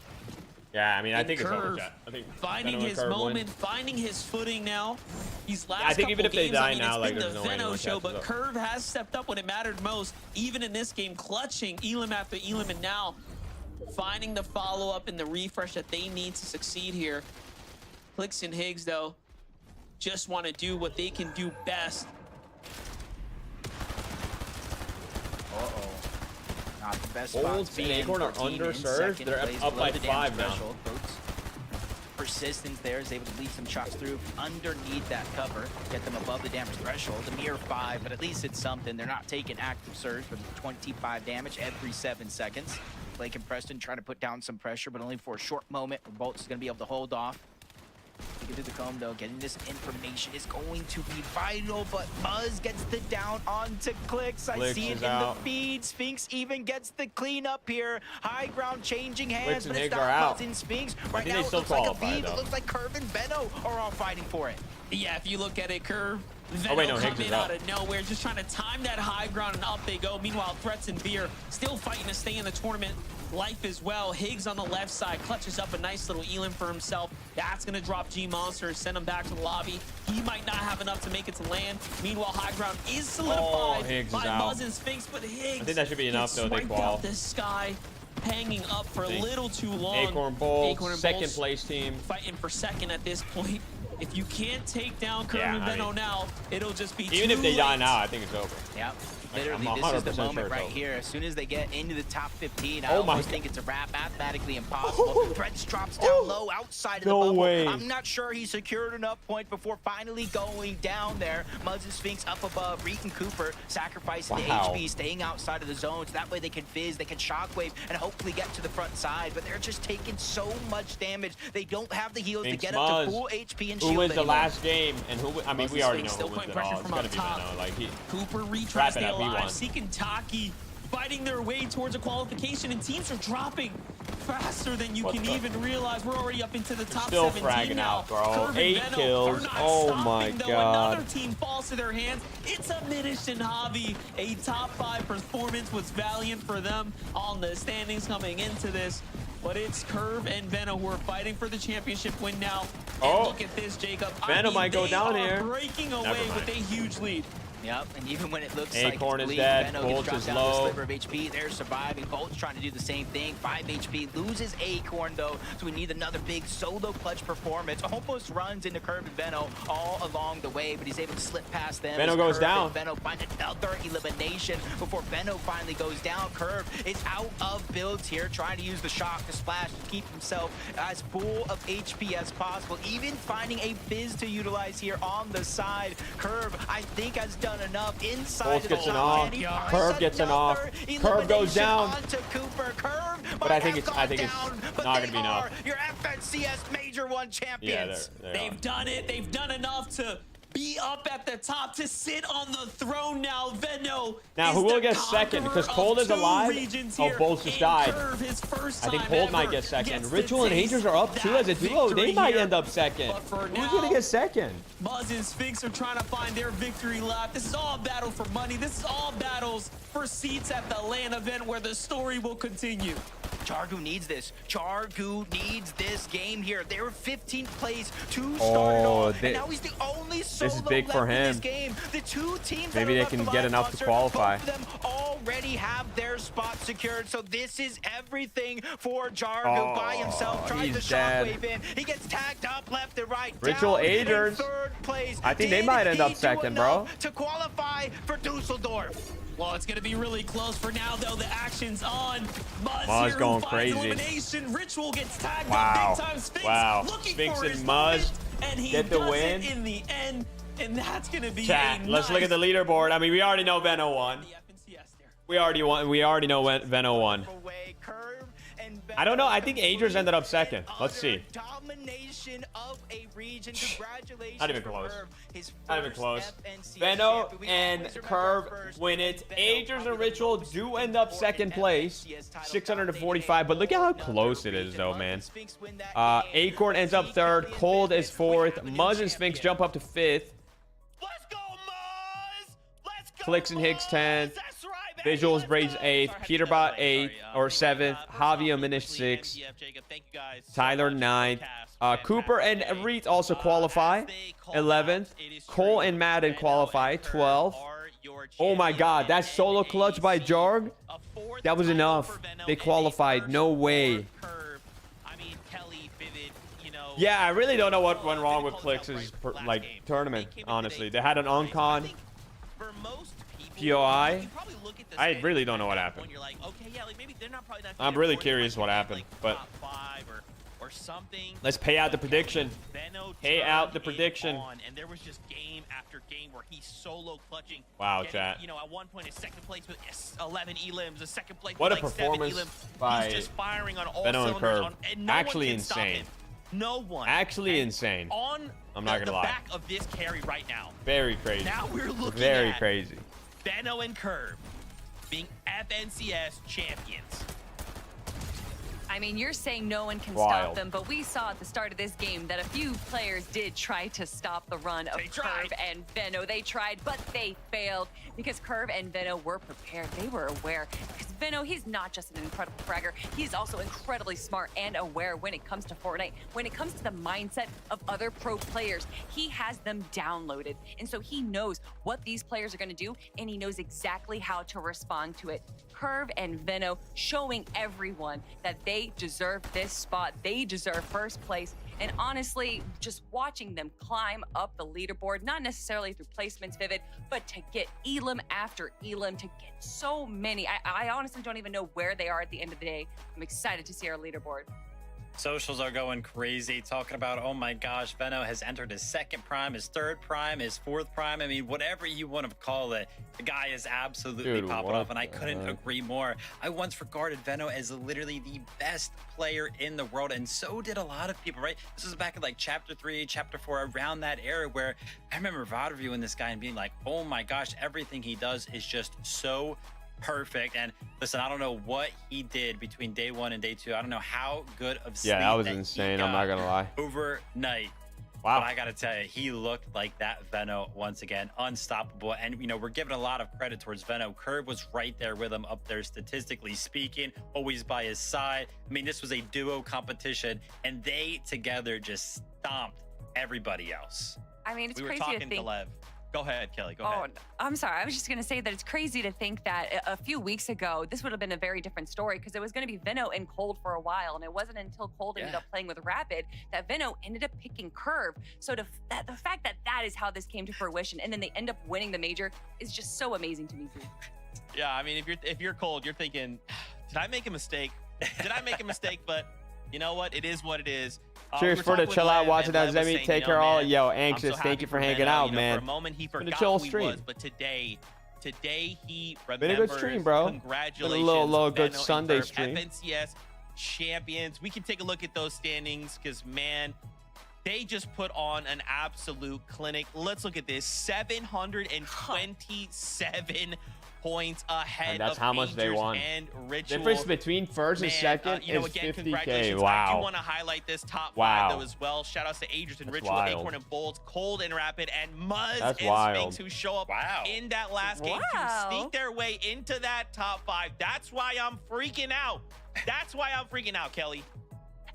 Yeah, I mean, I think it's over, Curve chat. I think finding Venom and his Curve moment, win. finding his footing now. These last I think even couple if they games, die I mean, now, it's like, been there's the no way anyone Veno show, catches but up. Curve has stepped up when it mattered most, even in this game, clutching Elam after Elam, and now finding the follow-up and the refresh that they need to succeed here. Clix and Higgs, though, just want to do what they can do best. Uh-oh. Not the best Bolts spots and being Acorn are for team in underserved. second They're place up below by the 5 damage now. threshold. Bolts. Persistence there is able to lead some shots through underneath that cover, get them above the damage threshold. A mere 5, but at least it's something. They're not taking active surge for 25 damage every 7 seconds. Blake and Preston trying to put down some pressure, but only for a short moment. Bolt's going to be able to hold off. Get through the comb, though. Getting this information is going to be vital, but Muzz gets the down onto Clix. I see it in the feed. Sphinx even gets the cleanup here. High ground changing hands, but it's not Muzz and Sphinx. Right now, it looks like a beam. It looks like Curve and Benno are all fighting for it. Yeah, if you look at it, Curve, oh, wait, no, coming out of nowhere, just trying to time that high ground, and up they go. Meanwhile, Threats and Beer still fighting to stay in the tournament life as well. Higgs on the left side clutches up a nice little Elim for himself. That's going to drop G-Monster, send him back to the lobby. He might not have enough to make it to land. Meanwhile, high ground is solidified by Muzz and Sphinx, but Higgs, I think that should be enough, though. They qual. Out the sky, hanging up for a little too long. Acorn Bolt, second place team. Fighting for second at this point. If you can't take down Curve and Benno now, it'll just be even if they die now, I think it's over. Yep. Literally, this is the moment right here. As soon as they get into the top 15, I almost think it's a wrap. Mathematically impossible. Threats drops down low outside of the bubble. Way. I'm not sure he secured enough points before finally going down there. Muzz and Sphinx up above. Reet and Cooper sacrificing the HP, staying outside of the zone. So that way they can fizz, they can shockwave, and hopefully get to the front side. But they're just taking so much damage. They don't have the heals to get up to full HP and shield. Who wins the last game? And who? I mean, we already know who wins it all. It's gotta be Benno. Like Cooper retries the alive, seeking Taki, fighting their way towards a qualification, and teams are dropping faster than you can even realize. We're already up into the top 17 fragging now. out, bro. Curve 8 kills. Oh my god. Another team falls to their hands. It's a Minish and Javi. A top 5 performance was valiant for them on the standings coming into this. But it's Curve and Benno who are fighting for the championship win now. And look at this, Jacob. Benno might go down here. Breaking away with a huge lead. Yep, and even when it looks Acorn like is dead, Benno Bolt gets is dropped down to a low. sliver of HP. They're surviving. Bolt's trying to do the same thing. 5 HP, loses Acorn though, so we need another big solo clutch performance. Almost runs into Curve and Benno all along the way, but he's able to slip past them. Benno goes down. Benno find another elimination before Benno finally goes down. Curve is out of builds here, trying to use the shock to splash to keep himself as full of HP as possible. Even finding a fizz to utilize here on the side. Curve, I think, has done enough inside. Bolt gets an off. Curve gets an off. Curve goes down. Cooper. Curve, but I think it's not gonna be enough. Your FNCS Major 1 champions. Yeah, they've done it. They've done enough to be up at the top, to sit on the throne now. Benno. Now who will get second? Because Cold is alive. Oh, Bolt just died. I think Cold might get second. Ritual and Angels are up too as a duo. They might end up second. Who's gonna get second? Muzz and Sphinx are trying to find their victory lap. This is all a battle for money. This is all battles for seats at the LAN event where the story will continue. Jargu needs this. Jargu needs this game here. They were 15th place to start it off, and now he's the only solo this is big left for him. in this game. The 2 teams maybe they can get enough to qualify. Both of them already have their spot secured, so this is everything for Jargu by himself. Tries the shockwave in. He gets tagged up left and right. Ritual Agers. 3rd place. I think they might end up second, bro. To qualify for Dusseldorf. Well, it's going to be really close for now, though. The action's on. Muzz going crazy. Elimination. Ritual gets tagged up big time. Sphinx looking Sphinx for and his Muzz and he get the does win. It in the end, and that's going to be Chat, let's look at the leaderboard. I mean, we already know Benno won. We already know Benno won. I don't know. I think Agers ended up second. Let's see. Domination of a region. Congratulations. Not even close. His Not even close. Benno and Curve win it. Agers and Ritual do end up second place. 645. But look at how close it is, though, man. Acorn ends up 3rd. Cold is 4th. Muzz and Sphinx jump up to 5th. Let's go, Muzz! Let's go, Clix and Higgs 10th. That's right, Visuals Braids 8th. Peterbot 8th or 7th. Javi Minish 6th. Tyler 9th. Cooper and Reet also qualify 11th. Cole and Madden qualify 12th. Oh my god, that solo clutch by Jarg, that was enough. They qualified. No way. Yeah, I really don't know what went wrong with Clix's tournament, honestly. They had an on-con POI. I really don't know what happened. I'm really curious what happened, but or something. Let's pay out the prediction. Veno Pay out the turned it prediction. on, and there was just game after game where he's solo clutching. Wow, getting, chat. You know, at one point, his second place with 11 elims, a second place What a with like performance 7 elims. by He's just firing on all Veno and cylinders. Curve. And no Actually one can stop insane. him. No one. Actually And insane. On I'm not the gonna lie. back of this carry right now. Very crazy. Now we're looking Very at crazy. Veno and Curve being FNCS champions. I mean, you're saying no one can Wild. stop them, but we saw at the start of this game that a few players did try to stop the run of They tried. Curve and Veno. They tried, but they failed because Curve and Veno were prepared. They were aware. Because Veno, he's not just an incredible fragger. He's also incredibly smart and aware when it comes to Fortnite. When it comes to the mindset of other pro players, he has them downloaded. And so he knows what these players are going to do, and he knows exactly how to respond to it. Curve and Veno showing everyone that they deserve this spot. They deserve first place. And honestly, just watching them climb up the leaderboard, not necessarily through placements, Vivid, but to get elim after elim, to get so many. I honestly don't even know where they are at the end of the day. I'm excited to see our leaderboard. Socials are going crazy, talking about, oh my gosh, Veno has entered his second prime, his third prime, his fourth prime. I mean, whatever you want to call it, the guy is absolutely popping off, and I couldn't agree more. I once regarded Veno as literally the best player in the world, and so did a lot of people, right? This was back in like chapter 3, chapter 4, around that era, where I remember VOD reviewing this guy and being like, oh my gosh, everything he does is just so perfect. And listen, I don't know what he did between day 1 and day 2. I don't know how good of sleep Yeah, that was insane. I'm not gonna lie. Overnight. Wow. But I gotta tell you, he looked like that Veno once again, unstoppable. And you know, we're giving a lot of credit towards Veno. Curve was right there with him, up there statistically speaking, always by his side. I mean, this was a duo competition, and they together just stomped everybody else. I mean, it's We were crazy to talking think. to Lev. Go ahead, Kelly. Go Oh, ahead. I'm sorry. I was just going to say that it's crazy to think that a few weeks ago, this would have been a very different story because it was going to be Veno and Cold for a while. And it wasn't until Cold ended up playing with Rapid that Veno ended up picking Curve. So the fact that that is how this came to fruition and then they end up winning the major is just so amazing to me. Yeah, I mean, if you're Cold, you're thinking, did I make a mistake? Did I make a mistake? But you know what? It is what it is. Cheers We were for the talking with chill out Lev, watching and that Lev was Zemie. saying, Take you know, care all. man, Yo, I'm Anxious, so thank happy you for Veno, hanging out, you know, man. For a moment, he Been a forgot chill who he stream. was, but today he remembers. Been a good stream, bro. Been a Congratulations, little good Veno and Sunday Curve, stream. FNCS champions. We can take a look at those standings because, man, they just put on an absolute clinic. Let's look at this. 727 points ahead And that's of how much they Angers won. and Ritual. Difference between first and second you know, is again, 50K. congratulations. I Wow. do want to highlight this top Wow. 5 though as well. Shout outs to Agers and That's Ritual, wild. Acorn and Bolts, Cold and Rapid, and Muzz That's and wild. Sphinx, who show up in that last game Wow. to sneak their way into that top 5. That's why I'm freaking out. That's why I'm freaking out, Kelly.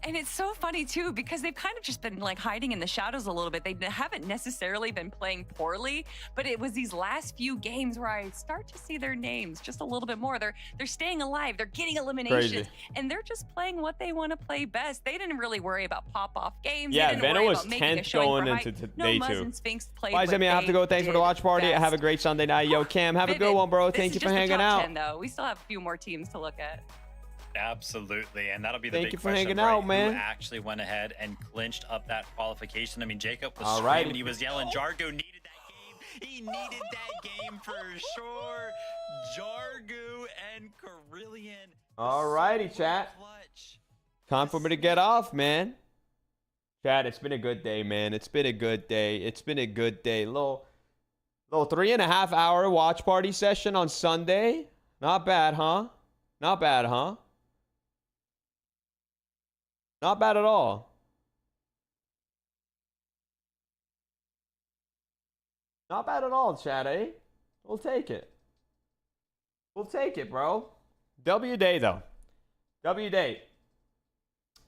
And it's so funny too because they've kind of just been like hiding in the shadows a little bit. They haven't necessarily been playing poorly, but it was these last few games where I start to see their names just a little bit more. They're staying alive. They're getting eliminations, Crazy. and they're just playing what they want to play best. They didn't really worry about pop-off games. Yeah, they didn't Veno worry was about making a 10th showing going for into hype. day Muzz 2. and Sphinx played Bye, what Zemie. I have to they go. Thanks for the did watch party. best. Have a great Sunday night. Yo, Cam, have a good Vivid, one, bro. this Thank is you for just the hanging top out. 10, though. We still have a few more teams to look at. Absolutely, and that'll be the Thank big you for question, hanging right? out, man. Who actually went ahead and clinched up that qualification? I mean, Jacob was All right. screaming, he was yelling, Jargo needed that game. He needed that game for sure. Jargo and Carillion. All righty, chat. Clutch. Time for me to get off, man. Chat, it's been a good day, man. It's been a good day. It's been a good day. Little 3.5 hour watch party session on Sunday. Not bad, huh? Not bad, huh? Not bad at all. Not bad at all, chat, eh? We'll take it. We'll take it, bro. W day, though. W day.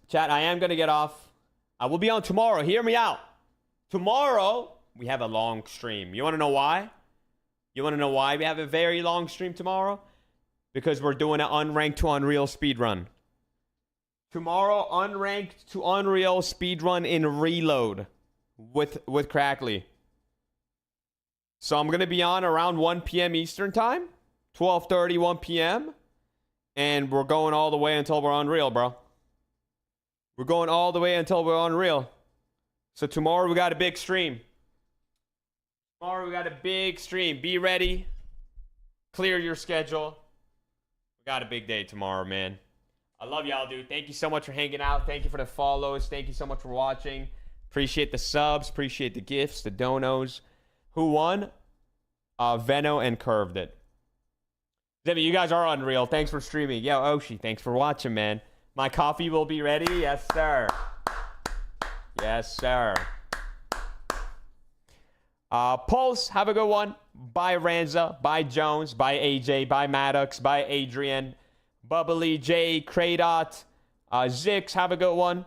Chat, I am going to get off. I will be on tomorrow. Hear me out. Tomorrow, we have a long stream. You want to know why? You want to know why we have a very long stream tomorrow? Because we're doing an unranked to Unreal speedrun. Tomorrow, unranked to Unreal speedrun in Reload with Crackly. So I'm going to be on around 1 p.m. Eastern time. 12:30, 1 p.m. And we're going all the way until we're Unreal, bro. We're going all the way until we're unreal. So tomorrow we got a big stream. Tomorrow we got a big stream. Be ready. Clear your schedule. We got a big day tomorrow, man. I love y'all, dude. Thank you so much for hanging out. Thank you for the follows. Thank you so much for watching. Appreciate the subs. Appreciate the gifts, the donos. Who won? Veno and Curved it. Zemie, you guys are unreal. Thanks for streaming. Yo, Oshi, thanks for watching, man. My coffee will be ready. Yes, sir. Yes, sir. Pulse, have a good one. Bye, Ranza. Bye, Jones. Bye, AJ. Bye, Maddox. Bye, Adrian. Bubbly, J, Kraydot. Zix, have a good one.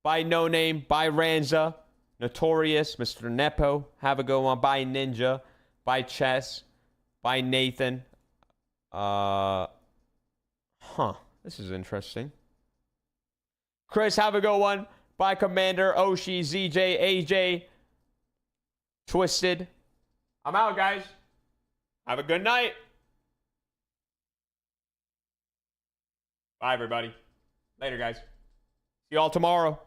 Bye, No Name. Bye, Ranza. Notorious, Mr. Nepo. Have a good one. Bye, Ninja. Bye, Chess. Bye, Nathan. This is interesting. Chris, have a good one. Bye, Commander, Oshi, ZJ, AJ, Twisted. I'm out, guys. Have a good night. Bye, everybody. Later, guys. See you all tomorrow.